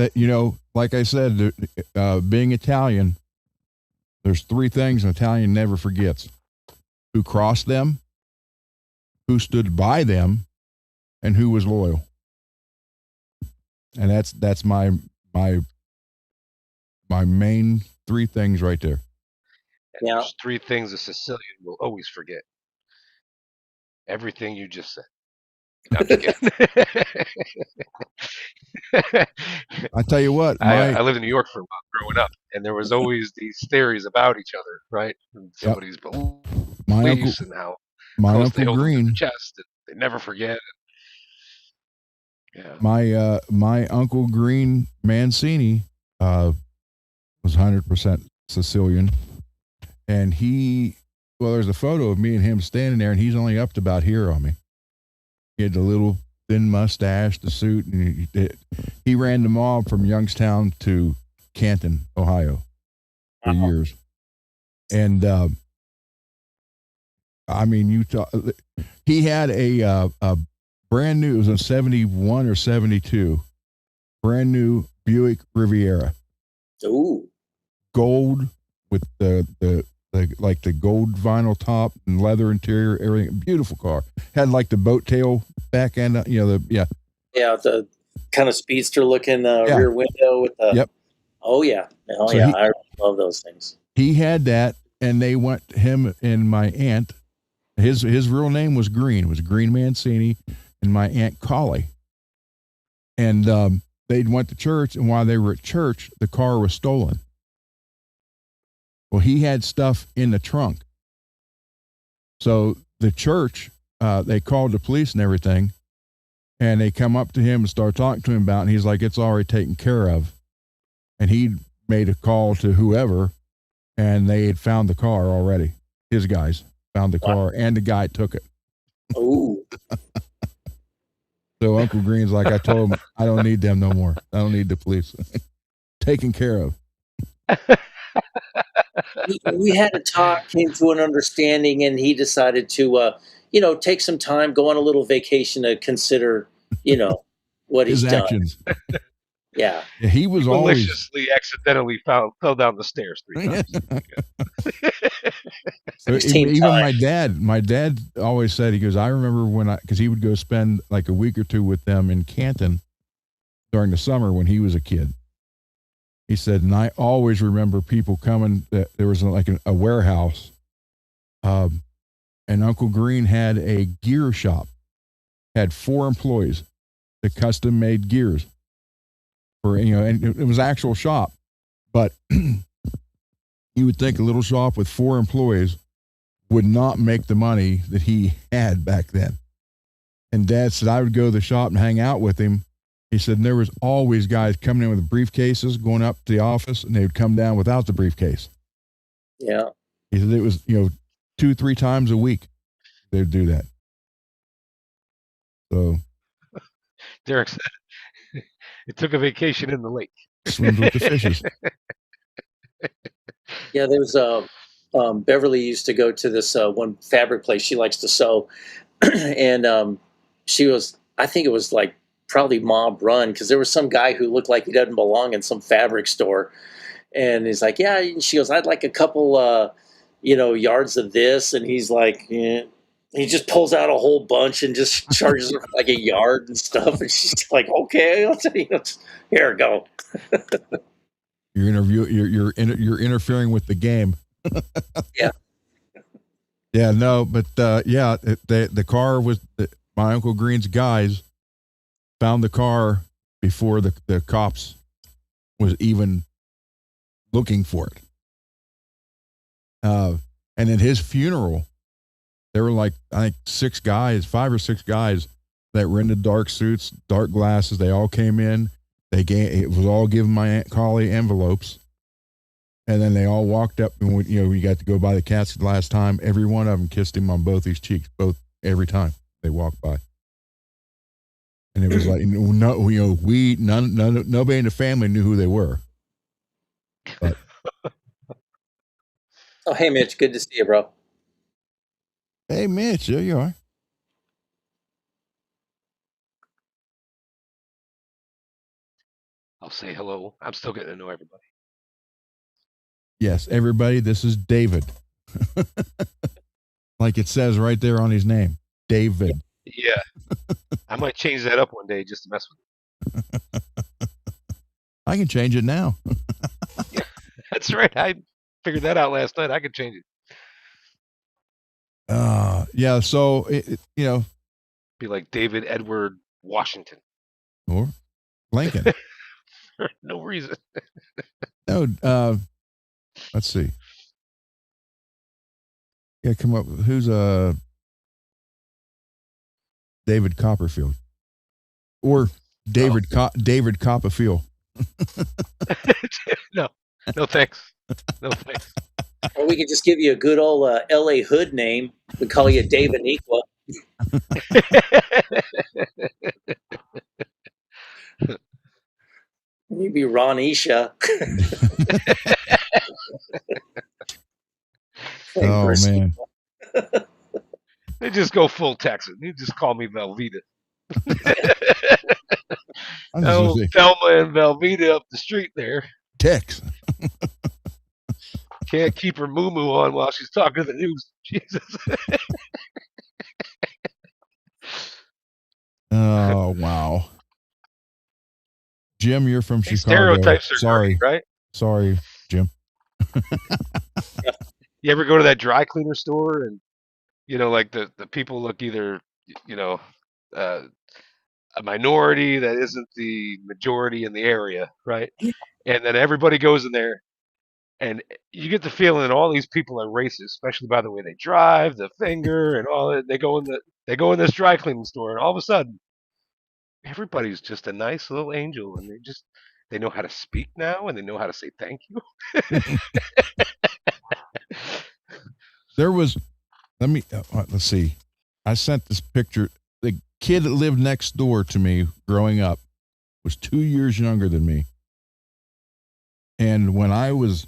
like I said, being Italian, there's three things an Italian never forgets: who crossed them, who stood by them, and who was loyal. And that's my main three things right there. And there's three things a Sicilian will always forget. Everything you just said. No, I'm just kidding. I tell you what, I lived in New York for a while growing up, and there was always these theories about each other, right? And somebody's beliefs and how close they hold them to the chest, and they never forget. Yeah. My Uncle Green Mancini was 100% Sicilian, and there's a photo of me and him standing there, and he's only up to about here on me. He had the little thin mustache, the suit, and he ran the mob from Youngstown to Canton, Ohio, for years. And he had a brand new, it was a 71 or 72, brand new Buick Riviera. Ooh. Gold with the gold vinyl top and leather interior, everything. Beautiful car. Had like the boat tail back end, the kind of speedster looking rear window with the. Yep. Oh yeah. Oh so yeah. I love those things. He had that, and they went, him and my aunt. His real name was Green. It was Green Mancini, and my aunt Collie. And they went to church, and while they were at church, the car was stolen. Well, he had stuff in the trunk. So the church, they called the police and everything, and they come up to him and start talking to him about it, and he's like, it's already taken care of. And he made a call to whoever, and they had found the car already. His guys found the car, and the guy took it. Ooh. So Uncle Green's like, I told him, I don't need them no more. I don't need the police. Taken care of. We had a talk, came to an understanding, and he decided to, take some time, go on a little vacation to consider, what he's actions. done. Yeah. He was always Maliciously, accidentally fell down the stairs 3 times. So Team even time. my dad always said, he goes, I remember because he would go spend like a week or two with them in Canton during the summer when he was a kid. He said, and I always remember people coming. That there was like a warehouse, and Uncle Green had a gear shop, had 4 employees that custom made gears for, and it was actual shop, but you would think a little shop with 4 employees would not make the money that he had back then. And Dad said I would go to the shop and hang out with him. He said, and there was always guys coming in with briefcases, going up to the office, and they would come down without the briefcase. Yeah. He said it was, 2-3 times a week they'd do that. So Derek said it took a vacation in the lake. swims with the fishes. Yeah, there's Beverly used to go to this one fabric place. She likes to sew, and she was, I think it was like probably mob run, because there was some guy who looked like he doesn't belong in some fabric store, and he's like, yeah. And she goes, I'd like a couple, yards of this, and he's like, yeah. He just pulls out a whole bunch and just charges her for like a yard and stuff, and she's like, okay, I'll tell you, here, go. You're interfering with the game. Yeah. Yeah, no, but the car was my Uncle Green's guys found the car before the cops was even looking for it. And in his funeral, there were like, I think 5 or 6 guys that were in the dark suits, dark glasses. They all came in. It was all given my Aunt Collie envelopes. And then they all walked up, and we got to go by the casket last time. Every one of them kissed him on both his cheeks, every time they walked by. And it was like, nobody in the family knew who they were. But Oh, hey, Mitch, good to see you, bro. hey, Mitch, there you are. I'll say hello. I'm still getting to know everybody. Yes, everybody, this is David. Like it says right there on his name, David. Yeah. I might change that up one day just to mess with you. I can change it now. Yeah, that's right. I figured that out last night. I could change it. Yeah, so, Be like David Edward Washington. or Lincoln. For no reason. No, let's see. Yeah, come up. Who's David Copperfield? Or David Copperfield. No thanks. No thanks. Or we could just give you a good old L.A. Hood name. We call you Dave Aniqua. You'd be Ron Isha. Oh, man. They just go full Texan. You just call me Velveeta. Oh, Thelma and Velveeta up the street there. Tex. Can't keep her moo-moo on while she's talking to the news. Jesus. Oh, wow. Jim, you're from Chicago. Stereotypes are Sorry. great, right? Sorry, Jim. You ever go to that dry cleaner store and, like the people look either, a minority that isn't the majority in the area, right? And then everybody goes in there, and you get the feeling that all these people are racist, especially by the way they drive, the finger, and all that. They go in this dry cleaning store, and all of a sudden, everybody's just a nice little angel, and they know how to speak now, and they know how to say thank you. There was, let's see. I sent this picture. The kid that lived next door to me growing up was 2 years younger than me. And when I was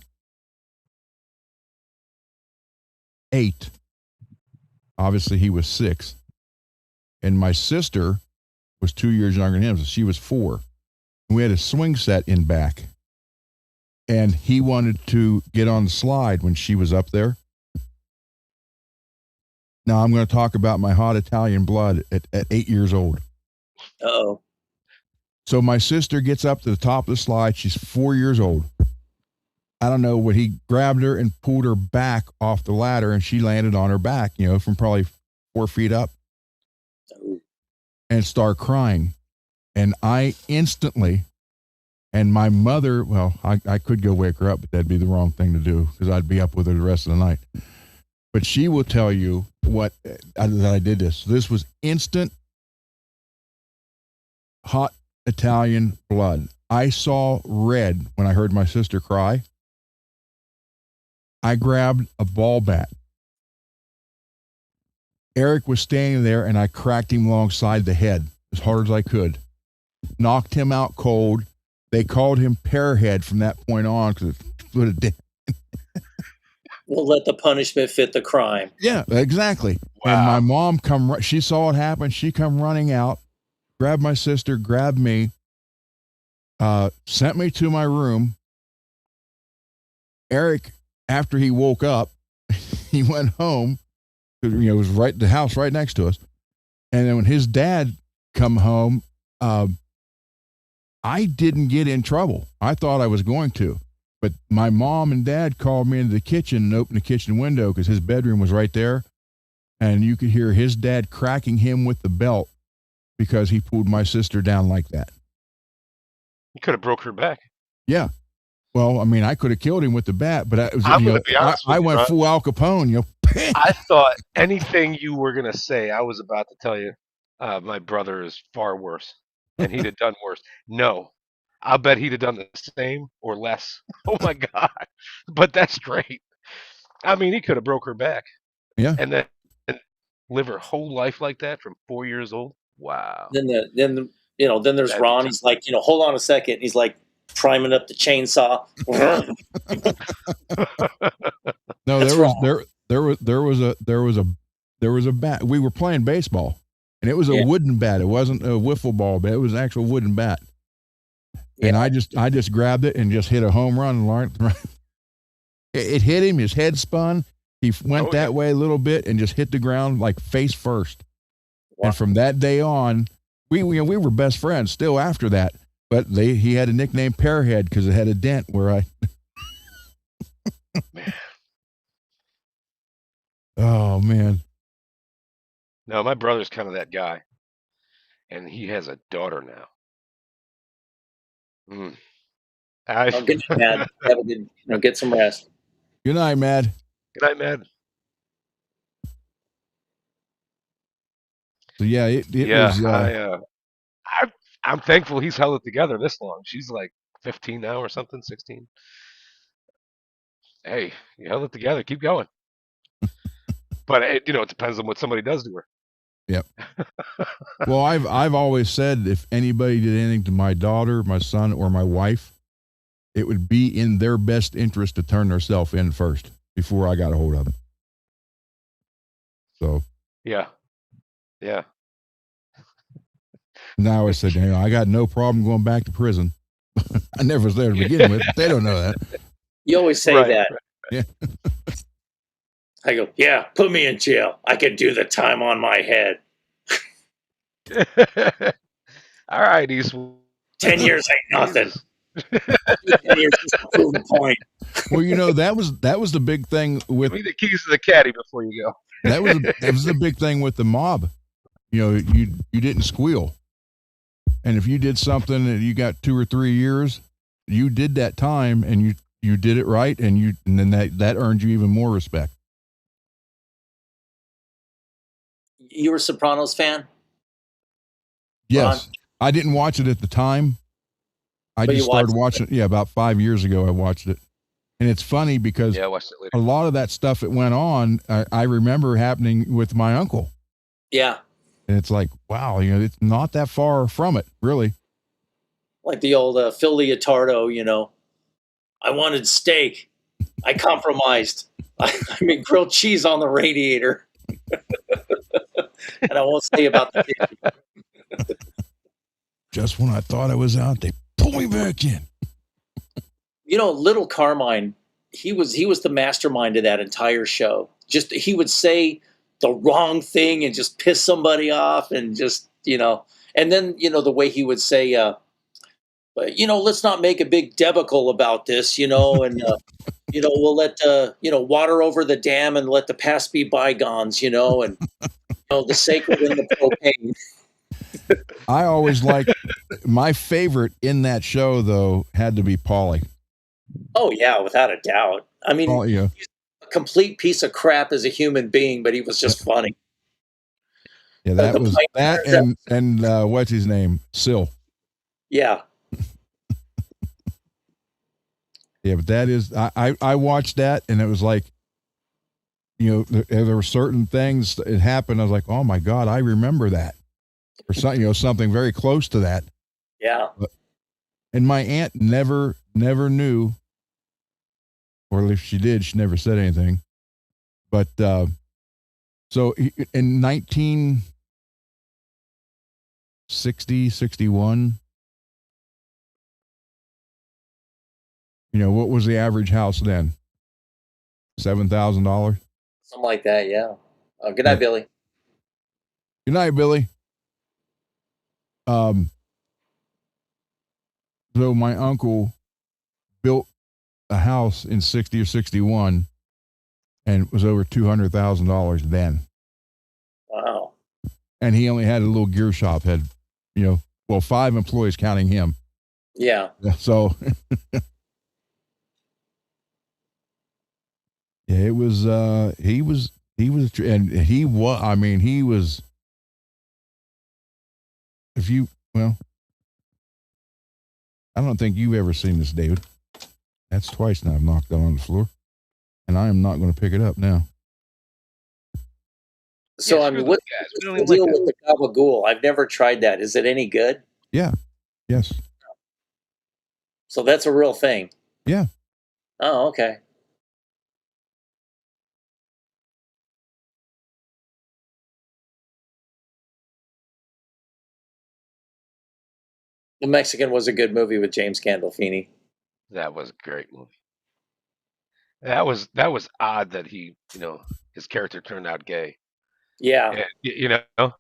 8, obviously he was 6. And my sister was 2 years younger than him, so she was 4. We had a swing set in back. And he wanted to get on the slide when she was up there. Now I'm going to talk about my hot Italian blood at 8 years old. Uh-oh. So my sister gets up to the top of the slide. She's 4 years old. I don't know what, he grabbed her and pulled her back off the ladder, and she landed on her back, from probably 4 feet up, and started crying. And I instantly, and my mother, well, I could go wake her up, but that'd be the wrong thing to do because I'd be up with her the rest of the night. But she will tell you that I did this. This was instant hot Italian blood. I saw red when I heard my sister cry. I grabbed a ball bat. Eric was standing there, and I cracked him alongside the head as hard as I could. Knocked him out cold. They called him Pearhead from that point on because it would have. We'll let the punishment fit the crime. Yeah, exactly. Wow. And my mom she saw it happen. She come running out, grabbed my sister, grabbed me, sent me to my room. Eric, after he woke up, he went home. It was the house right next to us. And then when his dad come home, I didn't get in trouble. I thought I was going to, but my mom and dad called me into the kitchen and opened the kitchen window because his bedroom was right there. And you could hear his dad cracking him with the belt because he pulled my sister down like that. You could have broke her back. Yeah. Well, I mean, I could have killed him with the bat, but I'm going to be honest with I you, went Ron. full Al Capone. I thought anything you were going to say, I was about to tell you, my brother is far worse, and he'd have done worse. No, I'll bet he'd have done the same or less. Oh, my God. But that's great. I mean, he could have broke her back. Yeah. And then live her whole life like that from 4 years old. Wow. Then there's That'd Ron. be He's like, hold on a second. He's like priming up the chainsaw. No, That's there was a bat. We were playing baseball, and it was a wooden bat. It wasn't a wiffle ball bat. It was an actual wooden bat. And I just grabbed it and just hit a home run. It hit him. His head spun. He went that way a little bit and just hit the ground like face first. Wow. And from that day on, we were best friends still after that. But he had a nickname Pearhead because it had a dent where I. Man. Oh man. No, my brother's kind of that guy, and he has a daughter now. Good night, Matt. Have a good. Get some rest. Good night, Mad. Good night, Mad. So yeah, it was. I'm thankful he's held it together this long. She's like 15 now or something, 16. Hey, you held it together. Keep going. But it depends on what somebody does to her. Yep. Well, I've always said if anybody did anything to my daughter, my son, or my wife, it would be in their best interest to turn themselves in first before I got a hold of them. So. Yeah. Now I said, I got no problem going back to prison. I never was there to begin with. They don't know that. You always say that. Yeah. I go, yeah, put me in jail. I can do the time on my head. All right, Eastwood. 10 years ain't nothing. 10 years is to prove the point. Well, that was the big thing with. Give me the keys to the caddy before you go. That was the big thing with the mob. You didn't squeal. And if you did something that you got 2 or 3 years, you did that time and you did it right, and then that earned you even more respect. You were a Sopranos fan? Yes. Ron? I didn't watch it at the time. I just started watching it. Yeah, about 5 years ago I watched it. And it's funny because I watched it later. A lot of that stuff that went on, I remember happening with my uncle. Yeah. And it's like, wow, it's not that far from it, really. Like the old Phil Leotardo, I wanted steak. I compromised. I made grilled cheese on the radiator. And I won't say about the kitchen. Just when I thought I was out, they pulled me back in. You know, Little Carmine, he was the mastermind of that entire show. Just he would say the wrong thing and just piss somebody off, and just and then the way he would say, let's not make a big debacle about this, and we'll let water over the dam and let the past be bygones, and the sacred and the propane. I always liked my favorite in that show though had to be Paulie. Oh yeah, without a doubt. I mean, Paulie, yeah. he's a complete piece of crap as a human being, but he was just funny. Yeah, that was that, and what's his name? Sil. Yeah. Yeah, but that is I watched that, and it was like, there were certain things that happened. I was like, oh my God, I remember that, or something, something very close to that. Yeah. And my aunt never knew, or if she did, she never said anything. But so in 1960, 61, what was the average house then? $7,000. Something like that. Yeah. Good night, Billy. Good night, Billy. So my uncle built a house in 60 or 61, and it was over $200,000 then. Wow. And he only had a little gear shop, had, 5 employees counting him. Yeah. So, yeah, it was, he was, he was, I don't think you've ever seen this, David. That's twice now I've knocked that on the floor, and I am not going to pick it up now. So, I mean, what's the deal with the gabagool? I've never tried that. Is it any good? Yeah. Yes. So that's a real thing. Yeah. Oh, okay. The Mexican was a good movie with James Gandolfini. That was a great movie. That was odd that he, his character turned out gay. Yeah. And,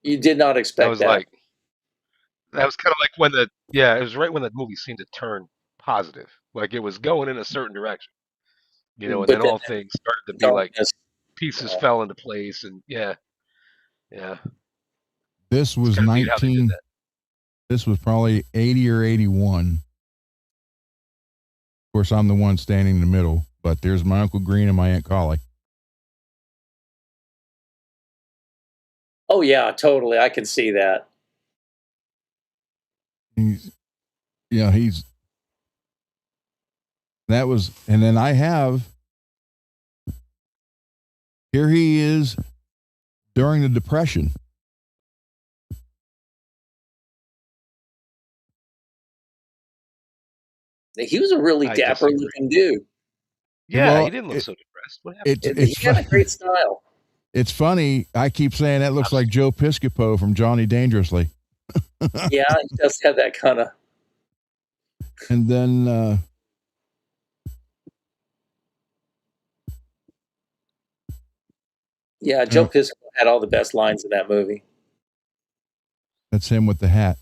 You did not expect that. That was kind of like it was right when that movie seemed to turn positive. Like it was going in a certain direction, and But then then all things started to be like darkness. pieces fell into place, and yeah. This was This was probably 80 or 81. Of course, I'm the one standing in the middle, but there's my Uncle Green and my Aunt Collie. Oh yeah, totally. I can see that. That was, and then I have, here he is during the Depression. He was a really dapper looking dude. Yeah, he didn't look so depressed. What happened? He had a great style. It's funny. I keep saying that looks like Joe Piscopo from Johnny Dangerously. Yeah, he does have that kind of. And then, yeah, Joe Piscopo had all the best lines in that movie. That's him with the hat.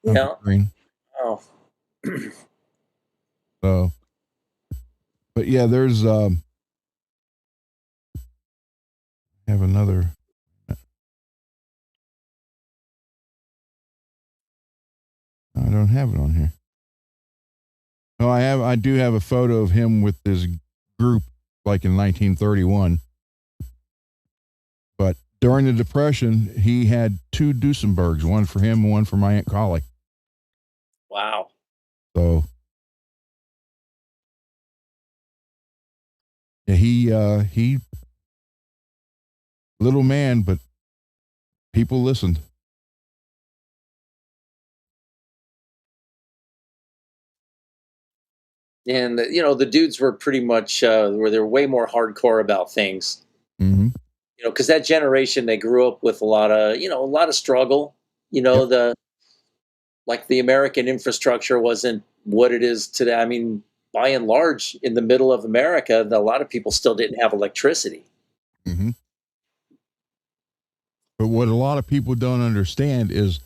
Yeah. Green. Oh. So, but yeah, there's, I have another. I don't have it on here. No, I do have a photo of him with this group like in 1931. But during the Depression, he had 2 Duesenbergs, one for him and one for my Aunt Collie. Wow. So yeah, he little man, but people listened. And the dudes were pretty much where they're way more hardcore about things. Mm-hmm. Because that generation, they grew up with a lot of struggle. The like the American infrastructure wasn't what it is today. I mean, by and large, in the middle of America, a lot of people still didn't have electricity. Mm-hmm. But what a lot of people don't understand is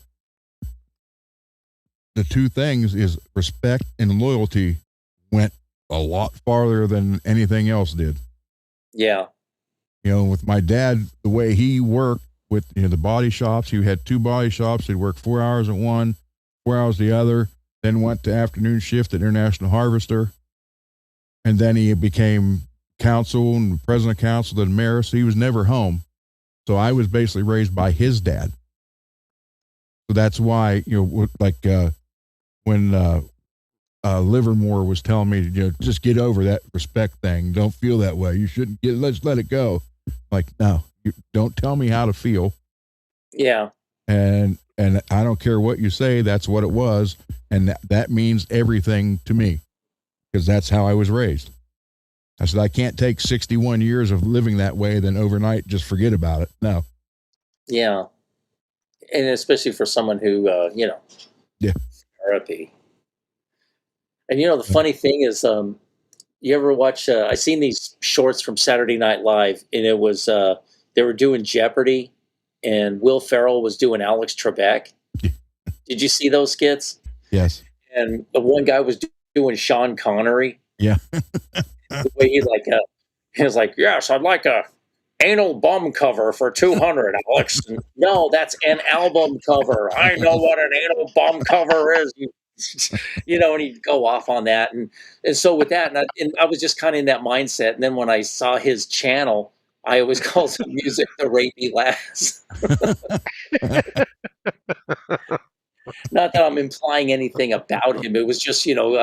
the two things is respect and loyalty went a lot farther than anything else did. Yeah. You know, with my dad, the way he worked with, you know, the body shops, he had 2 body shops. He'd work 4 hours at one, 4 hours the other, then went to afternoon shift at International Harvester. And then he became council and president of council, then mayor. So he was never home. So I was basically raised by his dad. So that's why, you know, like when Livermore was telling me, you know, just get over that respect thing. Don't feel that way. You shouldn't let's let it go. Like, no, you don't tell me how to feel. Yeah. And I don't care what you say. That's what it was. And that means everything to me because that's how I was raised. I said, I can't take 61 years of living that way, then overnight just forget about it. No. Yeah. And especially for someone who, you know, Yeah. therapy. And, you know, the funny thing is, you ever watch, I seen these shorts from Saturday Night Live, and it was, they were doing Jeopardy, and Will Ferrell was doing Alex Trebek. Did you see those skits? Yes. And the one guy was doing Sean Connery. Yeah. The way he was like, yes, I'd like a anal bum cover for 200, Alex. And, no, that's an album cover. I know what an anal bum cover is. You know, and he'd go off on that. And so with that, and I was just kind of in that mindset. And then when I saw his channel, I always call some music the rate me last. Not that I'm implying anything about him. It was just, you know,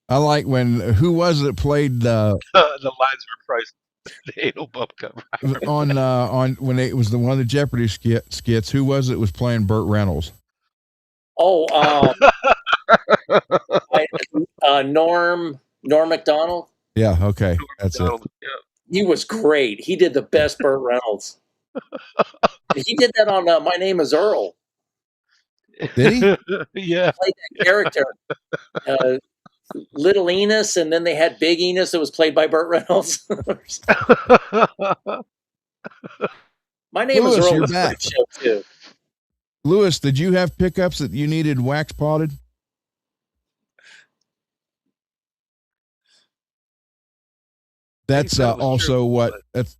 I like when, who was it played The lines were priced. The anal bump cover. on when it was one of the Jeopardy skits, who was it was playing Burt Reynolds? Oh, Norm Macdonald. Yeah. Okay. That's it. Yeah. He was great. He did the best Burt Reynolds. He did that on My Name Is Earl. Did he? Yeah. Played that character, Little Enos, and then they had Big Enos that was played by Burt Reynolds. My Name Lewis, Is Earl you're was a back. great show too. Lewis, did you have pickups that you needed wax potted? That's that was also true, what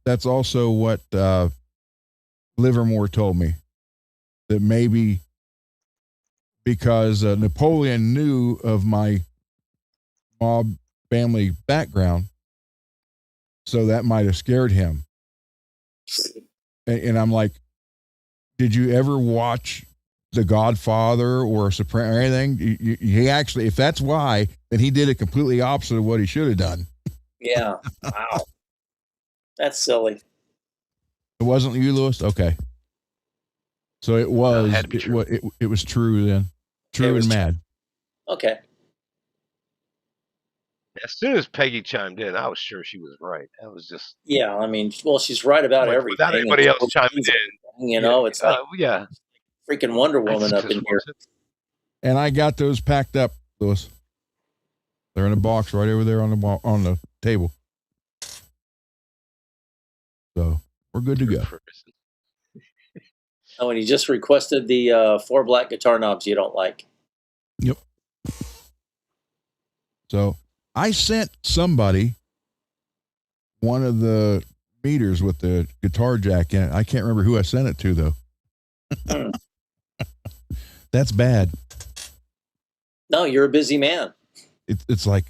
that's also what Livermore told me, that maybe because Napoleon knew of my mob family background, so that might have scared him. And I'm like, did you ever watch The Godfather or Soprano or anything? He actually, if that's why, then he did it completely opposite of what he should have done. Yeah. Wow. That's silly. It wasn't you, Lewis? Okay. So it was, had to be true. it was true then. True and mad. Okay. As soon as Peggy chimed in, I was sure she was right. That was just, Yeah. I mean, well, she's right about like, everything. without anybody else chiming in. You know, it's like Yeah. freaking Wonder Woman up in here. And I got those packed up, Lewis. They're in a box right over there on the table. So we're good to go. Oh, and he just requested the 4 black guitar knobs you don't like. Yep. So I sent somebody one of the meters with the guitar jack in it. I can't remember who I sent it to, though. That's bad. No, you're a busy man. It's like,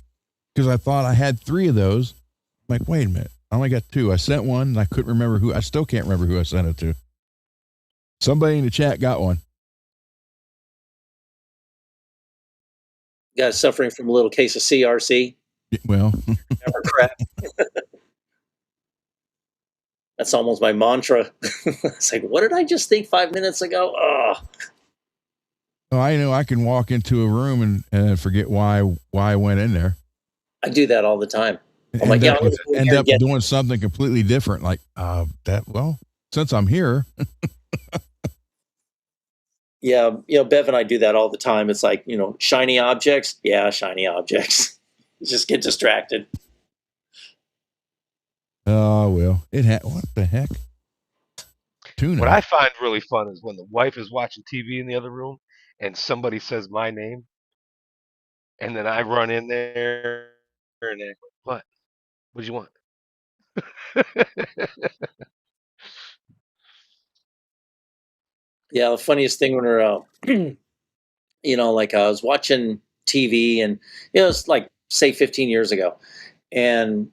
because I thought I had 3 of those. I'm like, wait a minute. I only got 2. I sent one and I couldn't remember who. I still can't remember who I sent it to. Somebody in the chat got one. You guys suffering from a little case of CRC? Well, Never crap. That's almost my mantra. It's like, what did I just think 5 minutes ago? Oh. I know I can walk into a room and forget why I went in there. I do that all the time. I'm like, end up doing something completely different. Like, well, since I'm here. Yeah, Bev and I do that all the time. It's like, shiny objects. Yeah, shiny objects. Just get distracted. Oh, well, what the heck? Tuna. What I find really fun is when the wife is watching TV in the other room and somebody says my name, and then I run in there and they're like, what? What do you want? Yeah, the funniest thing when we're, like I was watching TV and, it's like, say 15 years ago. And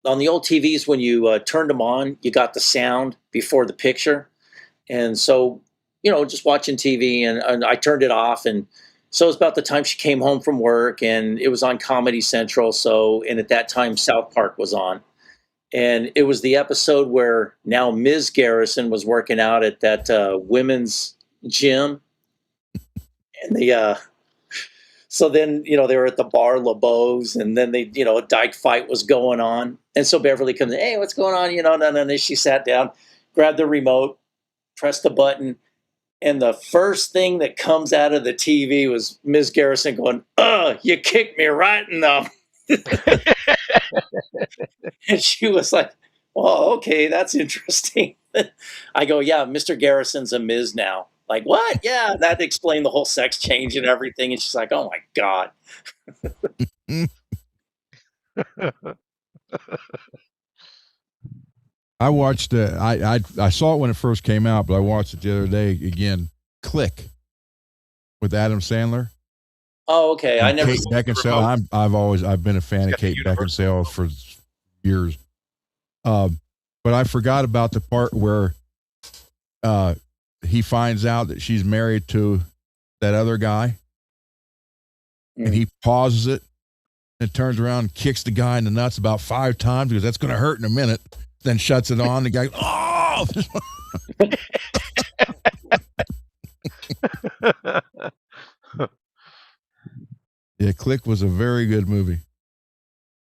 on the old TVs, when you turned them on, you got the sound before the picture. And so, just watching TV and I turned it off. And so it was about the time she came home from work and it was on Comedy Central. So, and at that time, South Park was on. And it was the episode where now Ms. Garrison was working out at that women's gym. And so then, they were at the bar LeBeau's and then a dyke fight was going on. And so Beverly comes in, hey, what's going on? And then she sat down, grabbed the remote, pressed the button. And the first thing that comes out of the TV was Ms. Garrison going, you kicked me right in the. And she was like, well, okay, that's interesting. I go, yeah, Mr. Garrison's a Ms. now. Like, what? Yeah, that explained the whole sex change and everything. And she's like, oh my God. I watched I saw it when it first came out, but I watched it the other day again. Click with Adam Sandler. Oh, okay. I never Kate saw Beckinsale. I've been a fan of Kate Beckinsale for years. But I forgot about the part where he finds out that she's married to that other guy, and he pauses it and turns around and kicks the guy in the nuts about 5 times because that's going to hurt in a minute. Then shuts it on. The guy, oh! Yeah, Click was a very good movie.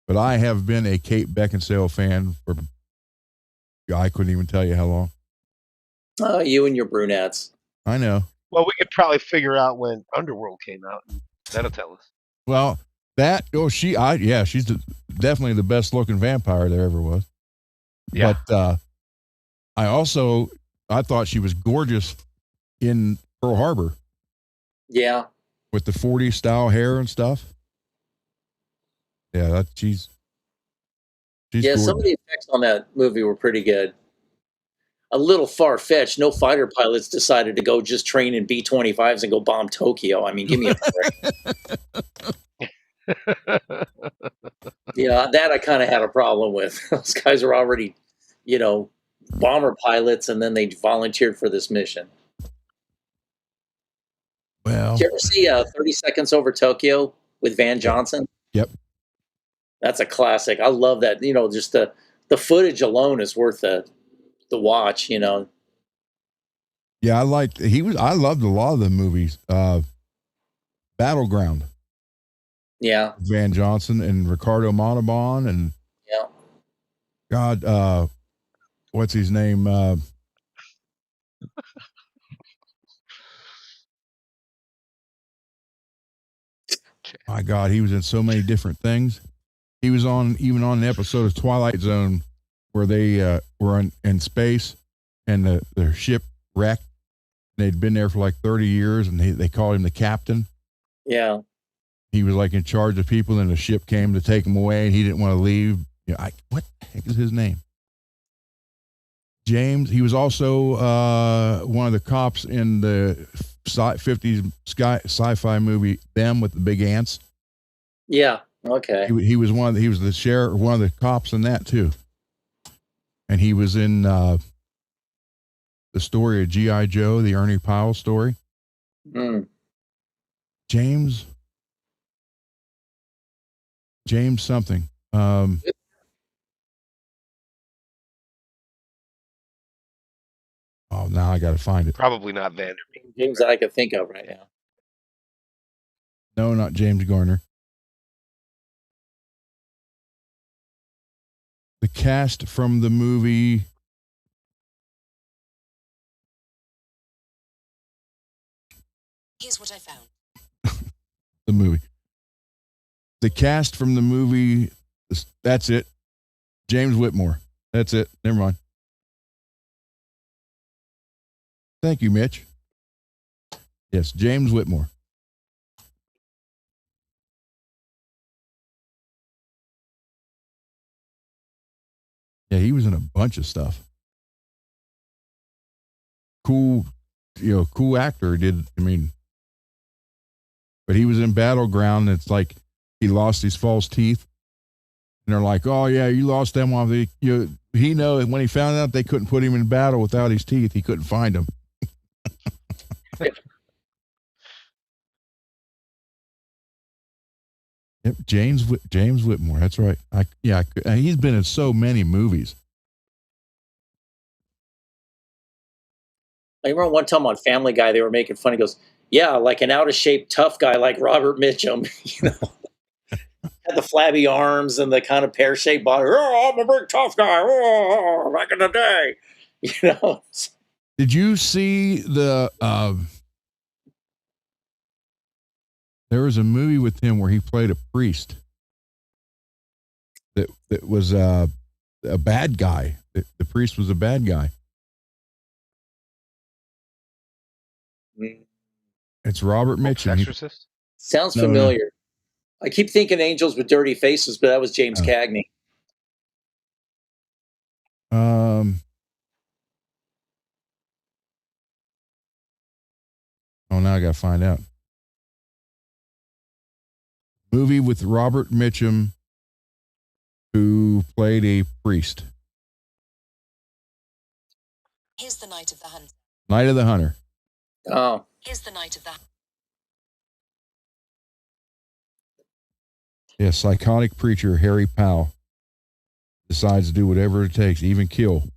But I have been a Kate Beckinsale fan for, I couldn't even tell you how long. Oh, you and your brunettes. I know. Well, we could probably figure out when Underworld came out. And that'll tell us. Well, she's definitely the best looking vampire there ever was. Yeah. But I thought she was gorgeous in Pearl Harbor. Yeah. With the 40s style hair and stuff. Yeah, she's yeah, gorgeous. Some of the effects on that movie were pretty good. A little far-fetched. No fighter pilots decided to go just train in B-25s and go bomb Tokyo. I mean, give me a break. Yeah, that I kind of had a problem with. Those guys are already, bomber pilots, and then they volunteered for this mission. Well, did you ever see 30 Seconds Over Tokyo with Van Johnson? Yep. That's a classic. I love that. Just the footage alone is worth the watch. Yeah, I loved a lot of the movies. Battleground. Yeah. Van Johnson and Ricardo Montalban and yeah. God, what's his name? My God, he was in so many different things. He was even on an episode of Twilight Zone where they were in space and their ship wrecked. They'd been there for like 30 years and they called him the captain. Yeah. He was like in charge of people and the ship came to take him away and he didn't want to leave. What the heck is his name? James. He was also one of the cops in the 50s sci-fi movie Them with the big ants. Yeah. Okay. He was he was the sheriff, one of the cops in that too. And he was in the story of G.I. Joe, the Ernie Powell story. James something. Oh, now I got to find it. Probably not Vanderbeek. Names that I could think of right now. No, not James Garner. The cast from the movie. what I found. The movie. The cast from the movie, that's it. James Whitmore. That's it. Never mind. Thank you, Mitch. Yes, James Whitmore. Yeah, he was in a bunch of stuff. Cool, cool actor. But he was in Battleground. It's like he lost his false teeth. And they're like, oh, yeah, you lost them off. He knows when he found out they couldn't put him in battle without his teeth, he couldn't find them. Yep, James Whitmore. That's right. He's been in so many movies. I remember one time on Family Guy, they were making fun. He goes, yeah, like an out of shape tough guy like Robert Mitchum, had the flabby arms and the kind of pear shaped body. Oh, I'm a big tough guy. Oh, back in the day, Did you see the? There was a movie with him where he played a priest. That was a bad guy. The priest was a bad guy. It's Robert Mitchum. Exorcist? Sounds familiar. No. I keep thinking Angels with Dirty Faces, but that was James Cagney. Oh, now I got to find out. Movie with Robert Mitchum, who played a priest. Here's the Night of the Hunter. Night of the Hunter. Oh. Here's the Night of the Hunter. Yeah, psychotic preacher Harry Powell decides to do whatever it takes, even kill. And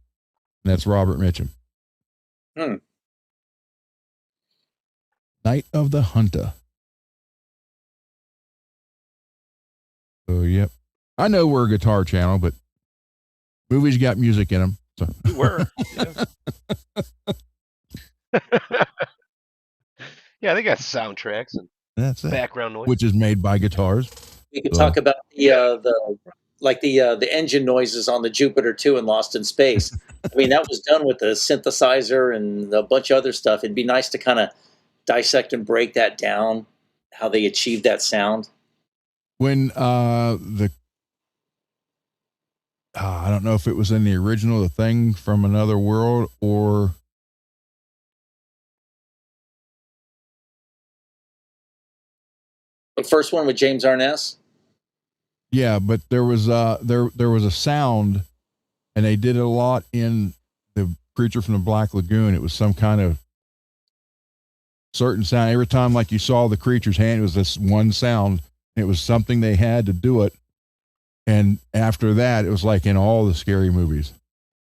that's Robert Mitchum. Night of the Hunter. Oh, yep. I know we're a guitar channel, but movies got music in them. So. We were. Yeah, they got soundtracks and that's background noise, which is made by guitars. We could talk about the engine noises on the Jupiter 2 and Lost in Space. I mean, that was done with the synthesizer and a bunch of other stuff. It'd be nice to kind of dissect and break that down, how they achieved that sound. When I don't know if it was in the original, The Thing from Another World, or the first one with James Arness. Yeah, but there was a sound, and they did it a lot in The Creature from the Black Lagoon. It was some kind of certain sound. Every time, like, you saw the creature's hand, it was this one sound. It was something they had to do it. And after that, it was like in all the scary movies.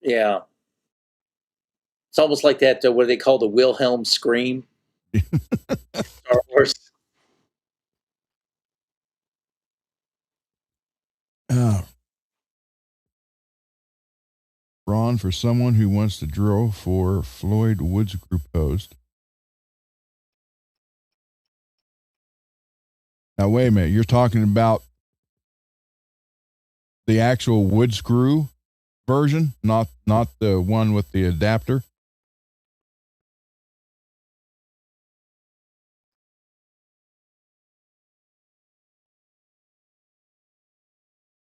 Yeah. It's almost like that, what they call the Wilhelm scream. Star Wars. Ron, for someone who wants to drill for Floyd Woods Group host. Now, wait a minute. You're talking about the actual wood screw version, not the one with the adapter?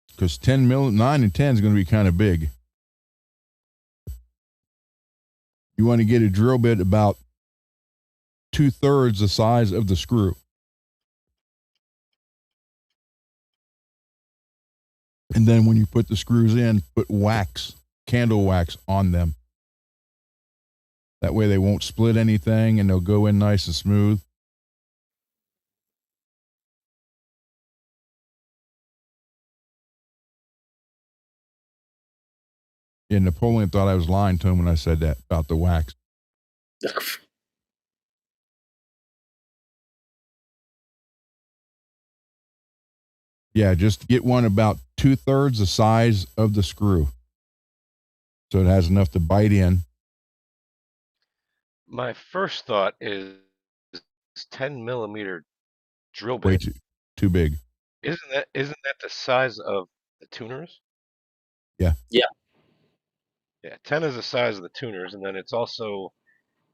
Because 9 and 10 is going to be kind of big. You want to get a drill bit about 2/3 the size of the screw. And then when you put the screws in, put wax, candle wax on them. That way they won't split anything and they'll go in nice and smooth. Yeah, Napoleon thought I was lying to him when I said that about the wax. Yeah, just get one about 2/3 the size of the screw. So it has enough to bite in. My first thought is 10 millimeter drill Way bit. too big. Isn't that the size of the tuners? Yeah. Yeah. Yeah, 10 is the size of the tuners, and then it's also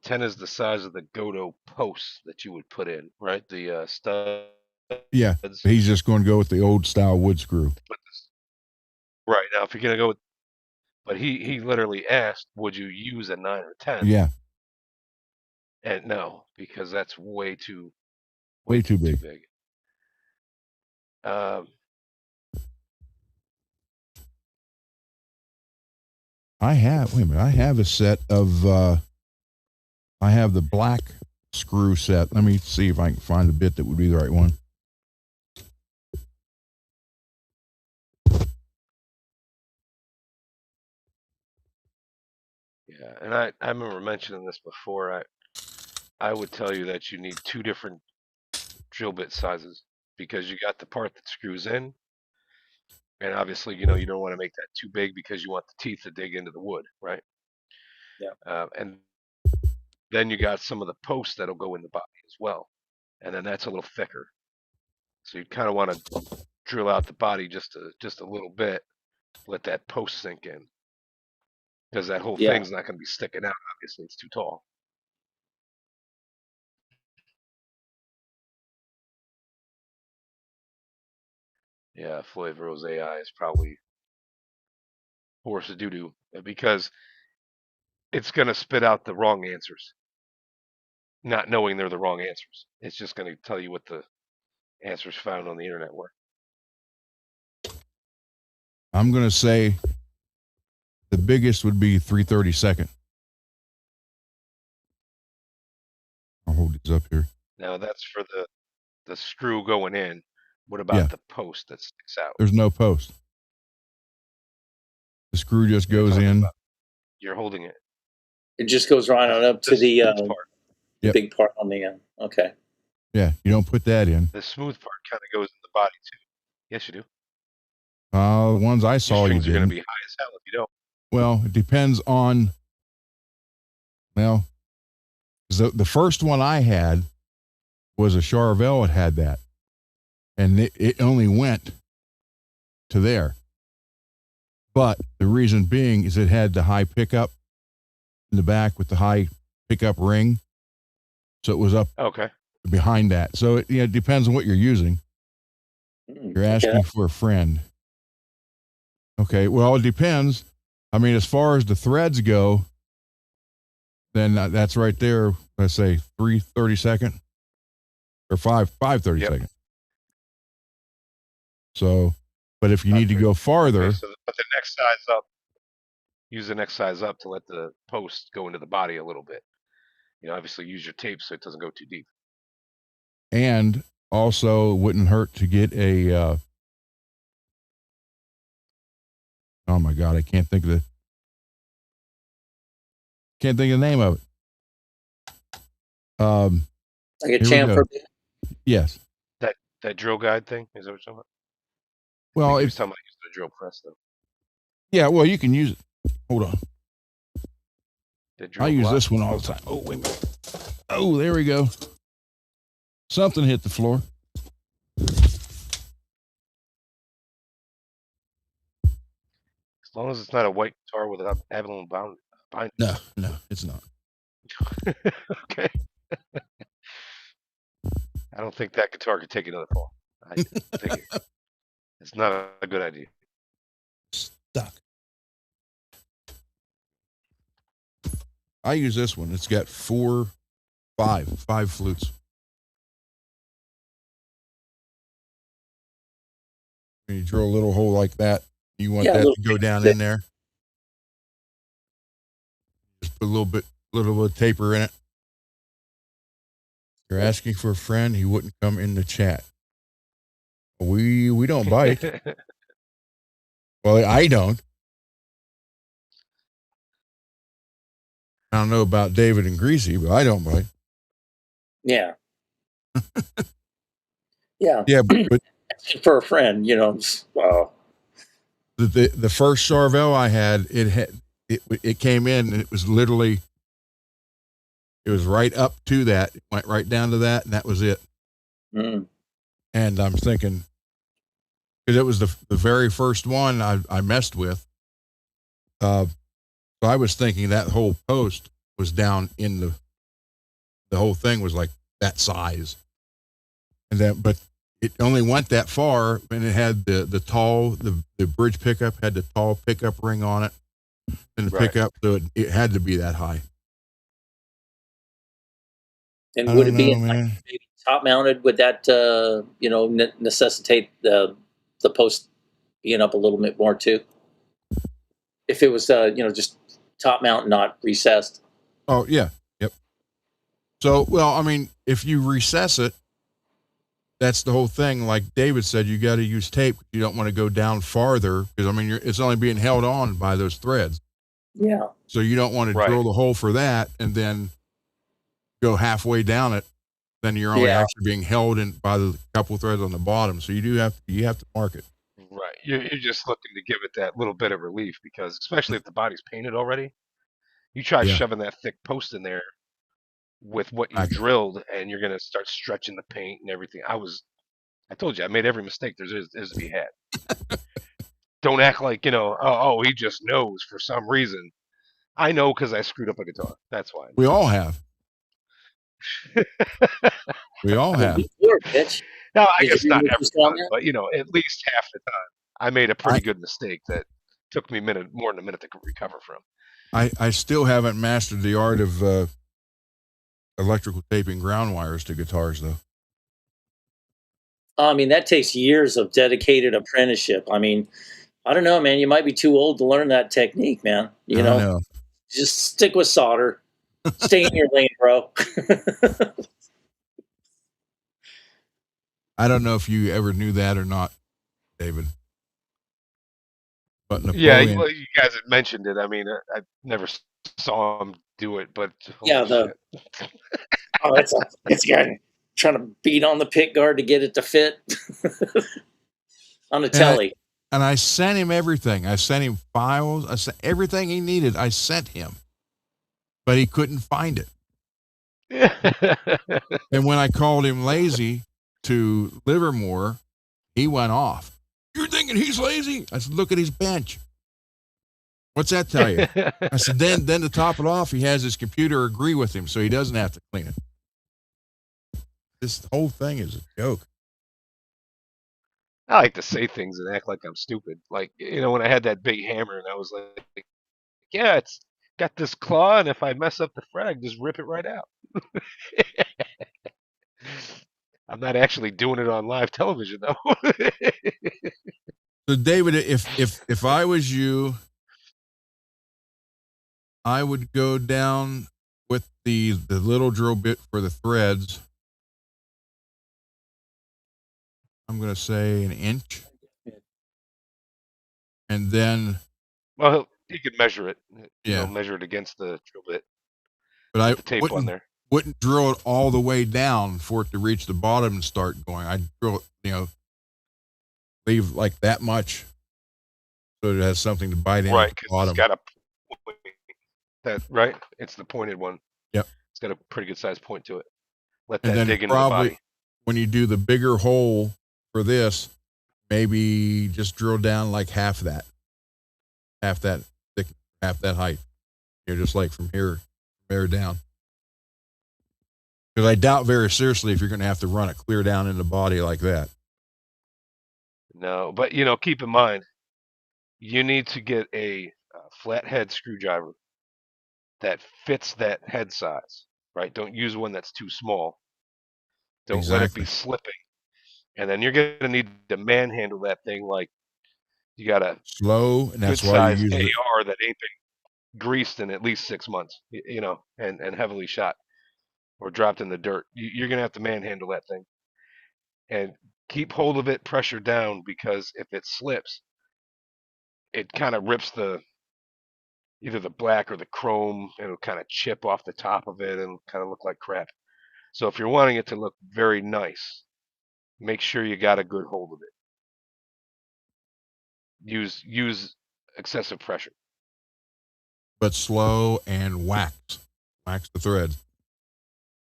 10 is the size of the Godo posts that you would put in, right? The studs. Yeah. He's just going to go with the old style wood screw. Right now, if you're gonna go with, but he literally asked, would you use a 9 or 10? Yeah. And no, because that's way too Too big. big. I have a set of, I have the black screw set. Let me see if I can find a bit that would be the right one. Yeah, and I remember mentioning this before. I would tell you that you need 2 different drill bit sizes because you got the part that screws in, and obviously, you don't want to make that too big because you want the teeth to dig into the wood, right? Yeah. And then you got some of the posts that'll go in the body as well, and then that's a little thicker. So you kind of want to drill out the body just a little bit, let that post sink in, because that whole Yeah. thing's not going to be sticking out. Obviously, it's too tall. Yeah, Flavor Rose AI is probably horse of doo-doo because it's going to spit out the wrong answers, not knowing they're the wrong answers. It's just going to tell you what the answers found on the internet were. I'm going to say the biggest would be 3/32. I'll hold these up here. Now that's for the screw going in. What about the post that sticks out? There's no post. The screw just goes in. You're holding it. It just goes right on up to the big part on the end. Okay. Yeah, you don't put that in. The smooth part kind of goes in the body too. Yes, you do. The ones I saw you strings are going to didn't. be high as hell if you don't. Well, it depends on. Well, the first one I had was a Charvel. It had that, and it only went to there. But the reason being is it had the high pickup in the back with the high pickup ring, so it was up behind that. So it depends on what you're using. You're asking for a friend. Okay, well, it depends. I mean, as far as the threads go, then that's right there. Let's say 3/32 or 5/32. So, but if you need to go farther, okay, so but the next size up, use the next size up to let the post go into the body a little bit. Obviously use your tape so it doesn't go too deep. And also, it wouldn't hurt to get a. Oh my God, I can't think of the name of it. Like a chamfer. Yes. That drill guide thing, is that what you're talking about? Well, it's talking about using the drill press though. Yeah, well, you can use it. Hold on. I use block. this one all the time. Oh, wait a minute. Oh, there we go. Something hit the floor. As long as it's not a white guitar with an Avalon bind. No, it's not. Okay. I don't think that guitar could take another fall. I think it's not a good idea. Stuck. I use this one. It's got five flutes. When you drill a little hole like that, you want that to go down in there. Just put a little bit of taper in it. You're asking for a friend. He wouldn't come in the chat. We don't bite. Well, I don't. I don't know about David and Greasy, but I don't bite. Yeah. Yeah. Yeah, but for a friend, wow. The first Charvel I had, it came in and it was literally It was right up to that. It went right down to that, and that was it. Mm. And I'm thinking, because it was the very first one I messed with. So I was thinking that whole post was down in the whole thing was like that size. And then, but it only went that far, and it had the bridge pickup had the tall pickup ring on it, and the Right. pickup, so it had to be that high. And I would don't it be know, like man. maybe top mounted? Would that necessitate the post being up a little bit more too? If it was just top mount, not recessed. Oh yeah, yep. So well, I mean, if you recess it, that's the whole thing. Like David said, you got to use tape. You don't want to go down farther because I mean, it's only being held on by those threads. Yeah. So you don't want to Right. drill the hole for that and then go halfway down it. Then you're only Yeah. actually being held in by the couple threads on the bottom. So you have to mark it. Right. You're just looking to give it that little bit of relief because, especially if the body's painted already, you try Yeah. shoving that thick post in there with what you I, drilled, and you're gonna start stretching the paint and everything. I told you, I made every mistake there is to be had. Don't act like he just knows for some reason. I know because I screwed up a guitar. That's why. we all have. We all Well, have. before, bitch. No, I Did you guess hear not what every was down time, there? but at least half the time, I made a I, pretty good mistake that took me more than a minute to recover from. I still haven't mastered the art of electrical taping ground wires to guitars though. I mean, that takes years of dedicated apprenticeship. I mean, I don't know, man. You might be too old to learn that technique, man. I know. Just stick with solder. Stay in your lane, bro. I don't know if you ever knew that or not, David. But Yeah, Napoleon, well, you guys had mentioned it. I mean, I never saw him do it, but Yeah, holy shit. it's a guy trying to beat on the pick guard to get it to fit on the and I, telly. and I sent him everything. I sent him files. I sent everything he needed. I sent him, but he couldn't find it. And when I called him lazy to Livermore, he went off. You're thinking he's lazy? I said, look at his bench. What's that tell you? I said, then to top it off, he has his computer agree with him, so he doesn't have to clean it. This whole thing is a joke. I like to say things and act like I'm stupid. Like, when I had that big hammer and I was like, yeah, it's got this claw, and if I mess up the fret, I can just rip it right out. I'm not actually doing it on live television, though. So, David, if I was you, I would go down with the little drill bit for the threads. I'm going to say an inch. And then, Well, you could measure it. yeah, Measure it against the drill bit. but I Put the tape on there. wouldn't drill it all the way down for it to reach the bottom and start going. I'd drill it, leave like that much so it has something to bite in Right, at the because bottom. it's got a right. It's the pointed one. Yep. It's got a pretty good sized point to it. Let And that then dig into the probably body. when you do the bigger hole for this, maybe just drill down like half that thick, half that height. Just like from here down. Because I doubt very seriously if you're going to have to run it clear down in the body like that. No, but keep in mind, you need to get a flathead screwdriver that fits that head size. Right? Don't use one that's too small. Don't let it be Exactly. slipping. And then you're gonna need to manhandle that thing like you got a Slow, and good that's why you size use it. AR that ain't been greased in at least 6 months. And heavily shot or dropped in the dirt. You're gonna have to manhandle that thing and keep hold of it, pressure down, because if it slips, it kind of rips either the black or the chrome, and it'll kind of chip off the top of it and kind of look like crap. So if you're wanting it to look very nice, make sure you got a good hold of it. Use excessive pressure. But slow and wax the threads.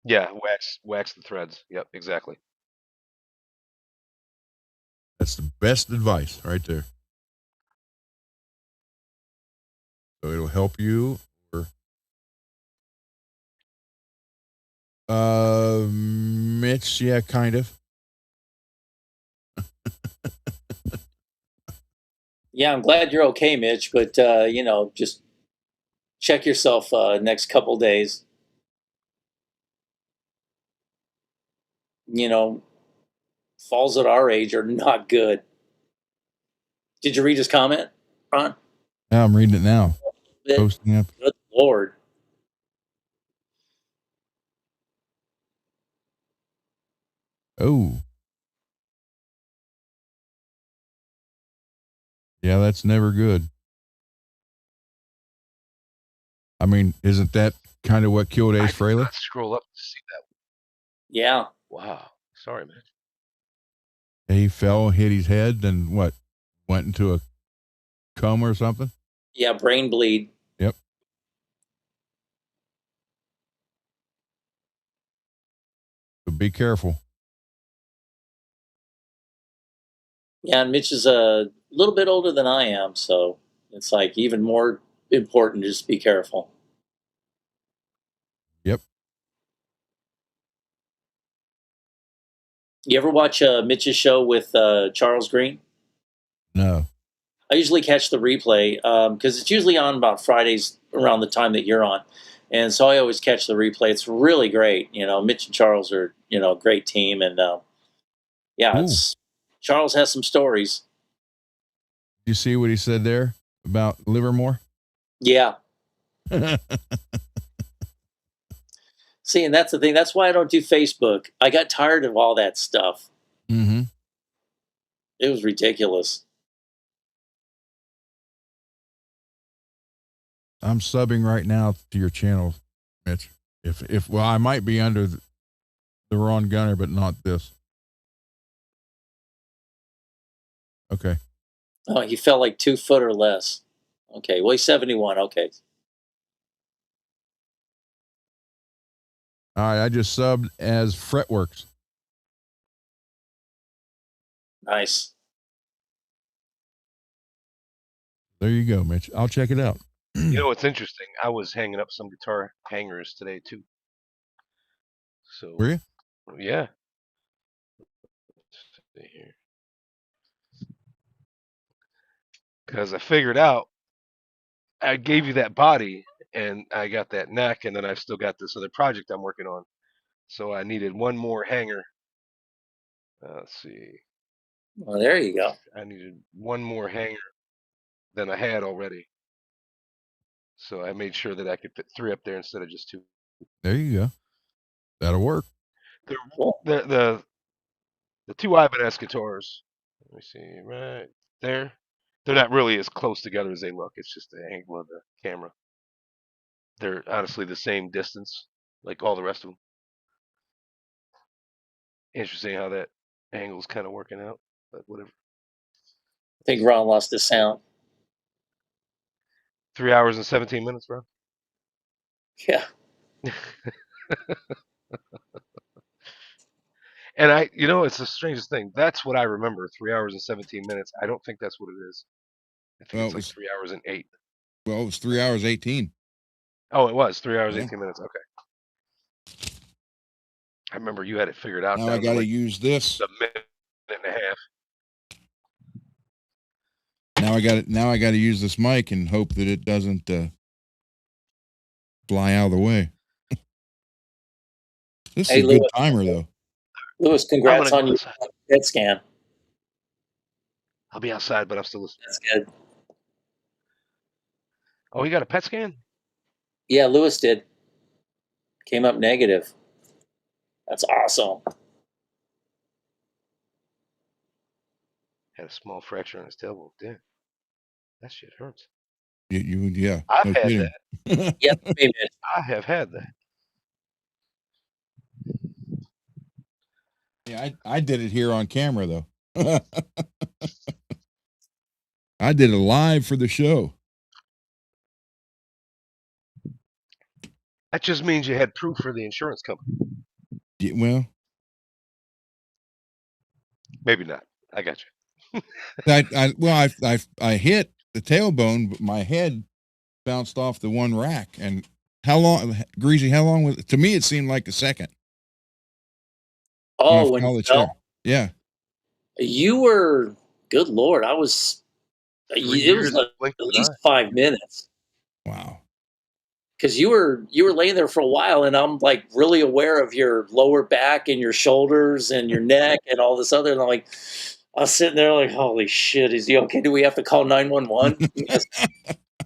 Yeah, wax the threads. Yep, exactly. That's the best advice right there. So it'll help you. Or, Mitch, yeah, kind of. Yeah, I'm glad you're okay, Mitch. But just check yourself next couple days. You know, falls at our age are not good. Did you read his comment, Ron? Now I'm reading it now. Posting up. Good Lord. Oh. Yeah, that's never good. I mean, isn't that kind of what killed I Ace did Frehley? not scroll up to see that. Yeah. Wow. Sorry, man. He fell, hit his head, then what? Went into a coma or something? Yeah, brain bleed. Yep. So be careful. Yeah, and Mitch is a little bit older than I am, so it's like even more important to just be careful. Yep. You ever watch Mitch's show with Charles Green? No. I usually catch the replay because it's usually on about Fridays around the time that you're on. And so I always catch the replay. It's really great. Mitch and Charles are, a great team. And yeah, Ooh. it's Charles has some stories. You see what he said there about Livermore? Yeah. See, and that's the thing. That's why I don't do Facebook. I got tired of all that stuff. Mm-hmm. It was ridiculous. I'm subbing right now to your channel, Mitch. If well, I might be under the Ron Gunner, but not this. Okay. Oh, he fell like 2 foot or less. Okay. Well, he's 71. Okay. All right. I just subbed as Fretworks. Nice. There you go, Mitch. I'll check it out. You know what's interesting? I was hanging up some guitar hangers today too. So Were you? yeah. Let's see here. Because I figured out I gave you that body and I got that neck, and then I've still got this other project I'm working on. So I needed one more hanger. Let's see. Well, there you go. I needed one more hanger than I had already. So I made sure that I could fit 3 up there instead of just 2. There you go. That'll work. Cool. The 2 Ibanez guitars. Let me see right there. They're not really as close together as they look. It's just the angle of the camera. They're honestly the same distance, like all the rest of them. Interesting how that angle's kind of working out, but whatever. I think Ron lost his sound. 3 hours and 17 minutes, bro. Yeah. And it's the strangest thing. That's what I remember. 3 hours and 17 minutes. I don't think that's what it is. I think Well, it's like 3 hours and 8. Well, it was 3 hours 18. Oh, it was 3 hours Yeah. 18 minutes. Okay. I remember you had it figured out. Now I got to use this. A minute and a half. Now I got to use this mic and hope that it doesn't fly out of the way. This is a good timer, though. Lewis, congrats on your PET scan. I'll be outside, but I'm still listening. That's good. Oh, you got a PET scan? Yeah, Lewis did. Came up negative. That's awesome. Had a small fracture on his tailbone. Damn. That shit hurts. Yeah. I've no had kidding. that. Yep, maybe. I have had that. Yeah, I did it here on camera, though. I did it live for the show. That just means you had proof for the insurance company. Yeah, well, Maybe not. I got you. I hit the tailbone, but my head bounced off the one rack. And how long, Greasy? How long was it? To me? It seemed like a second. Oh, when When you the fell, chair. Yeah. you were. Good Lord, I was. 3 It was years, like blink at of an least eye. 5 minutes Wow. because you were laying there for a while, and I'm like really aware of your lower back and your shoulders and your neck and all this other. And I'm like, I was sitting there like, holy shit, is he okay? Do we have to call 911? Yes.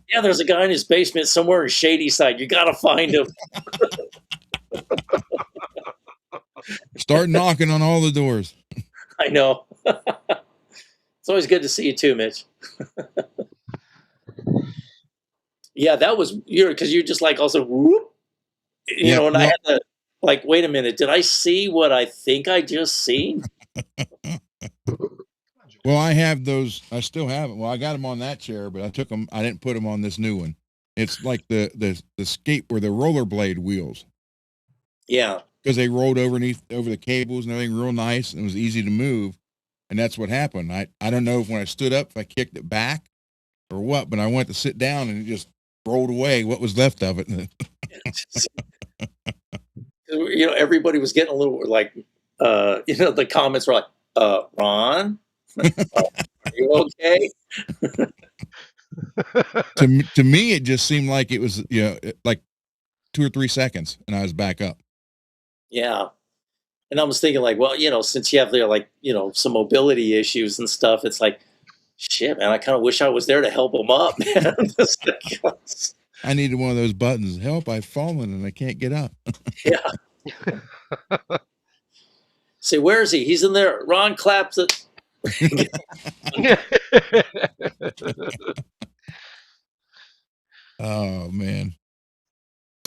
Yeah, there's a guy in his basement somewhere in Shady Side. You got to find him. Start knocking on all the doors. I know. It's always good to see you too, Mitch. Yeah, that was because you're just like also whoop, Yeah. and I had to like, wait a minute, did I see what I think I just seen? Well, I have those. I still have them. Well, I got them on that chair, but I took them. I didn't put them on this new one. It's like the skate or the rollerblade wheels Yeah. because they rolled over the cables and everything real nice and it was easy to move. And that's what happened. I don't know if when I stood up, if I kicked it back or what, but I went to sit down and it just rolled away what was left of it. Everybody was getting a little like, the comments were like, Ron, are you okay? To me, it just seemed like it was, like 2 or 3 seconds and I was back up. Yeah. And I was thinking like, well, since you have there like, some mobility issues and stuff, it's like, shit, man, I kind of wish I was there to help them up, man. I needed one of those buttons. Help, I've fallen and I can't get up. Yeah. Say, where is he? He's in there. Ron claps it. Oh man.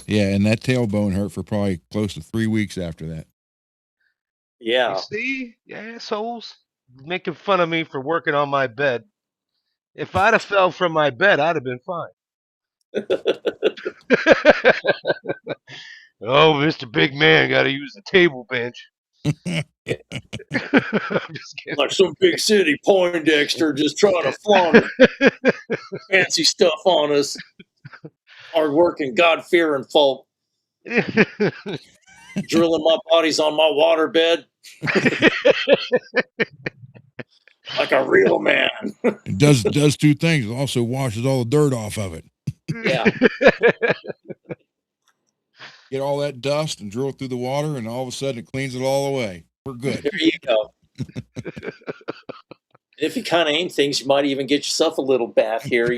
Yeah, and that tailbone hurt for probably close to 3 weeks after that. You Yeah. see, you assholes making fun of me for working on my bed. If I'd have fell from my bed, I'd have been fine. Oh, Mr. Big Man, got to use the table bench. I'm just kidding. Like some big city Poindexter just trying to flaunt fancy stuff on us. Hard-working, God-fearing folk. Drilling my bodies on my waterbed. Like a real man. It does 2 things. It also washes all the dirt off of it. Yeah. Get all that dust and drill it through the water, and all of a sudden it cleans it all away. We're good. There you go. If you kind of aim things, you might even get yourself a little bath here,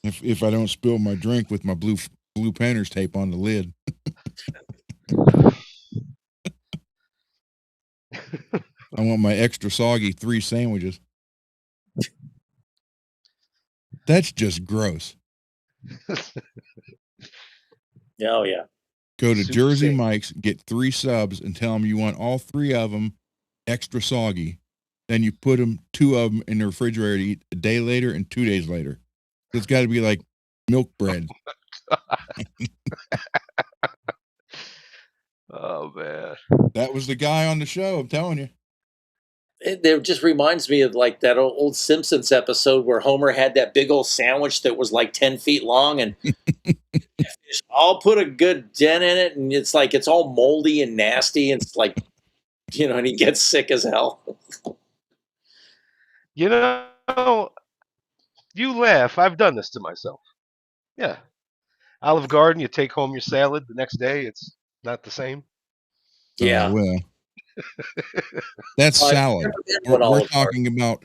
If I don't spill my drink with my blue painter's tape on the lid. I want my extra soggy 3 sandwiches. That's just gross. Oh, yeah. Go to Super Jersey safe. Mike's, get 3 subs, and tell them you want all 3 of them extra soggy. Then you put 2 of them in the refrigerator to eat a day later and 2 days later. So it's got to be like milk bread. Oh, man. That was the guy on the show, I'm telling you. It just reminds me of like that old Simpsons episode where Homer had that big old sandwich that was like 10 feet long, and I'll put a good dent in it, and it's like it's all moldy and nasty, and it's like, and he gets sick as hell. You laugh. I've done this to myself. Yeah. Olive Garden, you take home your salad. The next day, it's not the same. Yeah. Well, that's salad. We're talking about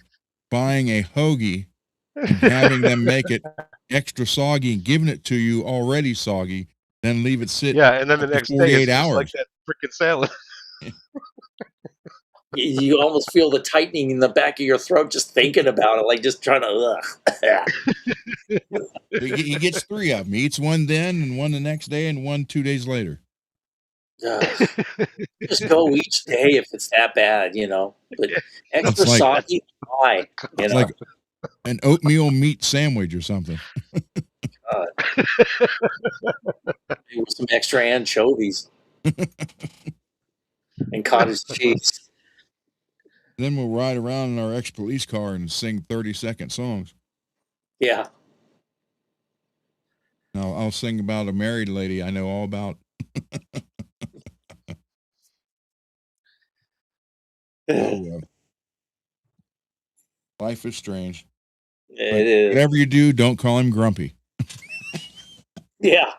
buying a hoagie and having them make it extra soggy and giving it to you already soggy, then leave it sit. Yeah, and then the next day, 48 it's just hours. like that freaking salad. You almost feel the tightening in the back of your throat just thinking about it, like just trying to. He gets 3 of them. He eats one then, and one the next day, and one 2 days later. Just go each day if it's that bad, But extra It's like- soggy, why? It's like an oatmeal meat sandwich or something. with some extra anchovies and cottage cheese. Then we'll ride around in our ex-police car and sing 30-second songs. Yeah. Now, I'll sing about a married lady I know all about. Oh, well. Life is strange. It is. Whatever you do, don't call him grumpy. Yeah.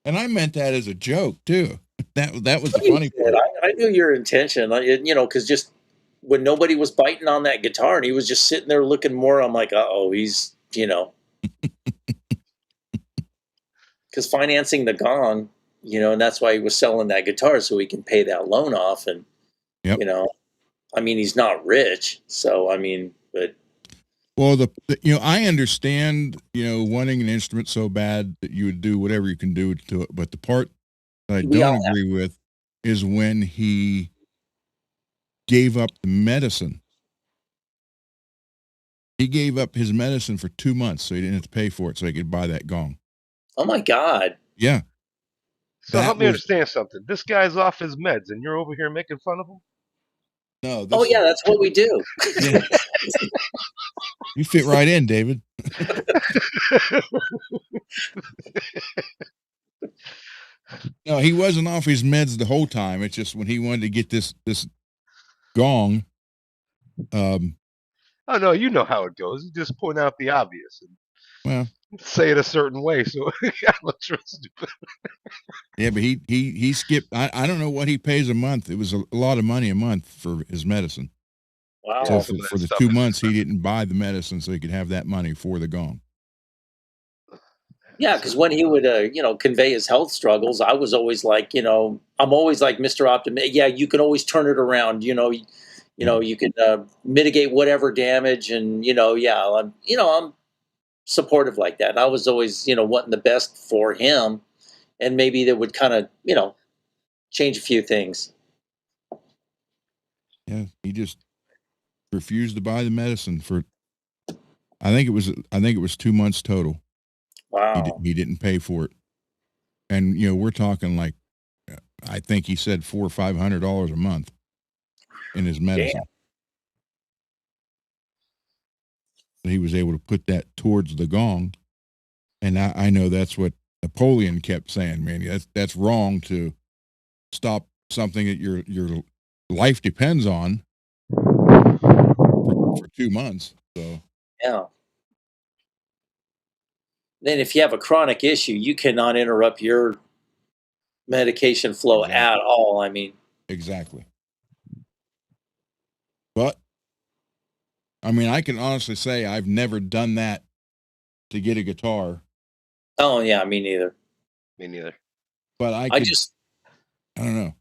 And I meant that as a joke too. That was the funny part. I knew your intention, because just when nobody was biting on that guitar and he was just sitting there looking more, I'm like, uh-oh, he's, because financing the gong, and that's why he was selling that guitar so he can pay that loan off. And, Yep. He's not rich. So, but. Well, I understand, wanting an instrument so bad that you would do whatever you can do to it. But the part that I don't agree with is when he gave up the medicine. He gave up his medicine for 2 months so he didn't have to pay for it so he could buy that gong. Oh, my God. Yeah. So help me understand something. This guy's off his meds and you're over here making fun of him? No. That's what we do. Yeah. You fit right in, David. No, he wasn't off his meds the whole time. It's just when he wanted to get this gong. Oh no, you know how it goes. You just point out the obvious and say it a certain way, so it looks real stupid. Yeah, but he skipped. I don't know what he pays a month. It was a lot of money a month for his medicine. Wow. So for the 2 months, he didn't buy the medicine so he could have that money for the gong. Yeah, because when he would, convey his health struggles, I was always like, I'm always like Mr. Optimist. Yeah, you can always turn it around. You can mitigate whatever damage, and I'm supportive like that. And I was always, wanting the best for him, and maybe that would kind of, change a few things. Yeah, he just refused to buy the medicine for. I think it was 2 months total. Wow. He didn't pay for it, and we're talking like, I think he said $400 or $500 a month in his medicine. Damn. He was able to put that towards the gong, and I know that's what Napoleon kept saying. Man, that's wrong to stop something that your life depends on for 2 months. So Yeah. Then if you have a chronic issue, you cannot interrupt your medication flow at all. Exactly. But I can honestly say I've never done that to get a guitar. Oh yeah, me neither. Me neither. But I don't know.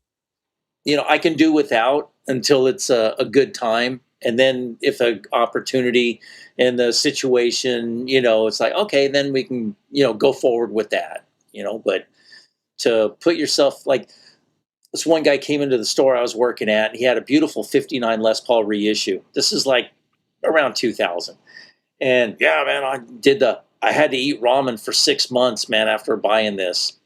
I can do without until it's a good time. And then if an opportunity and the situation, it's like, okay, then we can, go forward with that, but to put yourself like this one guy came into the store I was working at, and he had a beautiful 59 Les Paul reissue. This is like around 2000. And yeah, man, I had to eat ramen for 6 months, man, after buying this.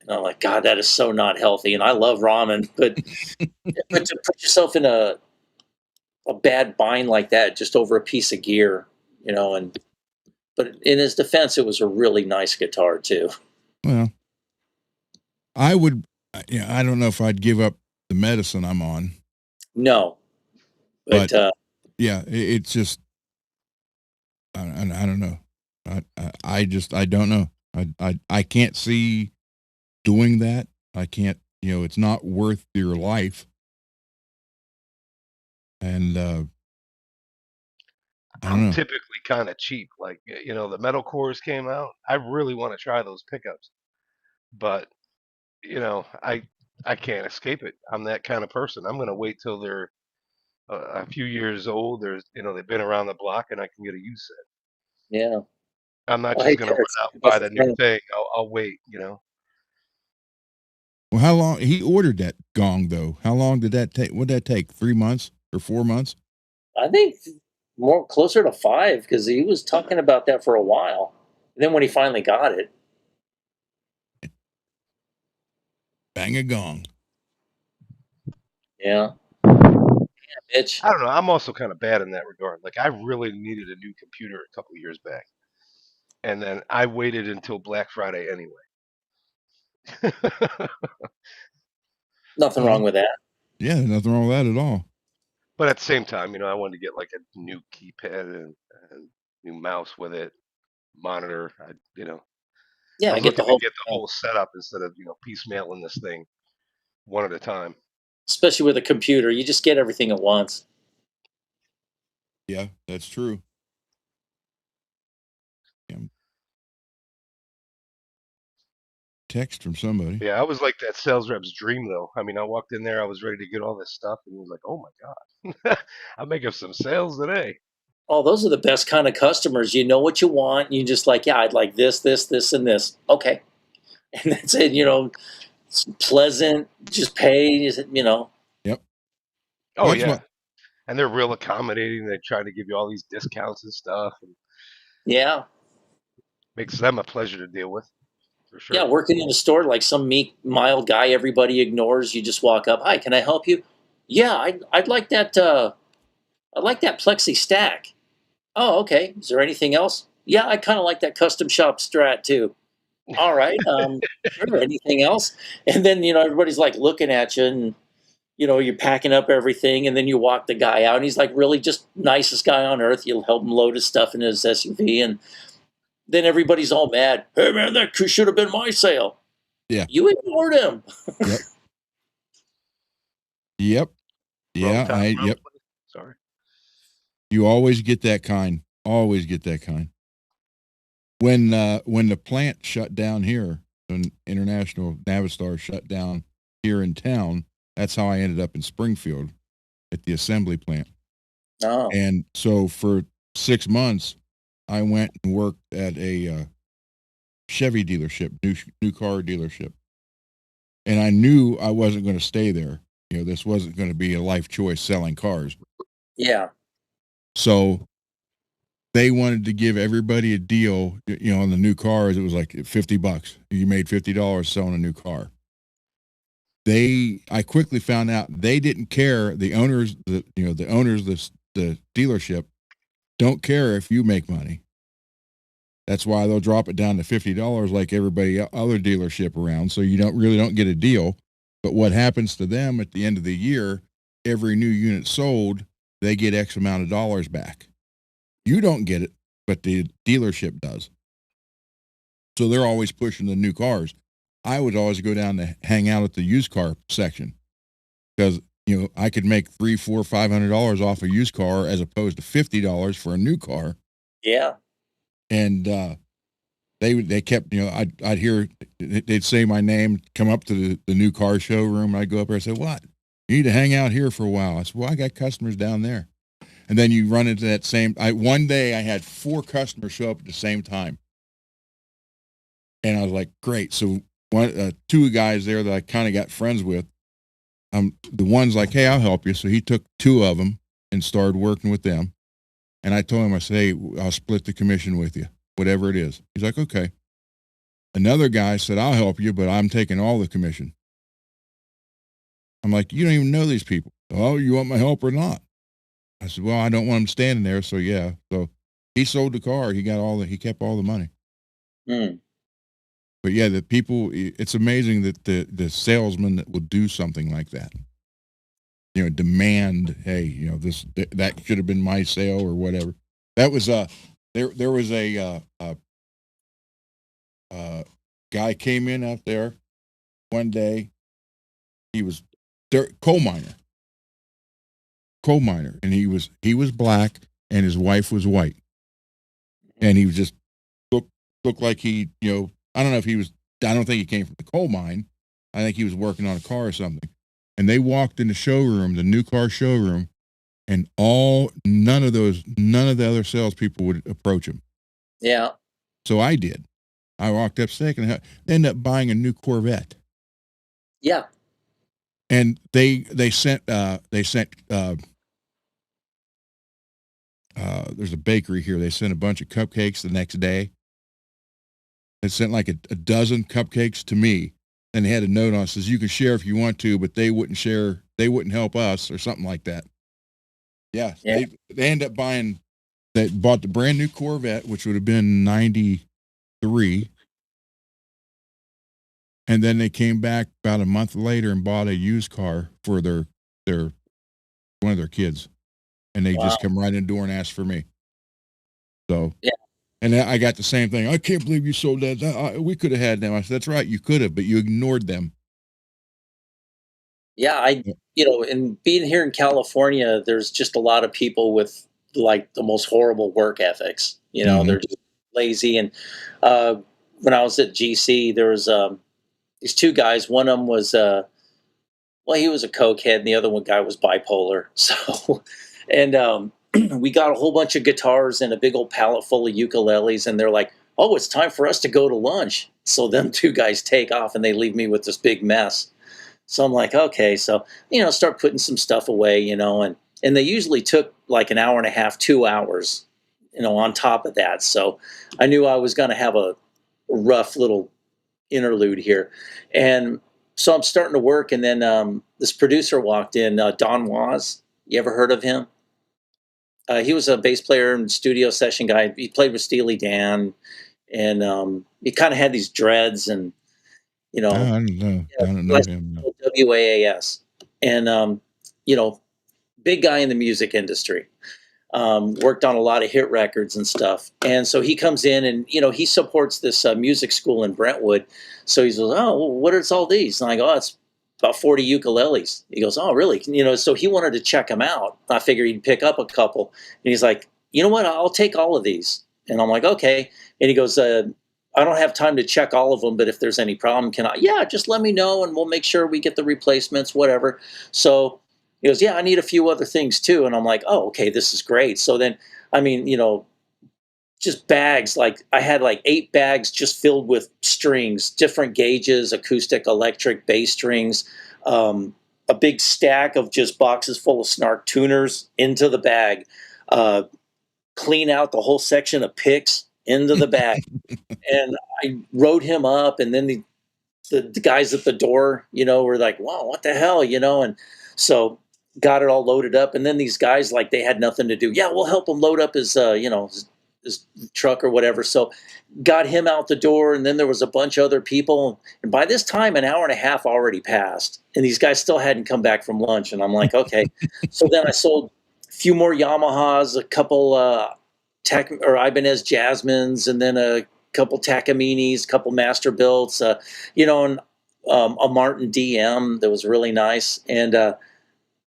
And I'm like, God, that is so not healthy. And I love ramen, but to put yourself in a bad bind like that just over a piece of gear, but in his defense, it was a really nice guitar too. Well, I don't know if I'd give up the medicine I'm on. No, but yeah, it's just, I don't know. I don't know. I can't see doing that. I can't, it's not worth your life. And I'm typically kind of cheap. Like, the metal cores came out. I really want to try those pickups, but I can't escape it. I'm that kind of person. I'm going to wait till they're a few years old. They've been around the block and I can get a used set. yeah, I'm not just going to run out and buy the new thing. I'll wait, Well, how long he ordered that gong though? How long did that take? Would that take 3 months or 4 months? I think more closer to 5 because he was talking about that for a while. And then when he finally got it, Bang a gong. yeah, Mitch. I don't know. I'm also kind of bad in that regard. Like I really needed a new computer a couple years back, and then I waited until Black Friday anyway. Nothing wrong with that. Yeah, there's nothing wrong with that at all. But at the same time, I wanted to get like a new keypad and new mouse with it, monitor. I Yeah, I was get the looking to whole, get the whole setup instead of piecemealing this thing one at a time. especially with a computer, you just get everything at once. Yeah, that's true. Yeah. Text from somebody. Yeah, I was like that sales rep's dream though. I walked in there, I was ready to get all this stuff, and he was like, "Oh my god, I'm making some sales today." Oh, those are the best kind of customers. You know what you want. You just like, yeah, I'd like this, this, this, and this. Okay. And that's it. It's pleasant, just pay, Yep. Oh That's yeah, what. and they're real accommodating. They try to give you all these discounts and stuff, and yeah. makes them a pleasure to deal with for Yeah, sure. working in a store like some meek, mild guy everybody ignores. You just walk up. Hi, can I help you? Yeah, I'd like that. I'd like that plexi stack. Oh, okay. Is there anything else? Yeah, I kind of like that custom shop strat too. All right. Sure. Anything else? And then everybody's like looking at you, and you're packing up everything, and then you walk the guy out, and he's like really just nicest guy on earth. You'll help him load his stuff in his SUV, and then everybody's all mad. Hey man, that should have been my sale. Yeah. You ignored him. Yep. Yep. Wrong Yeah. time, wrong Yep. place. Sorry. You always get that kind. Always get that kind. When the plant shut down here, when International Navistar shut down here in town, that's how I ended up in Springfield at the assembly plant. Oh, And so for 6 months, I went and worked at a Chevy dealership, new car dealership, and I knew I wasn't going to stay there. This wasn't going to be a life choice selling cars. yeah, So they wanted to give everybody a deal. On the new cars, it was like $50. You made $50 selling a new car. I quickly found out they didn't care. The owners, the owners, the dealership don't care if you make money. That's why they'll drop it down to $50 like everybody other dealership around. So you don't get a deal. But what happens to them at the end of the year, every new unit sold, they get X amount of dollars back. You don't get it, but the dealership does. So they're always pushing the new cars. I would always go down to hang out at the used car section because I could make $300, $400, $500 off a used car as opposed to $50 for a new car. yeah, And they kept I'd hear they'd say my name, come up to the new car showroom, and I'd go up there and say, "What? You need to hang out here for a while." I said, "Well, I got customers down there." And then you run into that same. One day I had 4 customers show up at the same time, and I was like, "Great!" So two guys there that I kind of got friends with. The one's like, "Hey, I'll help you." So he took 2 of them and started working with them. And I told him, I said, "Hey, I'll split the commission with you, whatever it is." He's like, "Okay." Another guy said, "I'll help you, but I'm taking all the commission." I'm like, "You don't even know these people." "Oh, you want my help or not?" I said, "Well, I don't want him standing there, so yeah." So he sold the car. He kept all the money. mm, But yeah, the people, it's amazing that the salesman that will do something like that, demand, hey, that should have been my sale or whatever. That was there was guy came in out there one day. He was coal miner, and he was black, and his wife was white, and he was just looked like I don't know if he was. I don't think he came from the coal mine. I think he was working on a car or something. And they walked in the showroom, the new car showroom, and none of the other salespeople would approach him. yeah, So I did. I walked up second and ended up buying a new Corvette. yeah. And they sent there's a bakery here. They sent a bunch of cupcakes the next day. They sent like a dozen cupcakes to me. And they had a note on it says, you can share if you want to, but they wouldn't share. They wouldn't help us or something like that. Yeah. They end up they bought the brand new Corvette, which would have been 93. And then they came back about a month later and bought a used car for their one of their kids. And they just come right in the door and ask for me. So, Yeah. And I got the same thing. I can't believe you sold that. We could have had them. I said, that's right. You could have, but you ignored them. Yeah, and being here in California, there's just a lot of people with like the most horrible work ethics. They're just lazy. And when I was at GC, there was these two guys. One of them was he was a cokehead, and the other one guy was bipolar. So, and we got a whole bunch of guitars and a big old pallet full of ukuleles, and they're like, "Oh, it's time for us to go to lunch." So them two guys take off, and they leave me with this big mess. So I'm like, okay, so start putting some stuff away, and they usually took like an hour and a half, 2 hours, on top of that. So I knew I was going to have a rough little interlude here, and so I'm starting to work, and then this producer walked in, Don Was. You ever heard of him? He was a bass player and studio session guy. He played with Steely Dan, and he kind of had these dreads, and I don't know. I don't know like him. No. WAAS, and big guy in the music industry. Worked on a lot of hit records and stuff. And so he comes in, and he supports this music school in Brentwood. So he says, "Oh, well, what is all these?" And I go, "Oh, it's about 40 ukuleles." He goes, "Oh, really?" So he wanted to check them out. I figured he'd pick up a couple. And he's like, "You know what? I'll take all of these." And I'm like, "Okay." And he goes, "I don't have time to check all of them, but if there's any problem, can I?" "Yeah, just let me know, and we'll make sure we get the replacements, whatever." So he goes, "Yeah, I need a few other things too." And I'm like, "Oh, okay, this is great." So then, I mean, just bags. Like I had like 8 bags just filled with strings, different gauges, acoustic, electric, bass strings, a big stack of just boxes full of Snark tuners into the bag, uh, clean out the whole section of picks into the bag. And I wrote him up, and then the guys at the door, were like, "Wow, what the hell," and so got it all loaded up. And then these guys, like, they had nothing to do. "Yeah, we'll help him load up his truck or whatever." So got him out the door, and then there was a bunch of other people. And by this time, an hour and a half already passed, and these guys still hadn't come back from lunch. And I'm like, okay. So then I sold a few more Yamahas, a couple Tech or Ibanez Jasmines, and then a couple Takaminis, couple Masterbuilts, and a Martin DM that was really nice, and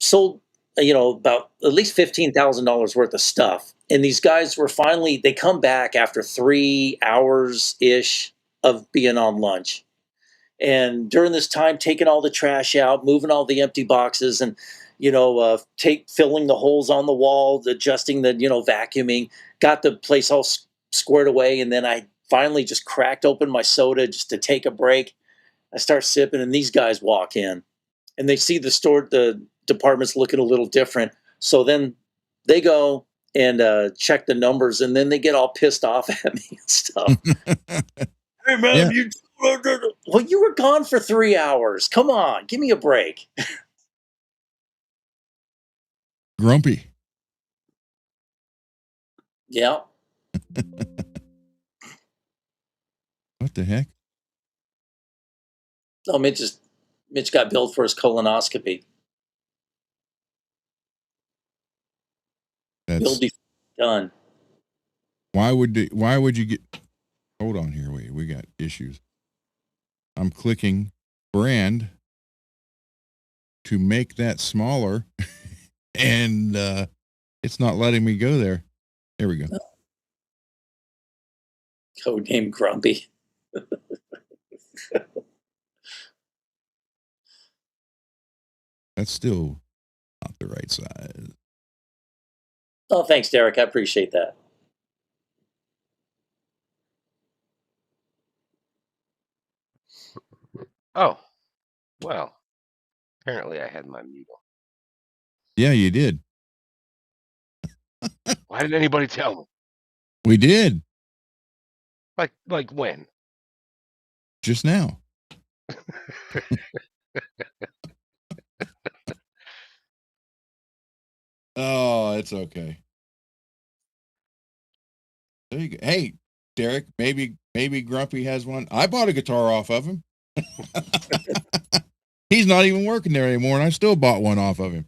sold, about at least $15,000 worth of stuff. And these guys were finally, they come back after 3 hours ish of being on lunch. And during this time, taking all the trash out, moving all the empty boxes, and filling the holes on the wall, adjusting the vacuuming, got the place all squared away. And then I finally just cracked open my soda just to take a break. I start sipping, and these guys walk in, and they see the department's looking a little different. So then they go and check the numbers, and then they get all pissed off at me and stuff. "Hey man, Yeah. well, you were gone for 3 hours. Come on, give me a break." Grumpy. Yeah. What the heck? No, Mitch got billed for his colonoscopy. That's Billed before done. why would you get? Hold on here. We got issues. I'm clicking brand to make that smaller, and it's not letting me go there. There we go. Codename Grumpy. That's still not the right size. Oh, thanks, Derek. I appreciate that. Oh, well, apparently I had my mute on. Yeah, you did. Why didn't anybody tell me? We did Like when? just now. Oh, it's okay. There you go. Hey, Derek, maybe Grumpy has one. I bought a guitar off of him. He's not even working there anymore, and I still bought one off of him.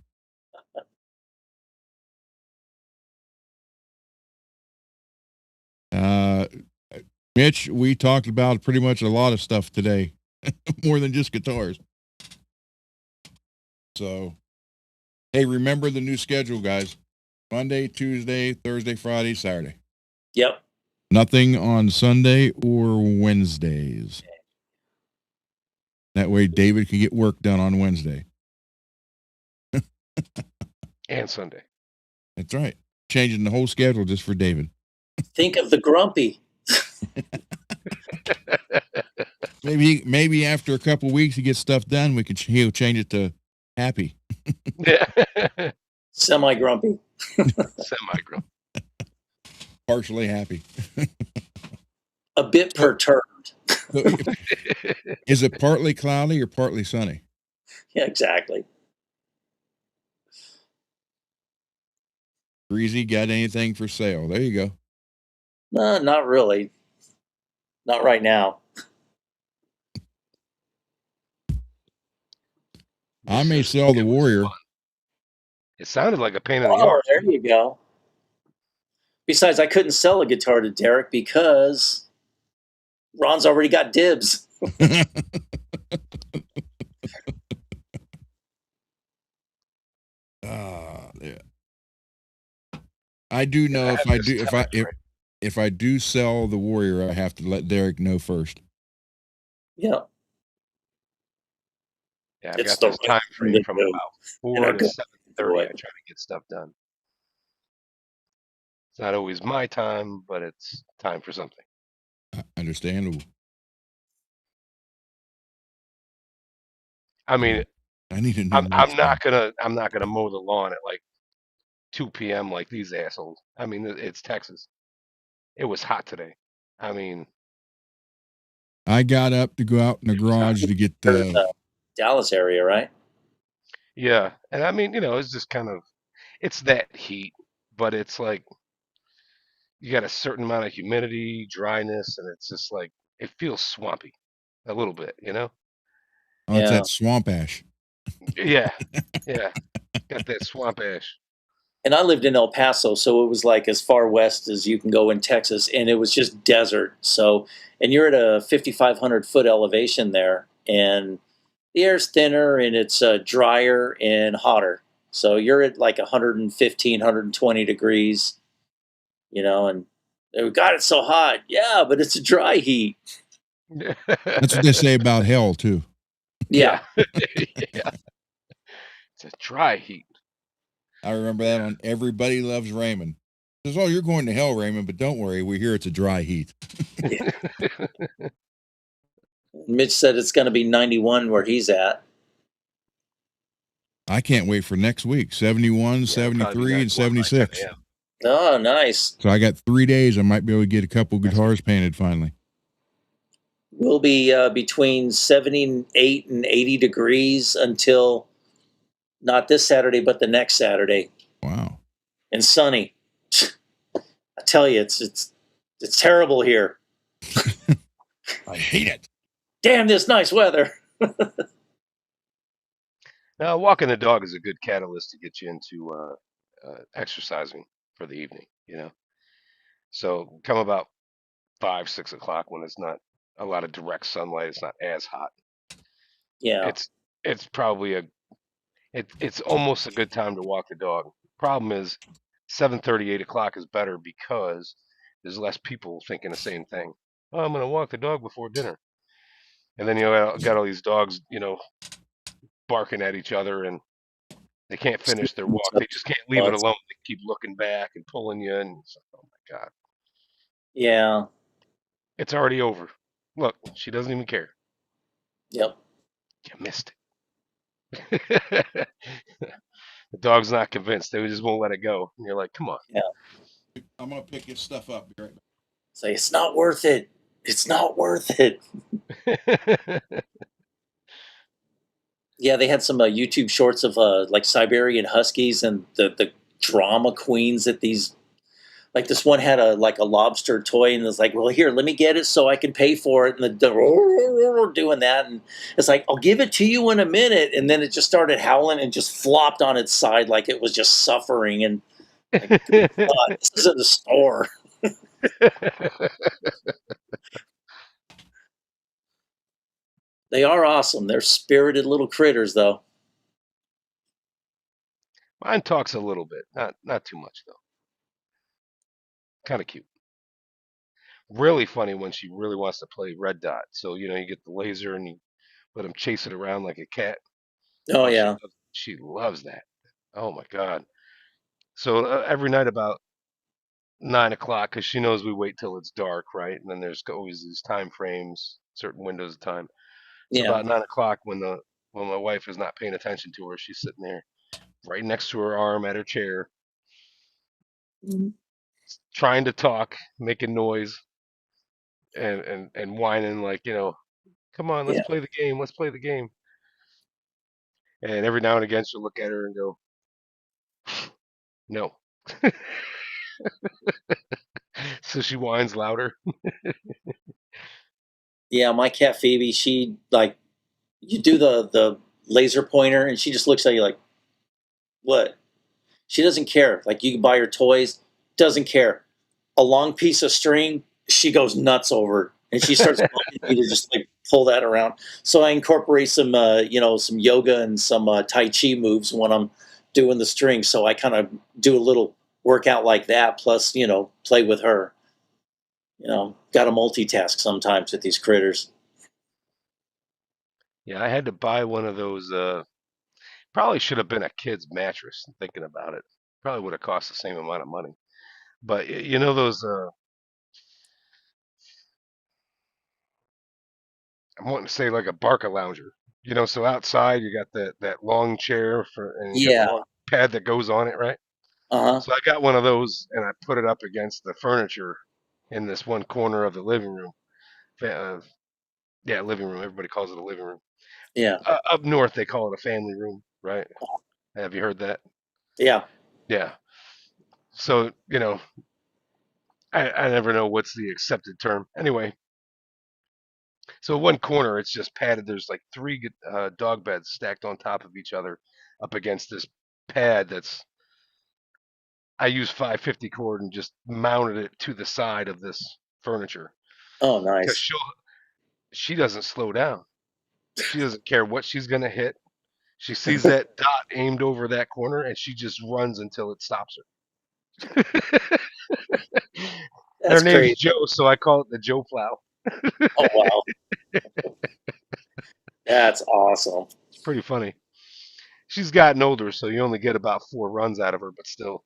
Mitch, we talked about pretty much a lot of stuff today, more than just guitars. So, hey, remember the new schedule, guys. Monday, Tuesday, Thursday, Friday, Saturday. Yep. Nothing on Sunday or Wednesdays. That way David can get work done on Wednesday. And Sunday. That's right. Changing the whole schedule just for David. Think of the grumpy. Maybe after a couple of weeks he gets stuff done, he'll change it to happy. Yeah. Semi grumpy. Semi-grumpy. Partially happy. A bit perturbed. Is it partly cloudy or partly sunny? Yeah, exactly. Breezy, got anything for sale? There you go. No, not really. Not right now. I may sell the Warrior. It sounded like a pain in the Oh, arse. there you go. Besides, I couldn't sell a guitar to Derek because Ron's already got dibs. Yeah. I do know if I do sell the Warrior, I have to let Derek know first. Yeah. Yeah, I've It's got the this right time frame thing to from do. about And 4 I to go, 7:30. I it. try to get stuff done. It's not always my time, but it's time for something. Understandable. I mean, I need a new I'm not gonna mow the lawn at like 2 p.m. like these assholes. I mean, it's Texas. It was hot today. I mean, I got up to go out in the it was hot. garage to get You're in the Dallas area, right? Yeah, and I mean, it's just kind of it's that heat, but it's like you got a certain amount of humidity, dryness, and it's just like it feels swampy a little bit, Oh, it's Yeah. that swamp ash. Yeah, yeah, got that swamp ash. And I lived in El Paso, so it was like as far west as you can go in Texas, and it was just desert. So, and you're at a 5,500 foot elevation there, and the air's thinner and it's drier and hotter. So you're at like 115, 120 degrees, and they got it so hot. Yeah, but it's a dry heat. That's what they say about hell too. Yeah. Yeah. It's a dry heat. I remember that on Everybody Loves Raymond. Says, "Oh, you're going to hell, Raymond, but don't worry, we hear it's a dry heat." Mitch said it's going to be 91 where he's at. I can't wait for next week. 71, 73, and 76. Oh, nice. So I got 3 days. I might be able to get a couple guitars painted finally. We'll be between 78 and 80 degrees until not this Saturday, but the next Saturday. Wow. And sunny. I tell you, it's terrible here. I hate it. Damn this nice weather. Now, walking the dog is a good catalyst to get you into exercising for the evening. So come about 5, 6 o'clock when it's not a lot of direct sunlight. It's not as hot. Yeah. It's probably it's almost a good time to walk the dog. Problem is 7:30, 8 o'clock is better because there's less people thinking the same thing. Oh, I'm gonna walk the dog before dinner, and then got all these dogs, barking at each other, and they can't finish their walk. They just can't leave it alone. They keep looking back and pulling you, and it's like, oh my god. Yeah. It's already over. Look, she doesn't even care. Yep. You missed it. The dog's not convinced. They just won't let it go. And you're like, come on. I'm gonna pick his stuff up. Be right back. Say it's not worth it. It's not worth it. Yeah, they had some YouTube shorts of like Siberian Huskies and the drama queens that these. Like this one had a lobster toy and was like, well, here, let me get it so I can pay for it. And the doing that, and it's like, I'll give it to you in a minute, and then it just started howling and just flopped on its side like it was just suffering. And like, God, this is in the store. They are awesome. They're spirited little critters, though. Mine talks a little bit, not too much though. Kind of cute. Really funny when she really wants to play red dot. So you get the laser and you let him chase it around like a cat. Oh Oh, yeah, she loves that. Oh my god. So every night about 9 o'clock, because she knows we wait till it's dark, right? And then there's always these time frames, certain windows of time. So yeah, about 9 o'clock, when my wife is not paying attention to her, she's sitting there right next to her arm at her chair, trying to talk, making noise, and whining like, come on, let's yeah, play the game, let's play the game. And every now and again, she'll look at her and go, no. So she whines louder. yeah. My cat Phoebe, she like you do the laser pointer, and she just looks at you like, what? She doesn't care. Like you can buy her toys, doesn't care. A long piece of string, she goes nuts over, and she starts wanting me to just like pull that around. So I incorporate some, some yoga and some Tai Chi moves when I'm doing the string. So I kind of do a little workout like that, plus play with her. Got to multitask sometimes with these critters. Yeah, I had to buy one of those. Probably should have been a kid's mattress. Thinking about it, probably would have cost the same amount of money. But you know those. I'm wanting to say like a Barca lounger. So outside you got that long chair and you got the Yeah. long pad that goes on it, right? Uh huh. So I got one of those and I put it up against the furniture in this one corner of the living room. Uh, yeah, living room. Everybody calls it a living room. Yeah. Up north they call it a family room, right? Have you heard that? Yeah. Yeah. So I never know what's the accepted term. Anyway, so one corner it's just padded. There's like three dog beds stacked on top of each other, up against this pad that's. I used 550 cord and just mounted it to the side of this furniture Oh, because nice. she doesn't slow down. She doesn't care what she's gonna hit. She sees that dot aimed over that corner and she just runs until it stops her. And her That's name's crazy. Joe, so I call it the Joe Plow. Oh, wow. That's awesome. It's pretty funny. She's gotten older, so you only get about 4 runs out of her, but still,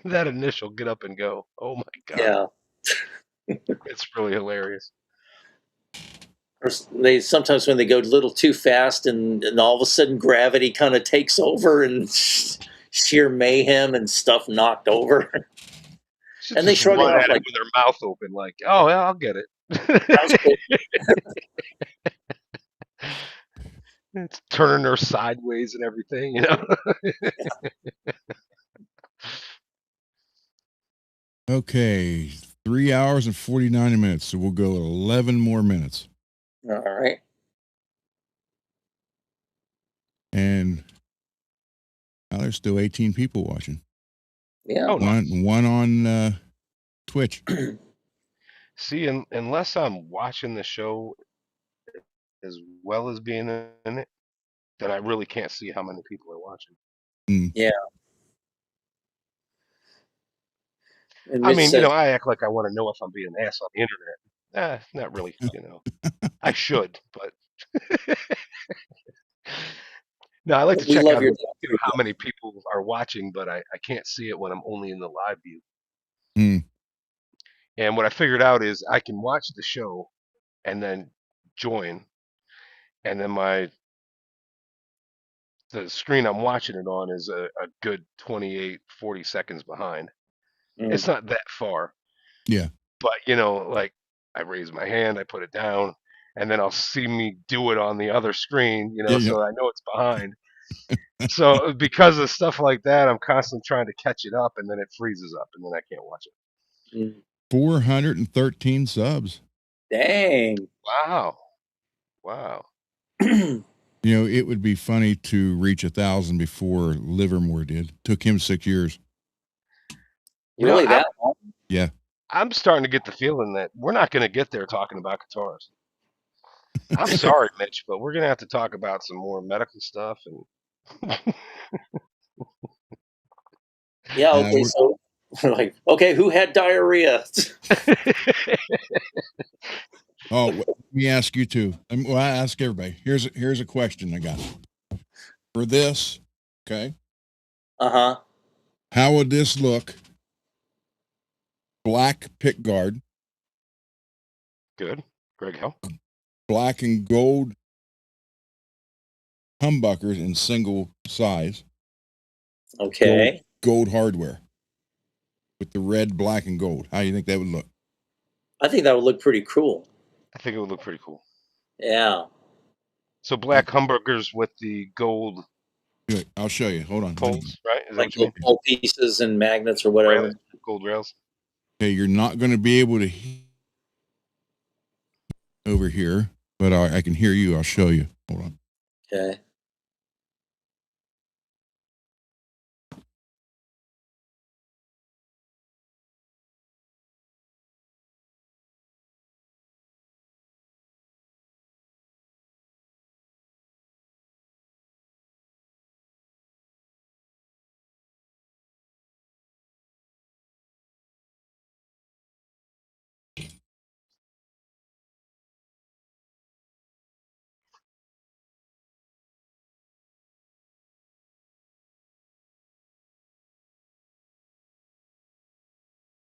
that initial get up and go. Oh my god, Yeah. it's really hilarious. Or they sometimes when they go a little too fast, and all of a sudden gravity kind of takes over and sheer mayhem and stuff knocked over. She'll And they just shrug it run off at it like, with her mouth open, like, "Oh, yeah, I'll get that was cool. it." It's turning her sideways and everything. Okay, 3 hours and 49 minutes. So we'll go 11 more minutes. All right. And now there's still 18 people watching. Yeah. Oh, no. One on Twitch. See, unless I'm watching the show as well as being in it, then I really can't see how many people are watching. Mm. Yeah. And I Mitch mean, says, I act like I want to know if I'm being an ass on the internet. Not really. I should, but no, I like to we check love out your dog too. how many people are watching, but I can't see it when I'm only in the live view. Mm. And what I figured out is I can watch the show and then join, and then my the screen I'm watching it on is a good 28, 40 seconds behind. Mm. It's not that far, Yeah. but you know, like I raise my hand, I put it down, and then I'll see me do it on the other screen, you know, Yeah. so I know it's behind. So because of stuff like that, I'm constantly trying to catch it up, and then it freezes up, and then I can't watch it. Mm. 413 subs. Dang. Wow, wow. You know, it would be funny to reach 1,000 before Livermore did. Took him 6 years. You know, Really that long? Yeah. I'm starting to get the feeling that we're not going to get there talking about guitars. I'm sorry, Mitch, but we're going to have to talk about some more medical stuff and Yeah, okay, We're- so like, okay, who had diarrhea? let me ask you too. Well, I ask everybody. Here's a question I got for this. Okay. Uh-huh. How would this look? Black pick guard, Good. Greg Hill. black and gold humbuckers in single size, Okay. gold hardware with the red, black, and gold. How do you think that would look? I think that would look pretty cool. I think it would look pretty cool. Yeah. So black hamburgers with the gold Good. I'll show you. Hold on. poles, right? Is that Like what you mean? gold pieces and magnets or Rails, whatever. gold rails. Okay, you're not going to be able to over here, but I can hear you. I'll show you. Hold on. Okay.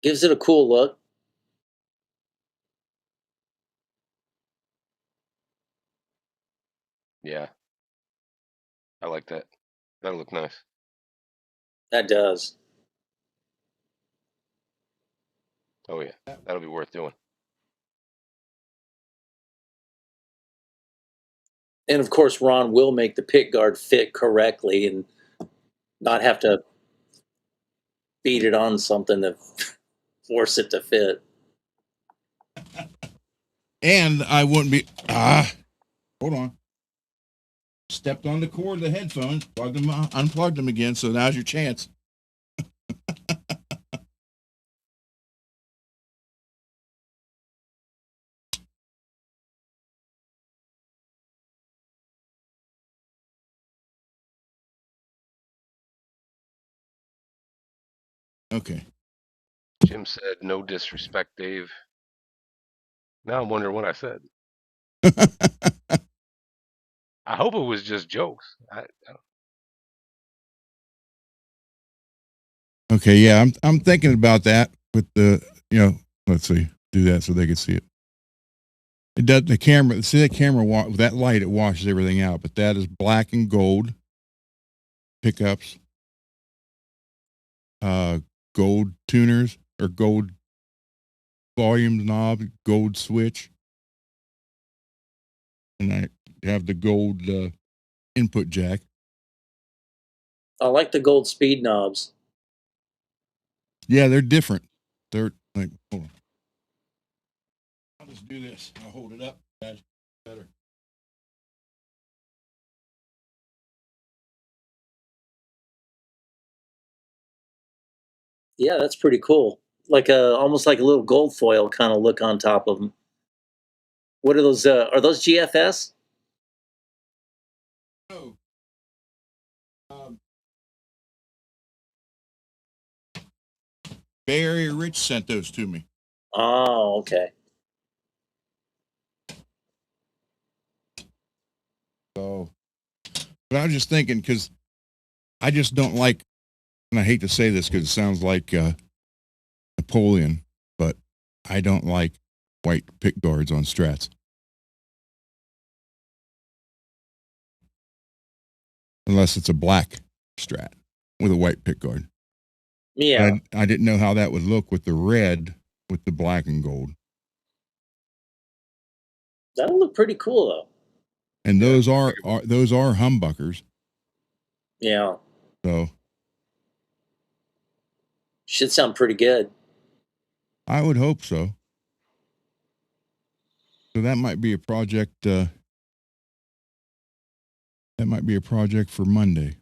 Gives it a cool look. Yeah, I like that. That'll look nice. That does. Oh yeah, that'll be worth doing. And of course, Ron will make the pick guard fit correctly and not have to beat it on something to force it to fit. And I wouldn't be hold on. Stepped on the cord of the headphones, plugged them, unplugged them again. So now's your chance. Okay. Jim said, "No disrespect, Dave." Now I'm wondering what I said. I hope it was just jokes. Okay. Yeah, I'm thinking about that with the let's see, do that so they can see it. It does the camera. See that camera with that light, it washes everything out. But that is black and gold pickups, gold tuners or gold volume knob, gold switch, and I have the gold input jack. I like the gold speed knobs. Yeah, they're different. They're like, hold on. I'll just do this. I'll hold it up. That's better. Yeah, that's pretty cool. Like a almost like a little gold foil kind of look on top of them. What are those? Are those GFS? Oh, um, Bay Area Rich sent those to me. Oh, okay. So, but I was just thinking because I just don't like, and I hate to say this because it sounds like Napoleon, but I don't like white pick guards on Strats. unless it's a black Strat with a white pickguard. Yeah, I didn't know how that would look with the red with the black and gold. that'll look pretty cool though. And Yeah, those are humbuckers. Yeah, So should sound pretty good. I would hope so. So that might be a project. That might be a project for Monday.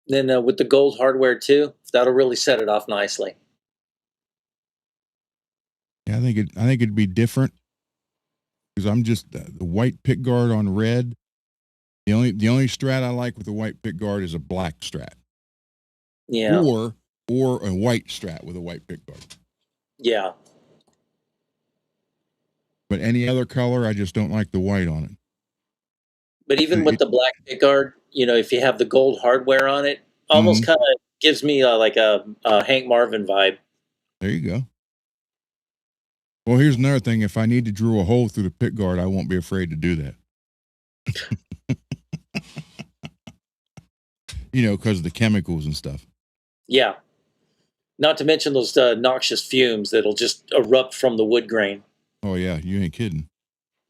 Then with the gold hardware too, that'll really set it off nicely. Yeah, I think it'd be different because I'm just the white pickguard on red. The only Strat I like with the white pickguard is a black Strat, Yeah, or a white Strat with a white pickguard. yeah. But any other color, I just don't like the white on it. But even with the black pickguard, if you have the gold hardware on it, almost kind of gives me like a Hank Marvin vibe. There you go. Well, here's another thing. If I need to drill a hole through the pickguard, I won't be afraid to do that. Because of the chemicals and stuff. Yeah. Not to mention those noxious fumes that'll just erupt from the wood grain. Oh, yeah. You ain't kidding.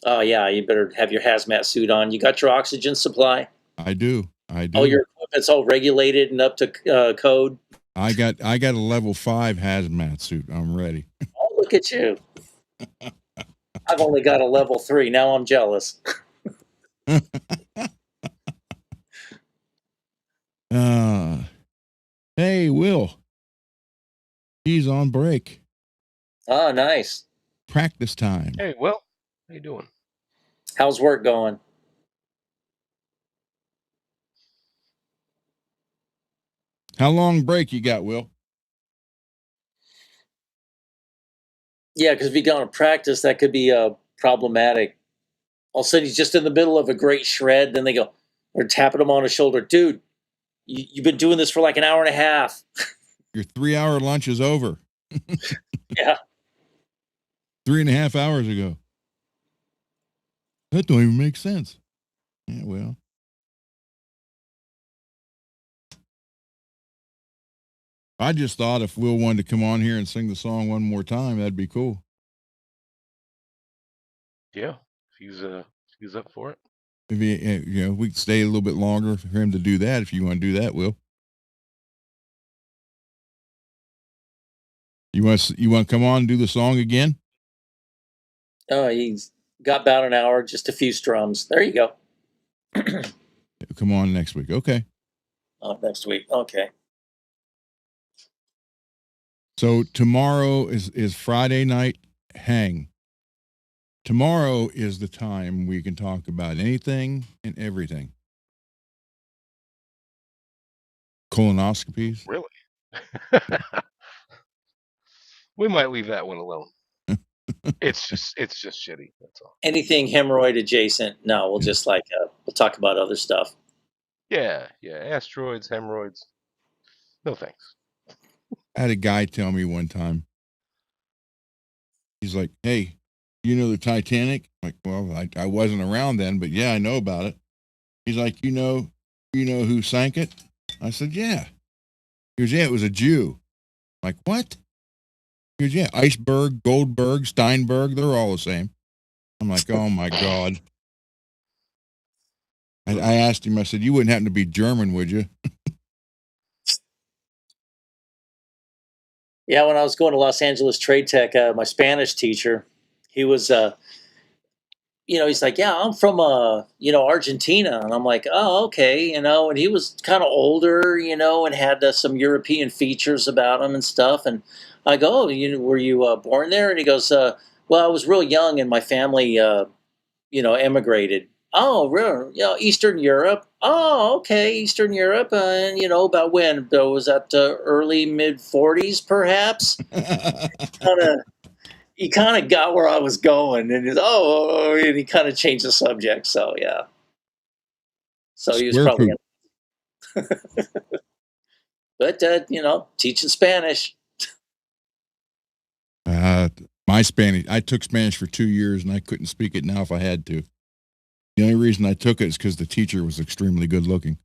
Oh, yeah. You better have your hazmat suit on. You got your oxygen supply? I do. All your equipment's all regulated and up to code? I got a level 5 hazmat suit. I'm ready. Oh, look at you. I've only got a level 3. Now I'm jealous. Hey, Will. He's on break. Oh, nice. Practice time. Hey, Will, how you doing? How's work going? How long break you got, Will? Yeah, because if you go on practice, that could be problematic. All of a sudden, he's just in the middle of a great shred. Then they're tapping him on the shoulder. Dude, you've been doing this for like an hour and a half. Your 3-hour lunch is over. Yeah. 3.5 hours ago. That don't even make sense. Yeah, well. I just thought if Will wanted to come on here and sing the song one more time, that'd be cool. Yeah, if he's up for it. If we could stay a little bit longer for him to do that. If you want to do that, Will. You want to come on and do the song again? Oh, he's got about an hour, just a few strums. There you go. Come on next week. Okay. Oh, next week. Okay. So tomorrow is Friday night hang. Tomorrow is the time we can talk about anything and everything. Colonoscopies. Really? We might leave that one alone. It's just shitty. That's all. Anything hemorrhoid adjacent? No, we'll just we'll talk about other stuff. Yeah. Asteroids, hemorrhoids. No thanks. I had a guy tell me one time. He's like, "Hey, you know the Titanic?" I'm like, well, I wasn't around then, but yeah, I know about it. He's like, you know who sank it? I said, yeah. He goes, yeah, it was a Jew. I'm like, what? He goes, yeah, Iceberg, Goldberg, Steinberg, they're all the same. I'm like, oh my God. I asked him, I said, you wouldn't happen to be German, would you? Yeah, when I was going to Los Angeles Trade Tech, my Spanish teacher, he was, he's like, yeah, I'm from, Argentina. And I'm like, oh, okay. And he was kind of older, and had some European features about him and stuff. And I go, oh, were you born there? And he goes, well, I was real young and my family, emigrated. Oh, really? Eastern Europe. Oh, okay, Eastern Europe. And about when? Was that early mid 40s, perhaps? He kind of got where I was going, and and he kind of changed the subject. So yeah. So he was Square probably, poop. but teaching Spanish. My Spanish, I took Spanish for 2 years and I couldn't speak it now if I had to. The only reason I took it is because the teacher was extremely good looking.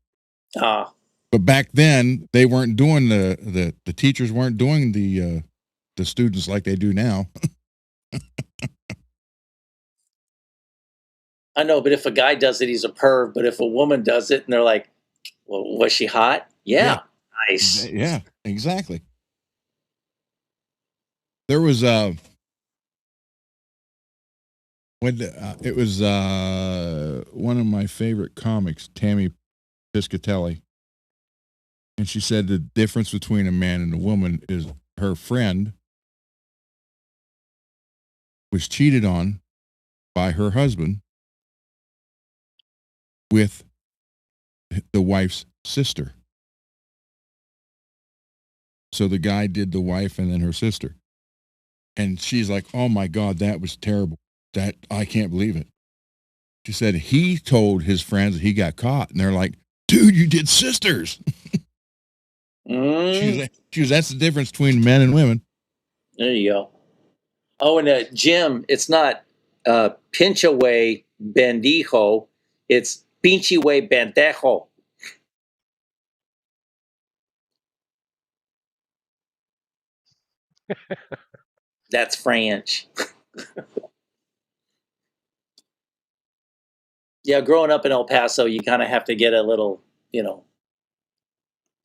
Ah, But back then, they weren't doing the teachers weren't doing the students like they do now. I know, but if a guy does it, he's a perv. But if a woman does it, and they're like, well, "Was she hot?" Yeah, nice. Yeah, exactly. There was when it was one of my favorite comics, Tammy Piscatelli, and she said the difference between a man and a woman is her friend was cheated on by her husband with the wife's sister. So the guy did the wife and then her sister. And she's like, "Oh my God, that was terrible. That I can't believe it." She said he told his friends that he got caught, and they're like, "Dude, you did sisters." Mm, She was, that's the difference between men and women. there you go. Oh, and Jim, it's not pinch away bendijo, it's pinche way bendejo. That's French. Yeah, growing up in El Paso, you kind of have to get a little,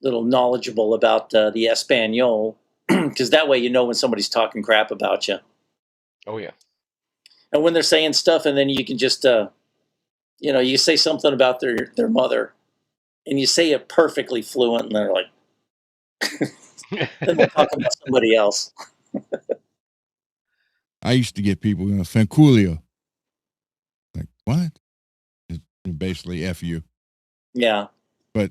little knowledgeable about the Espanol, because that way you know when somebody's talking crap about you, Oh yeah. and when they're saying stuff, and then you can just, you say something about their mother, and you say it perfectly fluent, and they're like, then they're talking about somebody else. I used to get people, Fanculio. Like, what? It's basically F you. Yeah. But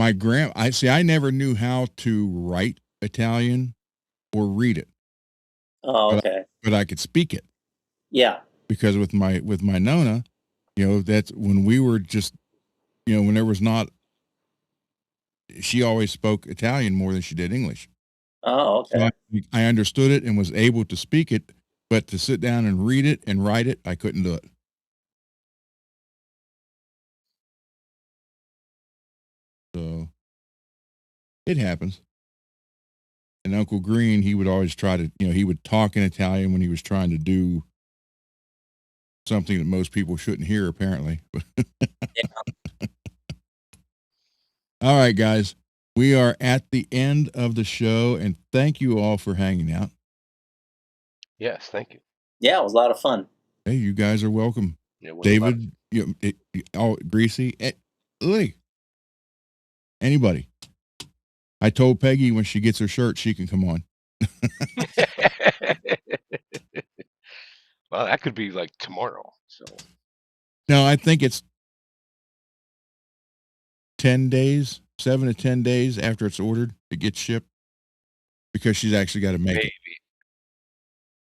I never knew how to write Italian or read it, Oh, okay. but I could speak it Yeah. because with my Nona, that's when we were just, when there was not, she always spoke Italian more than she did English. Oh, So okay. I understood it and was able to speak it, but to sit down and read it and write it, I couldn't do it. So it happens. And Uncle Green, he would always try to, he would talk in Italian when he was trying to do something that most people shouldn't hear, apparently. Yeah. All right, guys, we are at the end of the show, and thank you all for hanging out. Yes, thank you. Yeah, it was a lot of fun. Hey, you guys are welcome. Yeah, it was a lot David, Greasy, Lee, anybody. I told Peggy when she gets her shirt, she can come on. Well, that could be like tomorrow. So No, I think it's 10 days, 7 to 10 days after it's ordered, it gets shipped because she's actually got to make maybe it.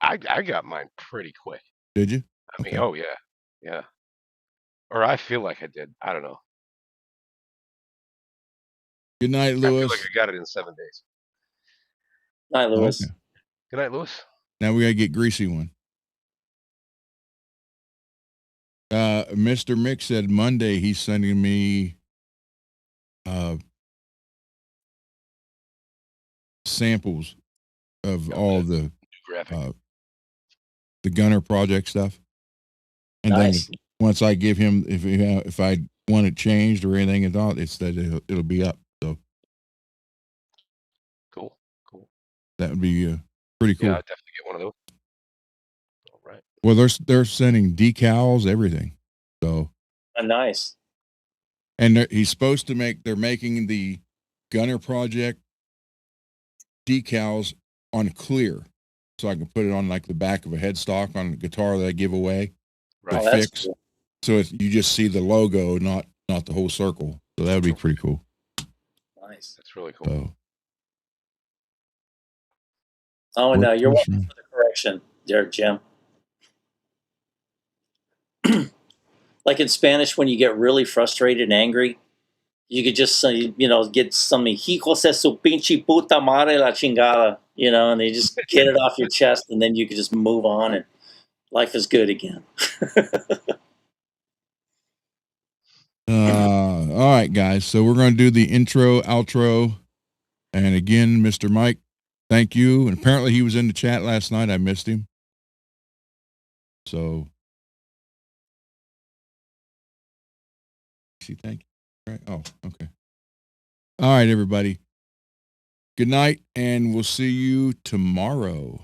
I got mine pretty quick. Did you? I mean, Okay. oh yeah, yeah. Or I feel like I did. I don't know. Good night, I feel Lewis. like I got it in 7 days. Hi, Lewis. Okay. Good night, Lewis. Now we got to get Greasy one. Mr. Mick said Monday he's sending me samples of all the Graphic. the Gunner project stuff, and Nice. then once I give him if I want it changed or anything at all, it's that it'll be up. So Cool. that would be pretty cool. Yeah, I'll definitely get one of those. All right. Well, they're sending decals, everything. So Nice. and he's supposed to they're making the Gunner project decals on clear, so I can put it on like the back of a headstock on a guitar that I give away. Right. Oh, that's Fix. cool. So you just see the logo, not the whole circle. So that would be pretty cool. Nice. That's really cool. So Oh, and you're welcome for the correction there, Jim. Like in Spanish, when you get really frustrated and angry, you could just say, get something, hijo se su pinche puta madre la chingada, and they just get it off your chest, and then you can just move on, and life is good again. All right, guys. So we're going to do the intro, outro. And again, Mr. Mike, thank you. And apparently he was in the chat last night. I missed him. So, thank you. Right. Oh, okay. All right, everybody. Good night, and we'll see you tomorrow.